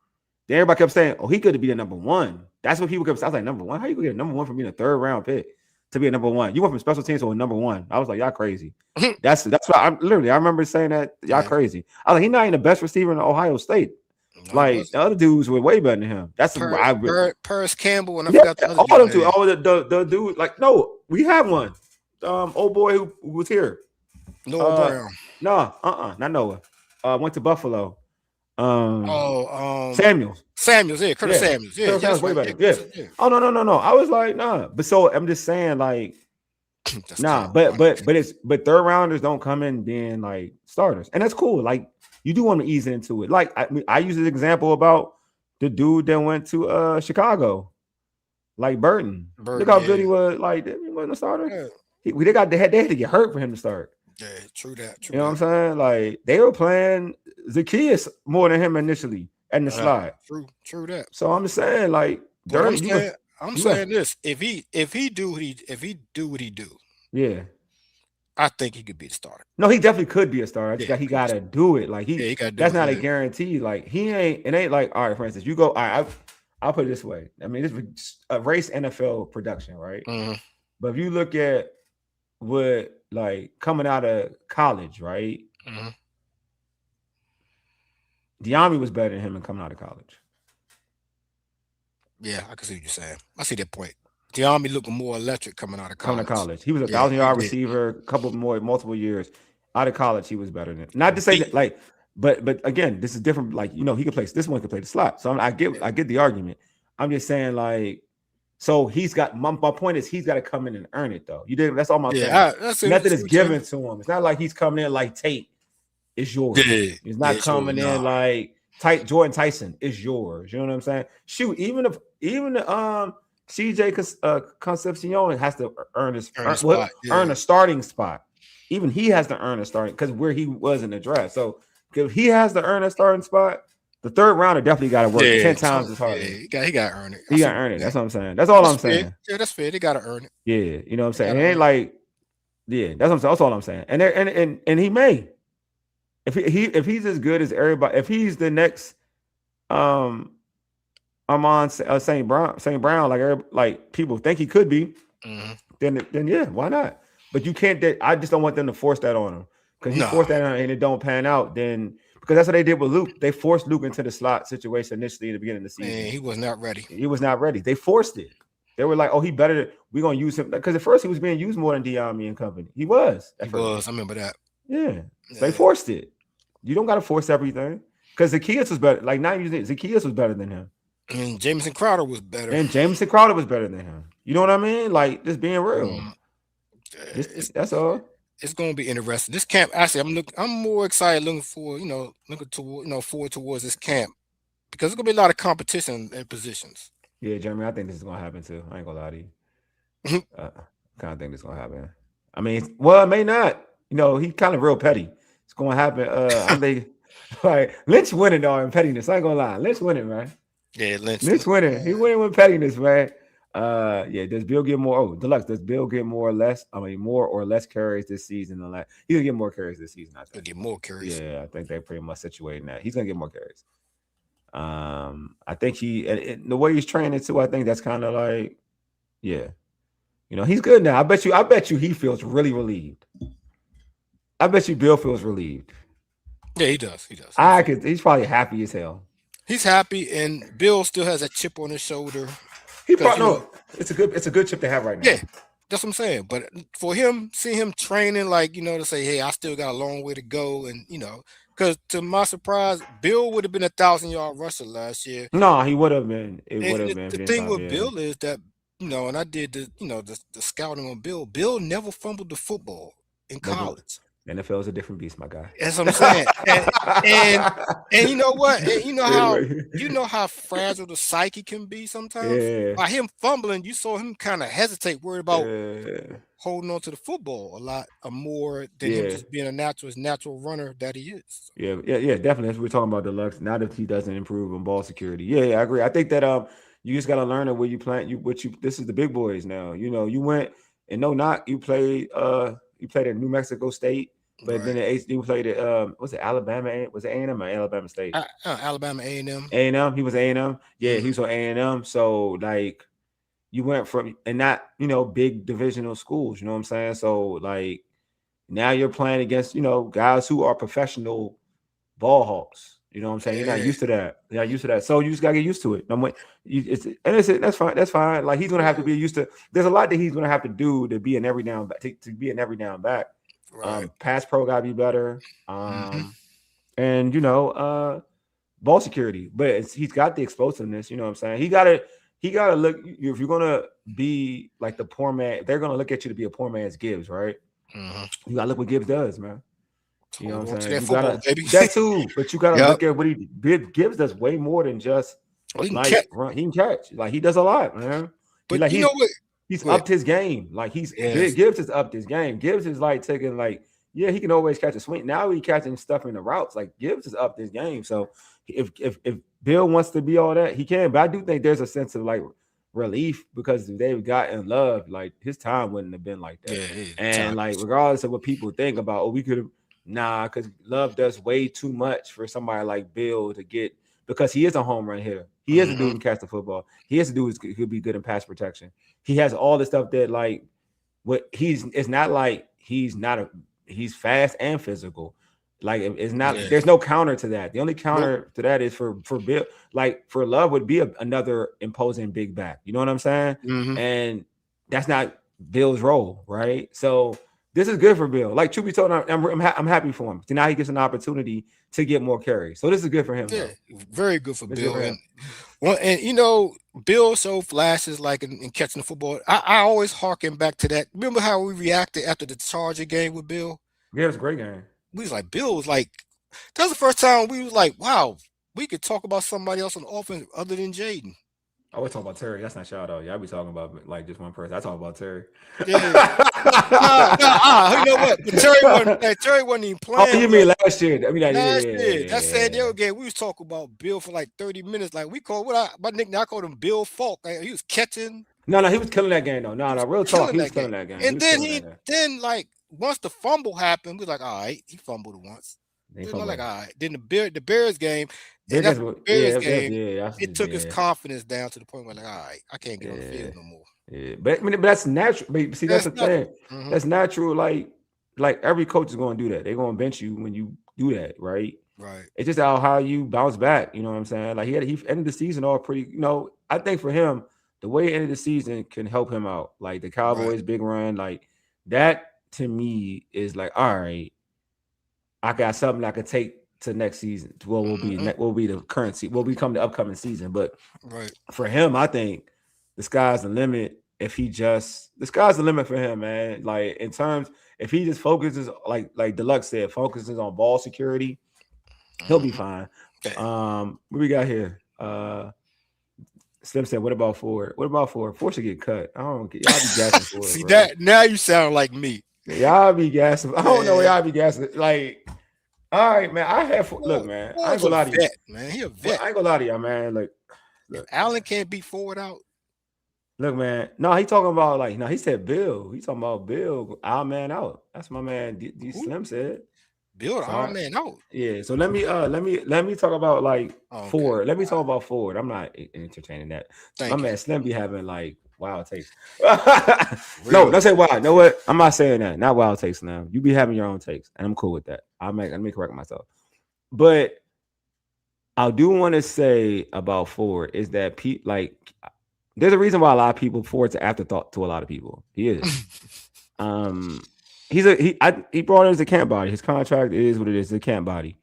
Then everybody kept saying, oh, he could be the number one. That's what people kept saying. I was like, number one? How you gonna get a number one from being a third round pick to be a number one? You went from special teams to a number one. I was like, y'all crazy. That's what I remember saying that y'all crazy. I was like, he's not even the best receiver in Ohio State. No, the other dudes were way better than him. That's Paris Campbell and I forgot the other all them two. All the dude, like, no, we have one. Old boy who was here. Noah Brown. No, not Noah. Went to Buffalo. Samuels. Curtis Samuels. Yeah, Samuels way better. Yeah. Oh no. I was like, nah. But so I'm just saying, like, nah. But third rounders don't come in being like starters, and that's cool. Like, you do want to ease into it. Like, I use an example about the dude that went to Chicago, like Burton. Look how good he was. Like, he wasn't a starter. Yeah. They had to get hurt for him to start. Yeah, true that. You know what I'm saying? Like they were playing Zacchaeus more than him initially in the slide. True that. So I'm just saying, like, I'm saying this: if he do what he do, yeah, I think he could be the starter. No, he definitely could be a starter. He got to do it. Like he got to do that's not a guarantee. Like it ain't like, all right, for instance, you go, all right, I'll put it this way. I mean, this is a race NFL production, right? Mm-hmm. But if you look at what like coming out of college, right? Mm-hmm. Diami was better than him in coming out of college. Yeah, I can see what you're saying. I see that point. Diami looking more electric coming out of college. He was a 1,000-yard receiver, multiple years. Out of college, he was better than. Not to say that, like, but again, this is different. Like, you know, he could play. This one could play the slot. So I get the argument. I'm just saying, like, so he's got. My point is, he's got to come in and earn it, though. You did. That's all my saying. Nothing is given to him. It's not like he's coming in like Tate is yours. Yeah, he's not coming in like Jordan Tyson is yours. You know what I'm saying? Shoot, even CJ Concepcion has to earn a starting spot. Even he has to earn a starting because where he was in the draft. So if he has to earn a starting spot, the third rounder definitely got to work 10 times as hard. Yeah, he got to earn it. He got to earn it. That's what I'm saying. That's all I'm saying. Yeah, that's fair. They got to earn it. Yeah, you know what I'm saying. It ain't like, yeah, that's what I'm saying. That's all I'm saying. And he may, if he's as good as everybody, if he's the next, I'm on St. Brown, like people think he could be, then yeah, why not? But you can't. I just don't want them to force that on him because he forced that on and it don't pan out. Then because that's what they did with Luke. They forced Luke into the slot situation initially in the beginning of the season. Man, he was not ready. He was not ready. They forced it. They were like, "Oh, he better. We're gonna use him." Because at first he was being used more than Diami and company. He was. I remember that. Yeah. They forced it. You don't got to force everything because Zacchaeus was better. Like not using Zacchaeus was better than him. And Jamison Crowder was better. And Jamison Crowder was better than him. You know what I mean? Like just being real. That's all. It's going to be interesting. This camp, actually, I'm more excited looking forward towards this camp because there's going to be a lot of competition in positions. Yeah, Jeremy, I think this is going to happen too. I ain't going to lie to you. I kind of think this is going to happen. I mean, well, it may not. You know, he's kind of real petty. It's going to happen. I think like Lynch winning though in pettiness. I ain't going to lie. Lynch winning, man. Yeah, Lynch winning. He winning with pettiness, man. Yeah, does Bill get more? Oh, Deluxe, does Bill get more or less carries this season than last? He's gonna get more carries this season. I think. He'll get more carries. Yeah, I think they're pretty much situating that. He's gonna get more carries. I think the way he's training too, I think that's kind of like, yeah, you know, he's good now. I bet you he feels really relieved. I bet you Bill feels relieved. Yeah, he does. He's probably happy as hell. He's happy, and Bill still has a chip on his shoulder. It's a good chip to have right now. Yeah, that's what I'm saying. But for him, see him training, like, you know, to say, hey, I still got a long way to go, and you know, because to my surprise, Bill would have been 1,000-yard rusher last year. No, he would have been. It would have been. The thing with Bill is that, you know, and I did the scouting on Bill. Bill never fumbled the football in college. NFL is a different beast, my guy. That's what I'm saying. and you know what? And you know how fragile the psyche can be sometimes. Yeah. By him fumbling, you saw him kind of hesitate, worried about holding on to the football a lot more than him just being a natural runner that he is. Yeah, definitely. As we're talking about Deluxe, not if he doesn't improve on ball security. Yeah, I agree. I think that you just gotta learn it where you plant. This is the big boys now. You know, you went and you played at New Mexico State. But then you played at was it Alabama? Was it A&M or Alabama State? Alabama A&M. A&M. He was A&M. Yeah, he was on A&M. So like, you went from and not big divisional schools. You know what I'm saying? So like, now you're playing against guys who are professional ball hawks. You know what I'm saying? You're not used to that. You're not used to that. So you just gotta get used to it. That's fine. That's fine. Like he's gonna have to be used to. There's a lot that he's gonna have to do to be an every down back. To be an every down back. Right. Pass pro gotta be better, and ball security. But he's got the explosiveness. You know what I'm saying? He gotta look. If you're gonna be like the poor man, they're gonna look at you to be a poor man's Gibbs, right? You gotta look what Gibbs does, man. You know what I'm saying? That too, but you gotta look at what Gibbs does way more than just run. He can catch. Like he does a lot, man. But you know what? He's upped his game. Like Gibbs has upped his game. Gibbs is like taking Yeah, he can always catch a swing. Now he catching stuff in the routes. Like Gibbs is up this game. So if Bill wants to be all that, he can. But I do think there's a sense of like relief because if they've gotten Love, like his time wouldn't have been like that. Yeah, and like regardless of what people think about, we could have because Love does way too much for somebody like Bill to get because he is a home run hitter. He is a dude who can catch the football. He is a dude who could be good in pass protection. He has all the stuff that like what it's not like he's fast and physical. Like it's not there's no counter to that. The only counter to that is for Bill, like for Love would be another imposing big back. You know what I'm saying? And that's not Bill's role, right? So this is good for Bill. Like truth be told, I'm happy for him. So now he gets an opportunity to get more carries. So this is good for him. Yeah, very good for Bill. And you know, Bill so flashes like in catching the football. I always harken back to that. Remember how we reacted after the Charger game with Bill? Yeah, it was a great game. We was like, Bill was like, that was the first time we was like, wow, we could talk about somebody else on offense other than Jayden. I always talk about Terry. That's not shout out. Y'all be talking about like just one person. I talk about Terry. Yeah. You know what? Terry wasn't even playing. Oh, you mean last year? I mean, last year. That San Diego game, we was talking about Bill for like 30 minutes. Like we called my nickname. I called him Bill Falk. Like, he was catching. No, he was killing that game though. No, real talk. He was killing that game. And then like once the fumble happened, we was like, all right, he fumbled once. Like, all right. Then the Bears game. It took his confidence down to the point where like, all right, I can't get on the field no more. Yeah, but I mean, that's natural. But see, that's the thing. That's natural. Like every coach is going to do that. They're going to bench you when you do that, right? Right. It's just how you bounce back. You know what I'm saying? Like he ended the season all pretty. You know, I think for him, the way he ended the season can help him out. Like the Cowboys' big run, like that to me is like, all right, I got something I could take to next season. What will be the current season? Will become the upcoming season. But for him, I think the sky's the limit. The sky's the limit for him, man. Like in terms, if he just focuses, like Deluxe said, focuses on ball security, he'll be fine. What we got here? Slim said, "What about Ford? What about Ford? Ford should get cut. I don't get y'all be gassing Ford. See that now you sound like me. Y'all be gassing. I don't know. Y'all be gassing. Like, all right, man. Look, man. I ain't gonna lie to you, man. He a vet. I ain't gonna lie to y'all, man. Look, Allen can't beat Ford out. Look, man. No, he talking about like no. He said Bill. He talking about Bill. Our man out. That's my man. D Slim said. Bill, our man out. Yeah. So let me talk about like Ford. Let me talk about Ford. I'm not entertaining that. My man Slim be having like wild takes. No, don't say wild. You know what? I'm not saying that. Not wild takes now. You be having your own takes, and I'm cool with that. Let me correct myself. But I do want to say about Ford is that there's a reason why a lot of people Ford's an afterthought to a lot of people. He is. He brought in as a camp body. His contract is what it is. It's a camp body.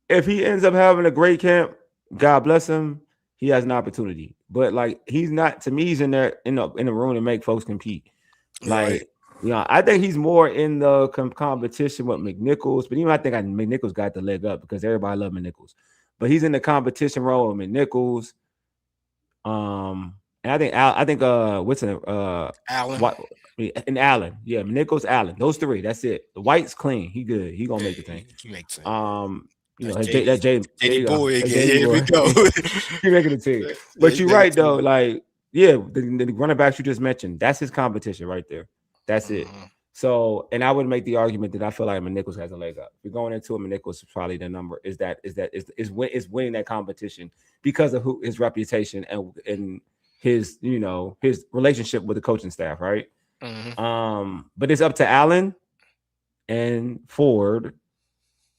If he ends up having a great camp, God bless him. He has an opportunity, but like he's not. To me, he's in there in the room to make folks compete. Like, I think he's more in the competition with McNichols. But even I think McNichols got the leg up because everybody loves McNichols. But he's in the competition role with McNichols. And I think what's it? Allen. And Allen, yeah, McNichols, Allen, those three. That's it. The White's clean. He good. He gonna make the thing. He makes sense. That's Jayden boy again. Here we go. He making the team. But you're right though. Like, the running backs you just mentioned, that's his competition right there. That's it. So, and I would make the argument that I feel like McNichols has a leg up. If you're going into it, McNichols is probably the number. Is winning that competition because of his reputation and his his relationship with the coaching staff, right? But it's up to Allen and Ford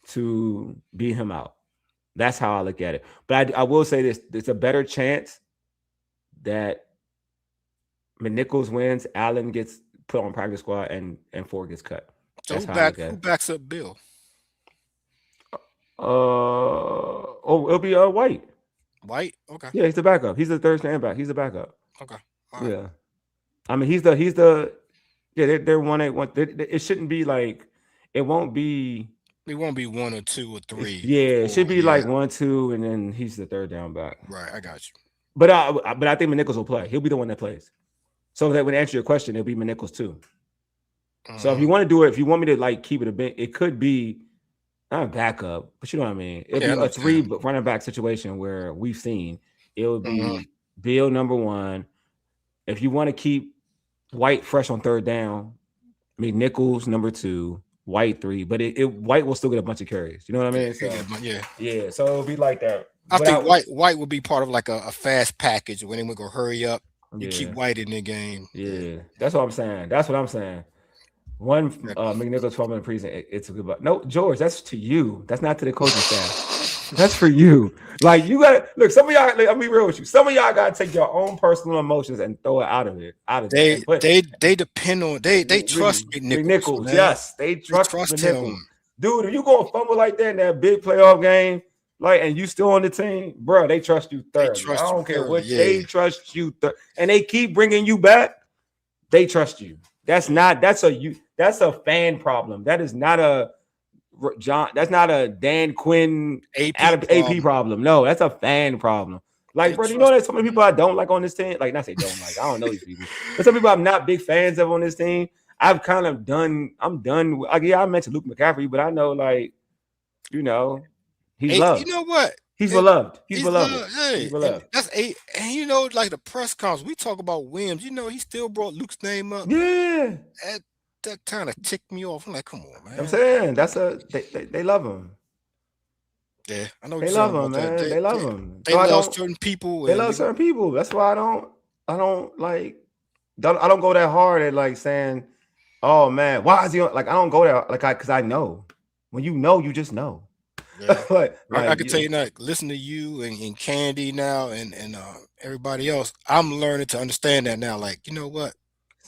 to beat him out. That's how I look at it. But I will say this: there's a better chance that McNichols wins, Allen gets put on practice squad, and Ford gets cut. So who backs up Bill? It'll be White. White, okay. Yeah, he's the backup. He's the third stand back. He's the backup. Okay. Right. Yeah. I mean, he's the they're 1-8-1. It shouldn't be like it won't be 1 or 2 or 3. It should be like 1, 2, and then he's the third down back. Right, I got you. But I think McNichols will play. He'll be the one that plays. So that would answer your question, it'll be McNichols too. So if you want to do it, if you want me to like keep it a bit, it could be not a backup, but you know what I mean. It'd be a 3 running back situation where we've seen it would be Bill number 1. If you want to keep White fresh on third down, McNichols number 2, White 3, but White will still get a bunch of carries. You know what I mean? So, yeah. So it'll be like that. I think White would be part of like a fast package when they would go hurry up. You keep White in the game. Yeah, that's what I'm saying. That's what I'm saying. One McNichols from the preseason. It's a good. No, George, that's to you. That's not to the coaching staff. That's for you. Like you got to look. Some of y'all. Like, I'll be real with you. Some of y'all got to take your own personal emotions and throw it out of it. They depend on. They trust McNichols. Yes, they trust him. Dude, if you go fumble like that in that big playoff game, like, and you still on the team, bro, they trust you third. I don't care what they trust you third, and they keep bringing you back. They trust you. That's a fan problem. That is not a John. That's not a Dan Quinn AP problem. No, that's a fan problem. Like, bro, you know, there's so many people I don't like on this team. Like, not say don't like. I don't know these people. But some people I'm not big fans of on this team. I've kind of done. I'm done. Like, I mentioned Luke McCaffrey, but I know, like, you know, he's loved. You know what? He's beloved. He's beloved. He's beloved. That's and you know, like the press conference, we talk about Williams. You know, he still brought Luke's name up. Yeah. That kind of ticked me off. I'm like, come on, man. I'm saying they love him. Yeah, I know. They love him, man. They love him. They love certain people. They love certain people. That's why I don't go that hard at like saying, oh man, why is he on? Like I don't go there because I know. When you know, you just know. Yeah. Like, I can tell you now, listen to you and Candy now and everybody else. I'm learning to understand that now. Like, you know what?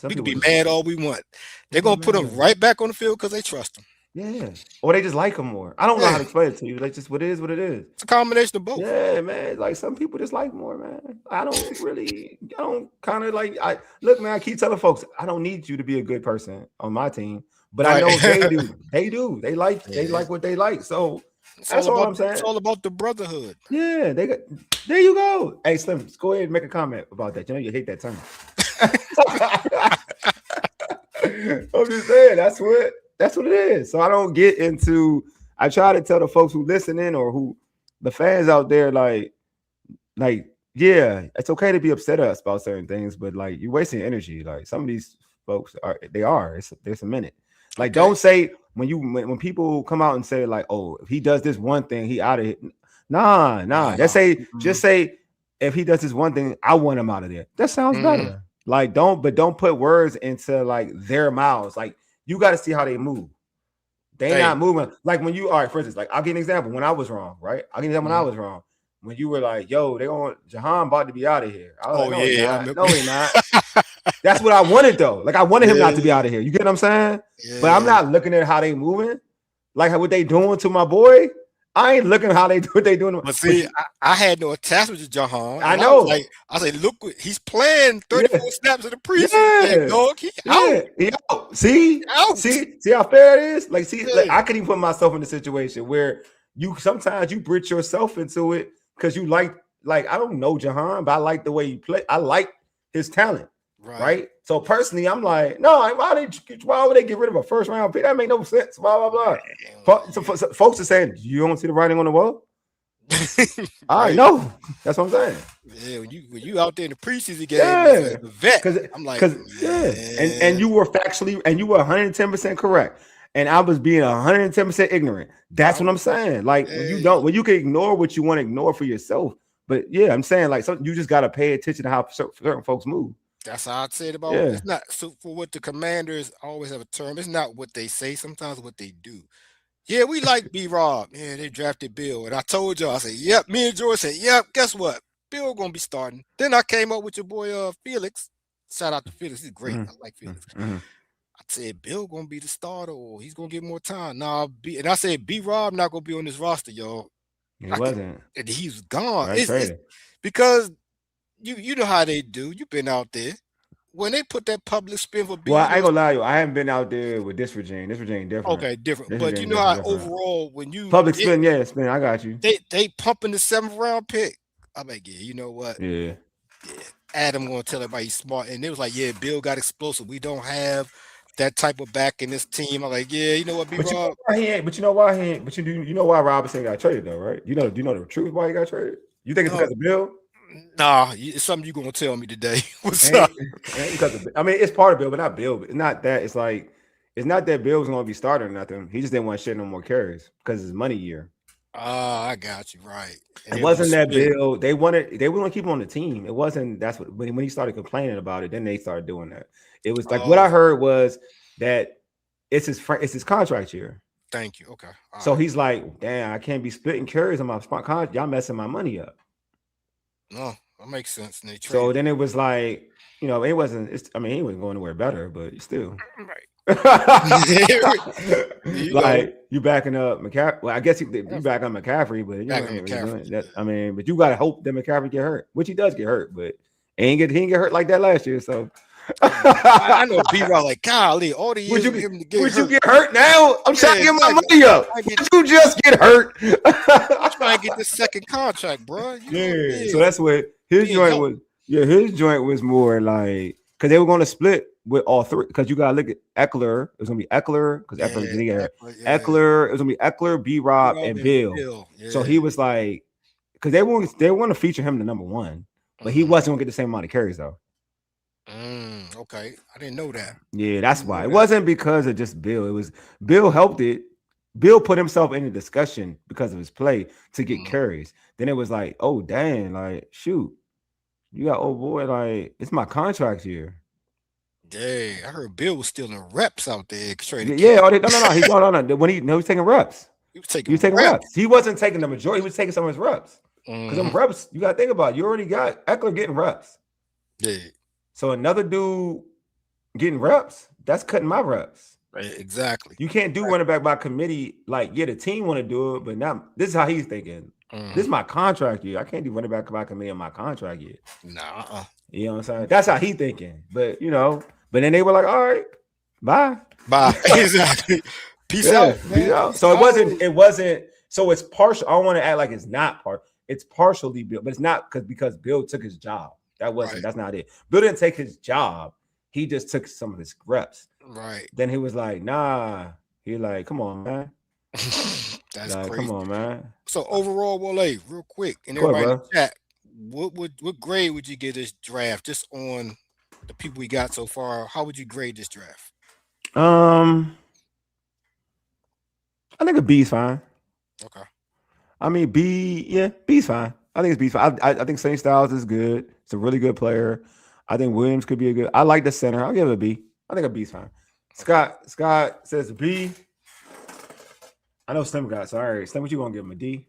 We can be mad all we want. They're gonna put him right back on the field because they trust him. Yeah, or they just like him more. I don't know how to explain it to you. Like, just what it is, what it is. It's a combination of both. Yeah, man. Like some people just like more, man. I don't kind of like. Look, man. I keep telling folks, I don't need you to be a good person on my team, but I know they do. They do. They like what they like. So that's all I'm saying. It's all about the brotherhood. Yeah, there you go. Hey, Slim, go ahead and make a comment about that. You know you hate that term. I'm just saying that's what it is. So I don't get into. I try to tell the folks who listen in or who the fans out there, like, yeah, it's okay to be upset at us about certain things, but like you're wasting energy. Like some of these folks there's a minute. Like, don't say when people come out and say like, oh, if he does this one thing, he out of it. Nah. Just say if he does this one thing, I want him out of there. That sounds better. Like, don't put words into like their mouths. Like, you got to see how they move. They not moving. Like when you, all right, for instance, like I'll give an example when I was wrong, right? I'll give you an example when I was wrong. When you were like, yo, Jahan about to be out of here. I was no, he's not. That's what I wanted though. Like I wanted him not to be out of here. You get what I'm saying? Yeah. But I'm not looking at how they moving, like what they doing to my boy. I ain't looking how what they doing. But see, I had no attachment to Jahan. I know. I say, look, he's playing 34 snaps in the preseason. Yeah. Dog, he out. See how fair it is. Like, like I couldn't even put myself in a situation where sometimes you bridge yourself into it because you like I don't know Jahan, but I like the way he play. I like his talent. Right. So personally, I'm like, no, why would they get rid of a first round pick? That make no sense. Blah blah blah. So folks are saying, you don't see the writing on the wall. I know. That's what I'm saying. Yeah, when you out there in the preseason game, as a vet, I'm like, and you were factually, and you were 110% correct, and I was being 110% ignorant. That's what I'm saying. Like when you can ignore what you want to ignore for yourself, but I'm saying like you just got to pay attention to how certain folks move. That's how I said about it. It's not so for what the Commanders always have a term. It's not what they say, sometimes what they do. Yeah, we like B-Rob. Yeah, they drafted Bill. And I told y'all, I said, yep, me and George said, yep, guess what? Bill gonna be starting. Then I came up with your boy Felix. Shout out to Felix. He's great. I like Felix. I said, Bill gonna be the starter or he's gonna get more time. And I said, B-Rob not gonna be on this roster, y'all. He wasn't. And he's gone. It's because you know how they do. You've been out there. When they put that public spin for Well, I ain't gonna lie to you. I haven't been out there with this regime. This regime different. Okay, different. But you know how overall when you public spin, spin. I got you. They pumping the 7th round pick. I'm like, you know what? Yeah. Adam gonna tell everybody he's smart. And it was like, Bill got explosive. We don't have that type of back in this team. I'm like, yeah, you know what, B-Rob? But you know why he ain't? But you know why Robinson got traded though, right? Do you know the truth why he got traded? You think it's because of Bill? Nah, it's something you're gonna tell me today. What's Ain't up? because of, I mean, it's part of Bill, but not Bill. But it's not that. It's like it's not that Bill was going to be starting or nothing. He just didn't want to share no more carries because it's money year. I got you right. And it wasn't that Bill. They were going to keep him on the team. It wasn't. That's what when he started complaining about it, then they started doing that. It was like what I heard was that it's his contract year. Thank you. Okay. So he's like, damn, I can't be splitting carries on my contract. Y'all messing my money up. No, that makes sense. So then it was like, you know, it wasn't. I mean, he wasn't going anywhere better, but still. Right. Like you backing up McCaffrey. Well, I guess you back on McCaffrey, but you know, McCaffrey, that, I mean, but you gotta hope that McCaffrey get hurt, which he does get hurt, but he didn't get hurt like that last year. So I know B-Rob like golly, all the years would you get hurt now? I'm trying to get my money up. You just get hurt. I'm trying to get this second contract, bro. So that's what his joint was. Yeah, his joint was more like because they were going to split with all three. Because you gotta look at Eckler. It was gonna be Eckler because Eckler didn't get hurt. Eckler. It was gonna be Eckler, B-Rob, and Bill. Yeah. So he was like, because they want to feature him the number one, but he wasn't gonna get the same amount of carries though. Okay, I didn't know that. Yeah, that's why. It wasn't because of just Bill. It was Bill helped it. Bill put himself in the discussion because of his play to get carries. Then it was like, oh dang, like shoot, you got old boy, like it's my contract year. Yeah, I heard Bill was stealing reps out there. Yeah, no. He's going on when he was taking reps. He was taking reps. He wasn't taking the majority. He was taking some of his reps. Because them reps, you got to think about it. You already got Eckler getting reps. Yeah. So another dude getting reps, that's cutting my reps. Right, exactly. You can't do running back by committee. Like, yeah, the team want to do it, but now this is how he's thinking. This is my contract year. I can't do running back by committee on my contract year. Nah. You know what I'm saying? That's how he thinking. But, you know, but then they were like, all right, bye. Exactly. Peace out. Peace out. So it wasn't, so it's partial. I don't want to act like it's not part. It's partially Bill, but it's not because Bill took his job. That's not it. Bill didn't take his job. He just took some of his reps. Right. Then he was like, nah. He like, come on, man. That's like, crazy. Come on, man. So overall, Wole, real quick, and everybody in the chat, what grade would you give this draft just on the people we got so far? How would you grade this draft? I think a B is fine. Okay. I mean, B's fine. I think it's B's fine. I think Sonny Styles is good. It's a really good player. I think Williams could be a good. I like the center. I'll give it a B. I think a B's fine. Scott says B. I know Slim got. Sorry, Slim, what you gonna give him a D?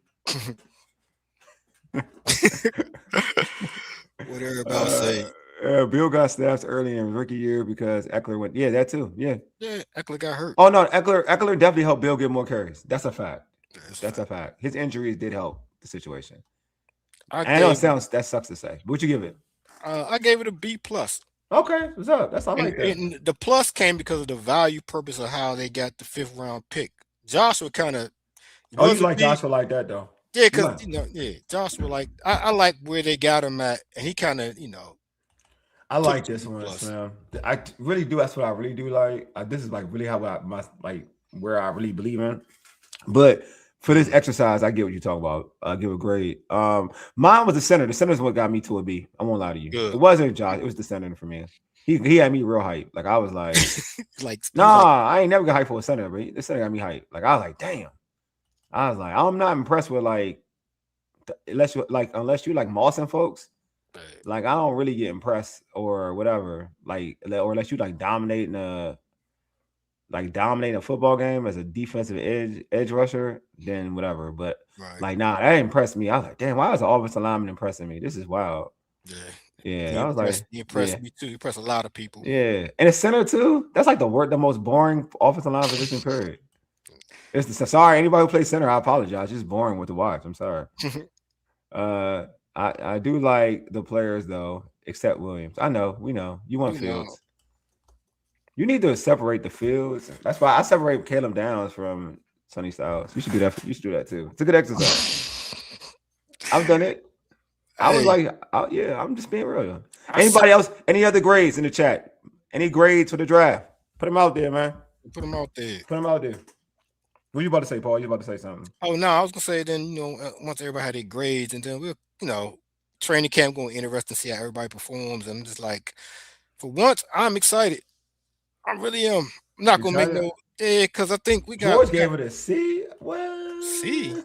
What everybody say? Bill got snaps early in rookie year because Eckler went. Yeah, that too. Yeah, Eckler got hurt. Oh no, Eckler definitely helped Bill get more carries. That's a fact. That's a fact. His injuries did help the situation. I know that sucks to say. What you give it? I gave it a B plus. Okay, what's up? That's all like that. And the plus came because of the value purpose of how they got the 5th round pick. Joshua kind of. Oh, you like Joshua like that though? Yeah, because Joshua like I like where they got him at, and he kind of I like this one, man. I really do. That's what I really do like. This is like really how where I really believe in. But for this exercise, I get what you're talking about. I give a grade. Mine was the center. The center is what got me to a B. I won't lie to you. Good. It wasn't Josh. It was the center for me. He had me real hype. Like I was like, I ain't never got hype for a center, but the center got me hype. Like I was like, damn. I was like, I'm not impressed with unless you like Moss and folks. Like I don't really get impressed or whatever. Or unless you dominating a football game as a defensive edge rusher, then whatever. But that impressed me. I was like, damn, why is the offensive lineman impressing me? This is wild. Yeah. I was like, he impressed me too. He impressed a lot of people. Yeah, and it's center too. That's like the most boring offensive line position period. Sorry, anybody who plays center, I apologize. It's just boring with the watch. I'm sorry. I do like the players though, except Williams. I know, we know. You want Fields. You need to separate the fields. That's why I separate Caleb Downs from Sonny Styles. You should do that. You should do that too. It's a good exercise. I've done it. I was like, I'm just being real. Anybody else? Any other grades in the chat? Any grades for the draft? Put him out there, man. Put him out there. Put him out there. What you about to say, Paul? You about to say something? Oh no, I was gonna say then once everybody had their grades, and then we'll training camp going to interesting to see how everybody performs. And I'm just like, for once, I'm excited. I really am. I'm not gonna make no because I think we got George gave it a C. Well, C.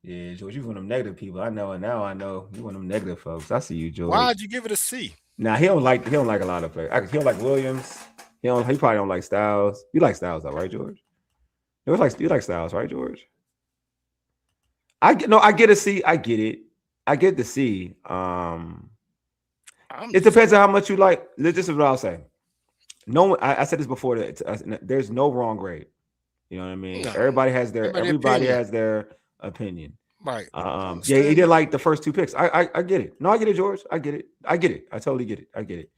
Yeah, George, you one of them negative people. I know, and now I know you one of them negative folks. I see you, George. Why'd you give it a C? Nah, he don't like a lot of players. He don't like Williams. He probably don't like Styles. You like Styles though, right, George? You like Styles, right, George? I get a C. I get it. I get the C. It depends on how much you like. This is what I'll say. No, I said this before. There's no wrong grade. You know what I mean? No. Everybody has their opinion. Right. Yeah, he did like the first two picks. I get it. No, I get it, George. I get it. I totally get it. I get it.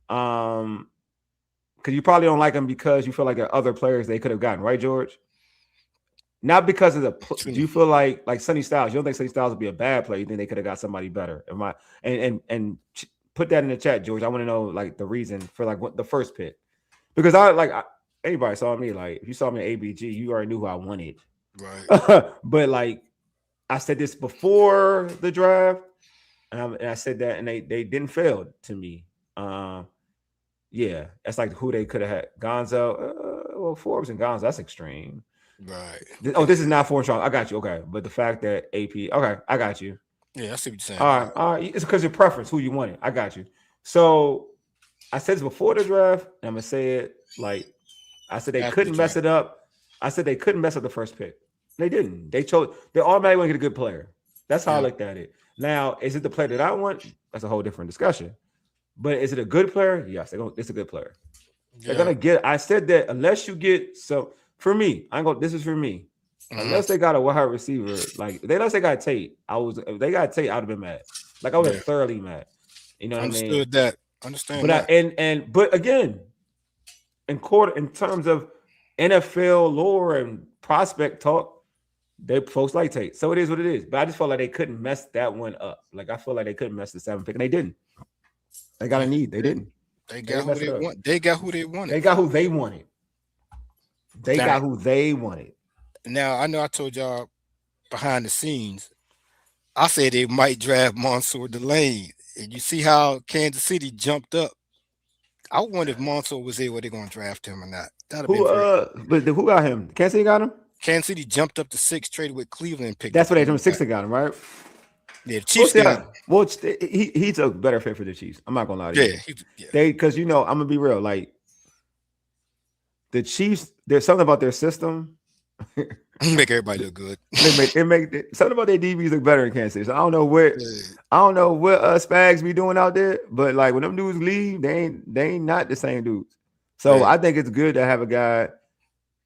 Because you probably don't like him because you feel like there are other players they could have gotten, right, George? Not because of do you feel like Sonny Styles? You don't think Sonny Styles would be a bad player? You think they could have got somebody better? And put that in the chat, George. I want to know like the reason for like what the first pick, because anybody saw me, like if you saw me at ABG, you already knew who I wanted, right? But like I said this before the draft, and I said that, and they didn't fail to me. Yeah, that's like who they could have had. Gonzo, well, Forbes and Gonzo, that's extreme. Right. This is not 4 strong. I got you. Okay. But the fact that AP, okay, I got you. Yeah, I see what you're saying. All right. It's because your preference, who you wanted. I got you. So I said this before the draft, and I'm gonna say it like I said they couldn't mess it up. I said they couldn't mess up the first pick. They didn't. They automatically want to get a good player. That's how I looked at it. Now, is it the player that I want? That's a whole different discussion. But is it a good player? Yes, it's a good player. Yeah. They're gonna get. I said that unless you get for me, this is for me. Mm-hmm. Unless they got a wide receiver, unless they got Tate, if they got Tate, I'd have been mad. Like I was thoroughly mad. You know what I mean? Understood that. Understand. But that. But again, in terms of NFL lore and prospect talk, they folks like Tate. So it is what it is. But I just felt like they couldn't mess that one up. Like I feel like they couldn't mess the 7th pick, and they didn't. They got a need. They didn't. They got who they want. They got who they wanted. They got who they wanted. Got who they wanted. Now, I know I told y'all behind the scenes, I said they might draft Mansour Delane. And you see how Kansas City jumped up. I wonder if Mansour was there, were they going to draft him or not. But who got him? Kansas City got him? Kansas City jumped up to 6, traded with Cleveland. Picked That's what they did. 6 got him, right? Yeah, the Chiefs got him. Well, he's a better fit for the Chiefs. I'm not going to lie to you. Because, I'm going to be real. Like, the Chiefs, there's something about their system. Make everybody look good. It make something about their DBs look better in Kansas City. So I don't know what Spags be doing out there, but like when them dudes leave, they ain't not the same dudes. So I think it's good to have a guy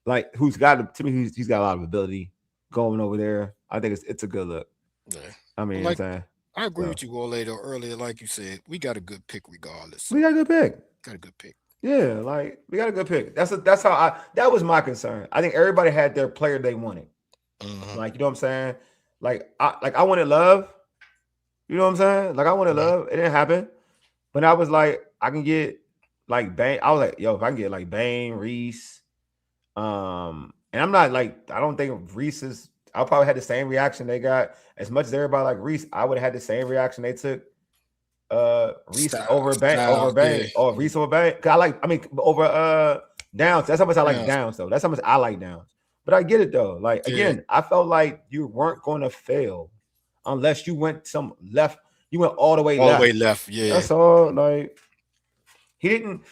like he's got a lot of ability going over there. I think it's a good look. Yeah. I mean, I agree with you, Wole, earlier. Like you said, we got a good pick regardless. We got a good pick. Got a good pick. Yeah, like we got a good pick. That was my concern. I think everybody had their player they wanted. Mm-hmm. Like, you know what I'm saying? I wanted Love. You know what I'm saying? Like I wanted Love. It didn't happen. But I was like, I can get like Bane. I was like, yo, if I can get like Bane, Reese. And I'm not like, I don't think Reese is, I probably had the same reaction they got. As much as everybody like Reese, I would have had the same reaction they took. Reese over Bane, or Reese over Bane. Over Downs. That's how much I like Downs, though. That's how much I like Downs. But I get it though. Like again, I felt like you weren't going to fail unless you went left. You went all the way left. All the way left. Yeah. That's all. Like he didn't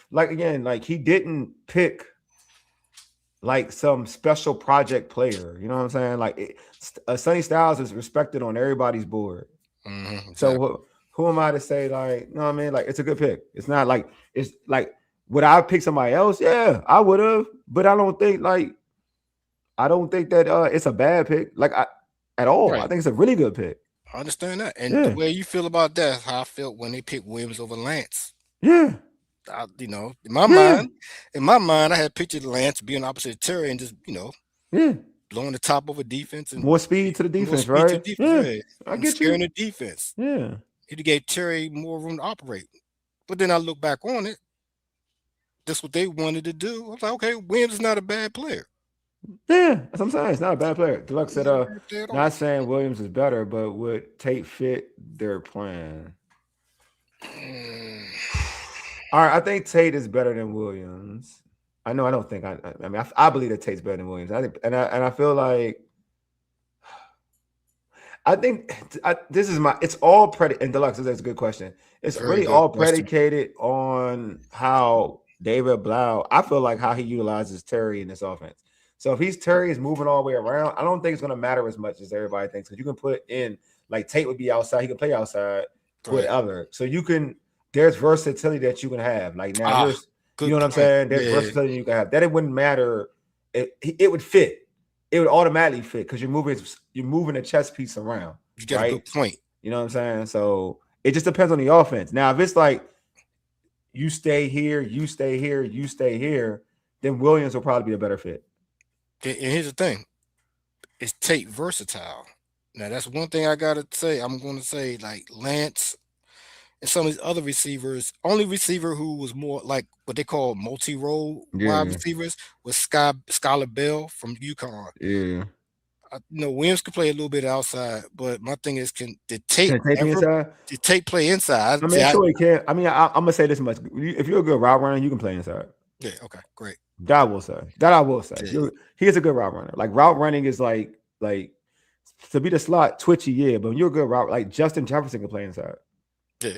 he didn't pick like some special project player. You know what I'm saying? Like Sonny Styles is respected on everybody's board. Mm-hmm, exactly. So who am I to say, like, you know what I mean? Like, it's a good pick. It's not like, it's like, would I pick somebody else? Yeah, I would have. But I don't think that it's a bad pick, at all. Right. I think it's a really good pick. I understand that. And the way you feel about that is how I felt when they picked Williams over Lance. Yeah. In my mind, I had pictured Lance being opposite of Terry and just, blowing the top of a defense. And more speed to the defense, right? I get you. Scaring the defense. Yeah. He gave Terry more room to operate. But then I look back on it. that's what they wanted to do. I was like, okay, Williams is not a bad player. Yeah, that's what I'm saying. It's not a bad player. Deluxe said, Not a bad player at all. not saying Williams is better, but would Tate fit their plan? All right, I think Tate is better than Williams. I know. I don't think. I mean, I believe that Tate's better than Williams. I think, and I feel like. I think this is my. It's all predicated. And Deluxe, that's a good question. It's Very really good all question. predicated on how David Blau. I feel like how he utilizes Terry in this offense. So if Terry is moving all the way around, I don't think it's going to matter as much as everybody thinks. Because you can put in like Tate would be outside. He can play outside with other. So you can. There's versatility that you can have. Like now, you know what I'm saying? There's versatility you can have. That it wouldn't matter. It would fit. It would automatically fit because you're moving a chess piece around. You got a good point. You know what I'm saying? So it just depends on the offense. Now, if it's like you stay here, you stay here, you stay here, then Williams will probably be a better fit. And here's the thing: it's Tate versatile. Now that's one thing I gotta say. I'm going to say like Lance and some of these other receivers. Only receiver who was more like what they call multi-role wide receivers was Skylar Bell from UConn. Yeah. Williams could play a little bit outside, but my thing is, did Tate play inside? I mean, sure he can. I mean, I'm gonna say this much: if you're a good route runner, you can play inside. Yeah. Okay. Great. That I will say. Yeah. He is a good route runner. Like route running is like to be the slot twitchy, yeah. But when you're a good route, like Justin Jefferson can play inside. Yeah.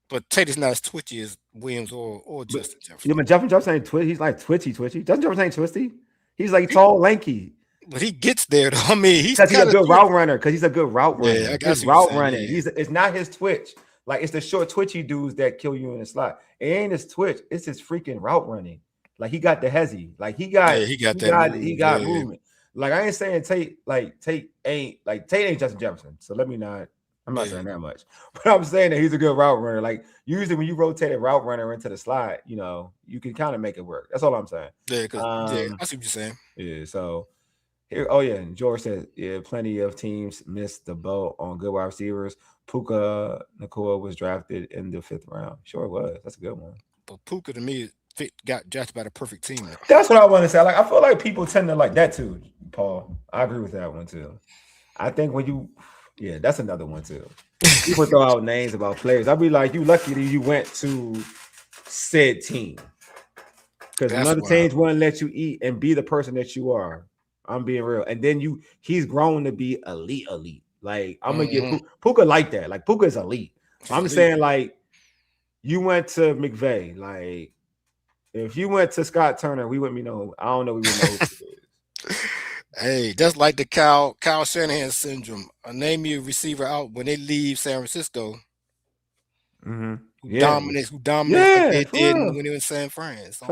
But Tate is not as twitchy as Williams or Justin Jefferson. Yeah, but Justin Jefferson ain't twitchy. He's like twitchy. Justin Jefferson ain't twisty. He's like tall, lanky. But he gets there, though. I mean, he's a good route runner. Because he's a good route runner. Yeah, I got his route running. Yeah. It's not his twitch. Like it's the short twitchy dudes that kill you in the slot. It ain't his twitch. It's his freaking route running. Like he got the hezzy. Like he got movement. Like I ain't saying Tate ain't Justin Jefferson. So let me not. I'm not saying that much, but I'm saying that he's a good route runner. Like usually when you rotate a route runner into the slot, you can kind of make it work. That's all I'm saying. Yeah, I see what you're saying. Yeah, so here, and George said, yeah, plenty of teams missed the boat on good wide receivers. Puka Nacua was drafted in the 5th round. Sure was. That's a good one. But Puka to me got drafted by the perfect team. Now. That's what I want to say. Like I feel like people tend to like that too, Paul. I agree with that one too. I think when you. Yeah, that's another one too. People throw out names about players. I'd be like, you lucky that you went to said team. Because another teams wouldn't let you eat and be the person that you are. I'm being real. And then he's grown to be elite. Like, I'm going to get Puka like that. Like, Puka is elite. So I'm saying, like, you went to McVay. Like, if you went to Scott Turner, we wouldn't be know. I don't know. We wouldn't know who it is. Hey, that's like the Kyle Shanahan syndrome. Name your receiver out when they leave San Francisco. Mm-hmm. Who dominates like they did when they were in San Fran. So,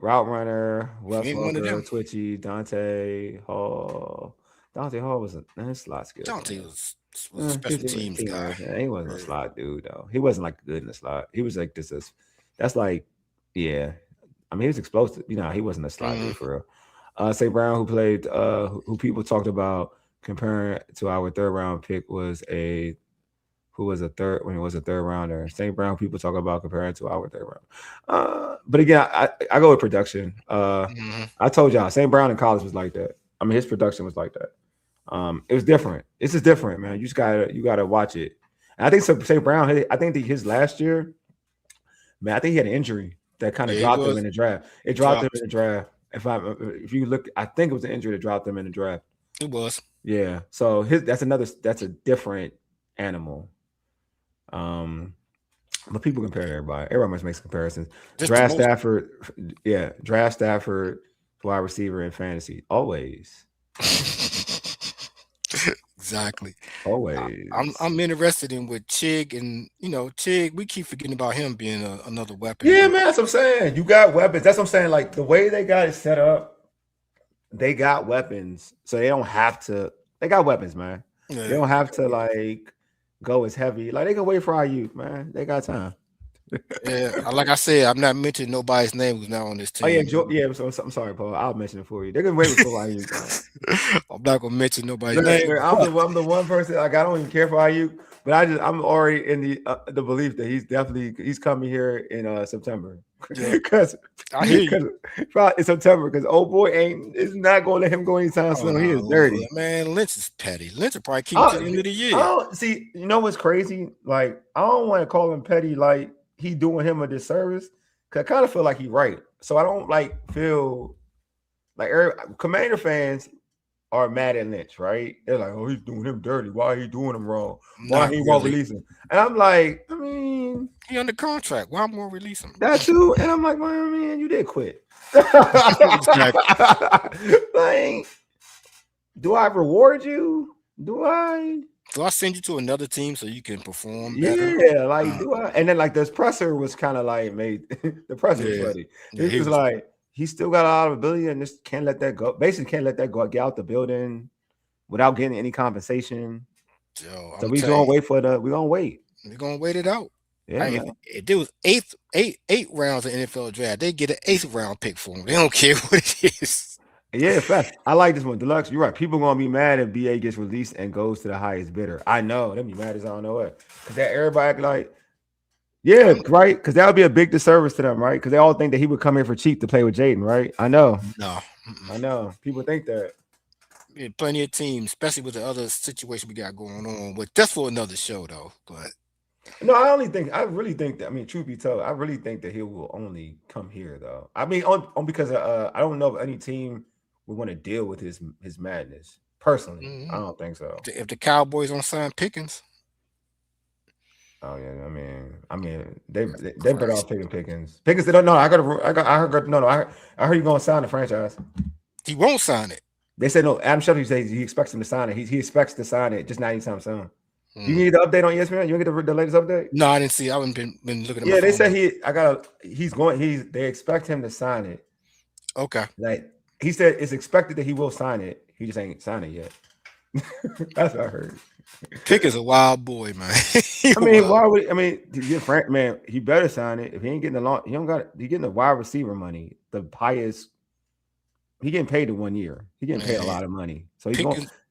route runner, Wes Walker, Twitchy, Dante Hall. Dante Hall was a slot skill. Dante was a special teams guy. He wasn't a slot dude though. He wasn't like good in the slot. He was like this. That's like, yeah. I mean, he was explosive. He wasn't a slot dude for real. St. Brown, who played, who people talked about comparing to our 3rd round pick, was a third rounder. St. Brown, people talk about comparing to our 3rd round. But again, I go with production. I told y'all, St. Brown in college was like that. I mean, his production was like that. It was different. This is different, man. You gotta watch it. And I think St. Brown, I think his last year, man, I think he had an injury that kind of dropped him in the draft. It dropped him in the draft. If you look, I think it was an injury that dropped him in the draft. It was. Yeah. So that's a different animal. But people compare everybody. Everybody must make comparisons. Draft Stafford wide receiver in fantasy. Always. Exactly. Always. I'm interested in with Chig and Chig. We keep forgetting about him being another weapon. Yeah, man. That's what I'm saying. You got weapons. That's what I'm saying. Like the way they got it set up, they got weapons, so they don't have to. They got weapons, man. Yeah. They don't have to like go as heavy. Like they can wait for our youth, man. They got time. Yeah, like I said, I'm not mentioning nobody's name who's not on this team. Oh yeah, I'm sorry, Paul. I'll mention it for you. They're gonna wait for Ayuk. I'm not gonna mention nobody's Look, name. I'm the one person, like, I don't even care for Ayuk, but I'm already in the belief that he's coming here in September. Because I hear you. Probably in September, because old boy is not going to let him go anytime soon. He is dirty. Man, Lynch is petty. Lynch will probably keep it to the end of the year. I don't see. You know what's crazy? Like, I don't want to call him petty. Like, he doing him a disservice. Cause I kind of feel like he's right. So I don't feel like Commander fans are mad at Lynch, right? They're like, oh, he's doing him dirty. Why he doing him wrong? Why he won't release him? And I'm like, I mean, he under contract. Why won't release him? That too. And I'm like, well, man, you did quit. Like, do I reward you? Do I send you to another team so you can perform better? Yeah, like, do I? And then, like, this presser was kind of like made the presser was funny. He was like, he still got a lot of ability and just can't let that go. Basically, can't let that go, get out the building without getting any compensation. So we're gonna wait. We're gonna wait. We're gonna wait it out. Yeah, if there was eight rounds of NFL draft, they get an 8th round pick for him. They don't care what it is. Yeah, in fact, I like this one. Deluxe, you're right. People gonna be mad if BA gets released and goes to the highest bidder. I know. They'll be mad as I don't know what. Because that everybody like, yeah, right? Because that would be a big disservice to them, right? Because they all think that he would come here for cheap to play with Jayden, right? I know. No. I know. People think that. Yeah, plenty of teams, especially with the other situation we got going on. But that's for another show, though. But no, I really think that. I mean, truth be told, I really think that he will only come here, though. I mean, because I don't know if any team would want to deal with his madness. Personally, I don't think so. If the Cowboys don't sign Pickens. Oh yeah, I mean, they better off taking Pickens. Pickens, they don't know. I heard he's gonna sign the franchise. He won't sign it. They said no. Adam Schefter says he expects him to sign it. He expects to sign it, just not anytime soon. You need the update on ESPN? You don't get the latest update? No, I didn't see. I haven't been looking at. Yeah, they said they expect him to sign it. Okay. Like, he said it's expected that he will sign it. He just ain't signed it yet. That's what I heard. Pick is a wild boy, man. Man, he better sign it. If he ain't getting he getting the wide receiver money, the highest. He getting paid in 1 year. He getting paid a lot of money. So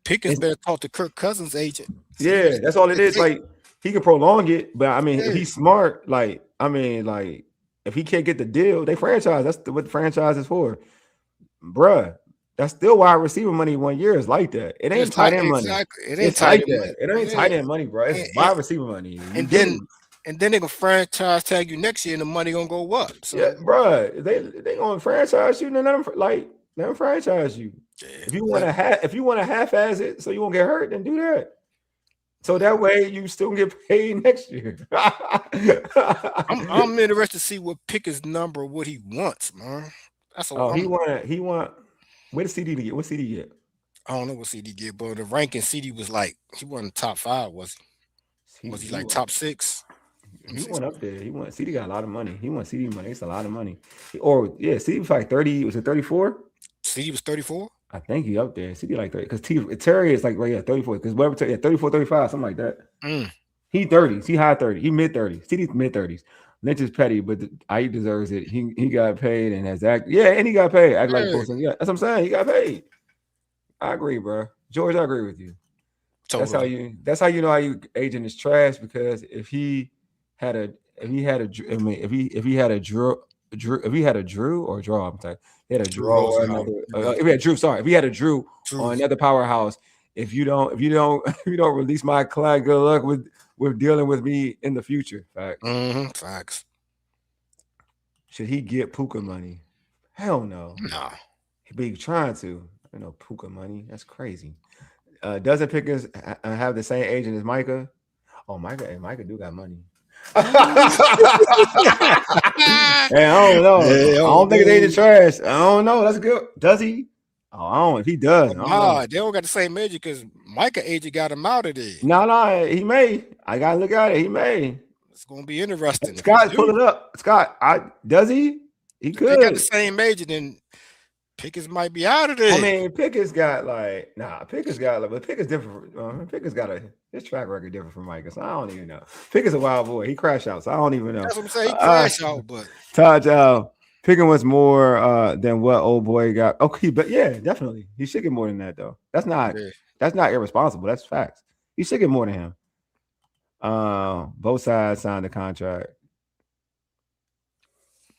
Pickens better talk to Kirk Cousins' agent. Yeah, that's all it is. Like, he can prolong it, but I mean, if he's smart, if he can't get the deal, they franchise. That's what the franchise is for, bruh. That's still wide receiver money 1 year is like that. It ain't tight end money. It ain't tight end. It ain't tight end money, bro. It's wide receiver money. And then they gonna franchise tag you next year, and the money gonna go up. So. Yeah, bro. They gonna franchise you, and let them franchise you. Yeah, if you want to half-ass it, so you won't get hurt, then do that. So that way you still get paid next year. I'm interested to see what Pickett's number, what he wants, man. That's he want. Where did CD get? What CD get? I don't know what CD get, but the ranking CD was like he wasn't top 5, was he? Was he like top 6? He went up there. CD got a lot of money. He won CD money. It's a lot of money. CD was like 30. Was it 34? CD was 34. I think he up there. CD like 30 because Terry is like 34. Because whatever 34, 35, something like that. He 30s. He high 30. He mid 30s. CD's mid 30s. Lynch is petty, but he deserves it. He got paid and has act. Yeah, and he got paid. Act like person. Yeah, that's what I'm saying. He got paid. I agree, bro. George, I agree with you. Totally. That's how you know how you agent is trash, because if he had a Drew or draw, I'm sorry. He had a draw or another. If he had a Drew on another powerhouse, if you don't release my client, good luck with dealing with me in the future. Facts. Facts. Should he get Puka money? Hell no. No. He be trying to. I know Puka money. That's crazy. Doesn't Pickens have the same agent as Micah? Oh, Micah do got money. Hey, I don't know. I don't think they the trash. I don't know. That's good. Does he? Oh, I don't. If he does, they don't got the same agent because Micah agent got him out of there. No, he may. I gotta look at it. He may. It's gonna be interesting. Scott, pull it up. Scott, does he? He could. They got the same agent, and Pickens might be out of there. I mean, Pickett's got but Pickett's different. Pickett's got his track record different from Micah, so I don't even know. Pickett's a wild boy. He crash out, so I don't even know. That's what I'm saying. He crash out, but Todd, Pickens was more than what old boy got. Okay, but yeah, definitely. He should get more than that, though. That's not irresponsible. That's facts. He should get more than him. Both sides signed the contract.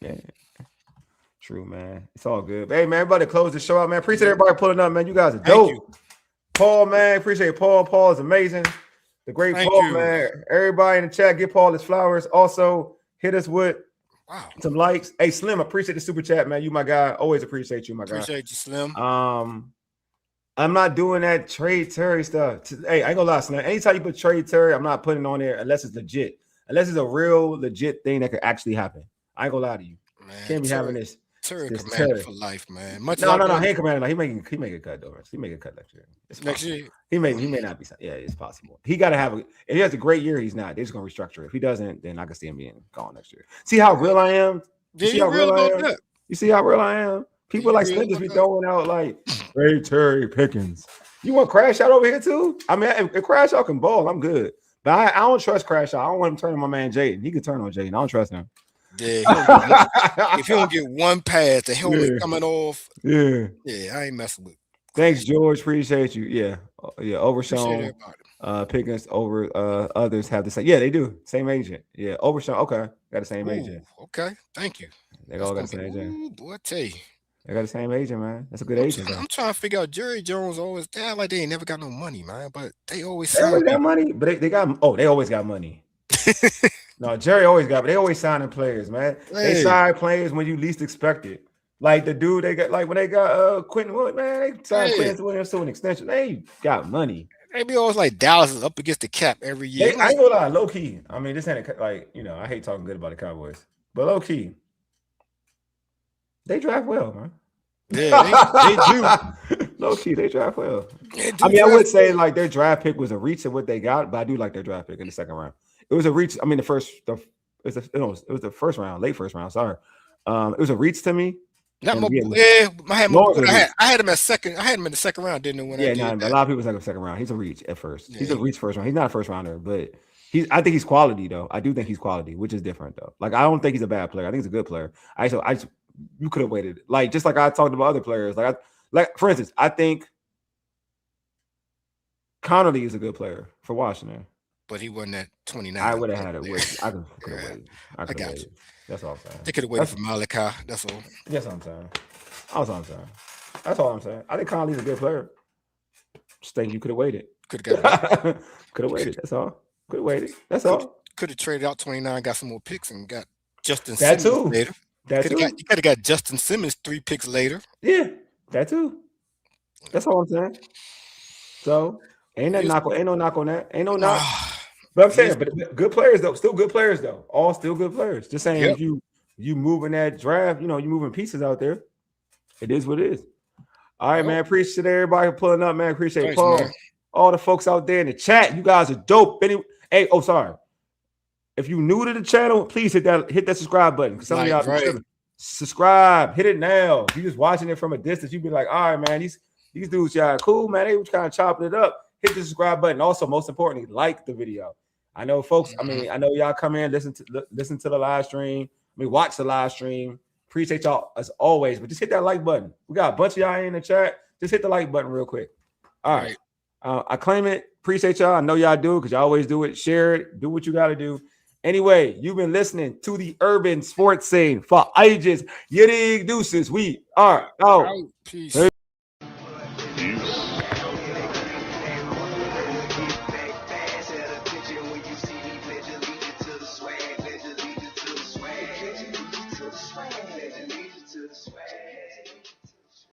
Yeah. True, man. It's all good. Hey, man, everybody close the show out, man. Appreciate everybody pulling up, man. You guys are dope. Paul, man. Appreciate Paul. Paul is amazing. The great Paul, man. Everybody in the chat, give Paul his flowers. Also, hit us with some likes. Hey, Slim, appreciate the super chat, man. You my guy. Always appreciate you, my guy. Appreciate you, Slim. I'm not doing that trade Terry stuff. Hey, I ain't gonna lie, Slim. Anytime you put trade Terry, I'm not putting it on there unless it's legit. Unless it's a real legit thing that could actually happen. I ain't gonna lie to you. Man, can't be having this. Terry commander for life, man. No. He ain't commander. He make a cut though. He make a cut next year. Next year, he may not be. Yeah, it's possible. He got to have if he has a great year, he's not. They're just gonna restructure it. If he doesn't, then I can see him being gone next year. See how real I am. You see how real I am. You see how real I am. People like Slim just be throwing out like, "Hey, Terry Pickens." You want Crash Out over here too? I mean, if Crash Out can ball, I'm good. But I don't trust Crash Out. I don't want him turning on my man Jayden. He can turn on Jayden. I don't trust him. Yeah, if he don't get one pass, the helmet coming off. Yeah, I ain't messing with. Thanks, George. Appreciate you. Yeah, Overshown. Pickens over others have the same. Yeah, they do. Same agent. Yeah, Overshown. Okay, got the same agent. Okay, thank you. They all got the same agent. Boy, I tell you. They got the same agent, man. That's a good agent. I'm trying to figure out Jerry Jones always. They act like they ain't never got no money, man. But they always got money. But they got. Oh, they always got money. No, Jerry always got, but they always signing players, man. Hey. They sign players when you least expect it. Like the dude they got, like when they got Quentin Williams, man, they signed Quentin Williams to an extension. They got money. They be always like Dallas is up against the cap every year. I ain't gonna lie, low key. I mean, this ain't like, I hate talking good about the Cowboys, but low key, they draft well, man. Yeah, they do. Low key, they draft well. I mean, I would say like their draft pick was a reach of what they got, but I do like their draft pick in the second round. It was a reach. I mean, it was the first round, late first round. Sorry, it was a reach to me. I had him at second. I had him in the second round. Didn't know when. A lot of people think of second round. He's a reach at first. Yeah. He's a reach first round. He's not a first rounder, but I think he's quality though. I do think he's quality, which is different though. Like I don't think he's a bad player. I think he's a good player. You could have waited. Like just like I talked about other players. Like for instance, I think Connolly is a good player for Washington. But he wasn't at 29. I would have had it. I could have waited. I got you. That's all I'm saying. They could have waited for Malachi. That's all. That's what I'm saying. That's all I'm saying. I think Conley's a good player. Just think you could have waited. Could have waited. That's all. Could have waited. That's all. Could have traded out 29, got some more picks, and got Justin Simmons too. Later. You could have got Justin Simmons 3 picks later. Yeah, that too. That's all I'm saying. So ain't no knock on that. Ain't no knock. But I'm saying, but good players though, still good players though. All still good players. Just saying, if you moving that draft, you moving pieces out there. It is what it is. All right, man. Appreciate everybody pulling up, man. Appreciate Paul. Man. All the folks out there in the chat. You guys are dope. Sorry. If you new to the channel, please hit that subscribe button. Some of y'all subscribe, hit it now. If you just watching it from a distance, you be like, all right, man, these dudes, y'all cool, man. They was kind of chopping it up. Hit the subscribe button. Also, most importantly, like the video. I know, folks. I mean, I know y'all come in, listen to the live stream. Watch the live stream. Appreciate y'all as always. But just hit that like button. We got a bunch of y'all in the chat. Just hit the like button real quick. All right. I claim it. Appreciate y'all. I know y'all do because y'all always do it. Share it. Do what you got to do. Anyway, you've been listening to the Urban Sports Scene for ages. You dig, deuces. We are out. Peace.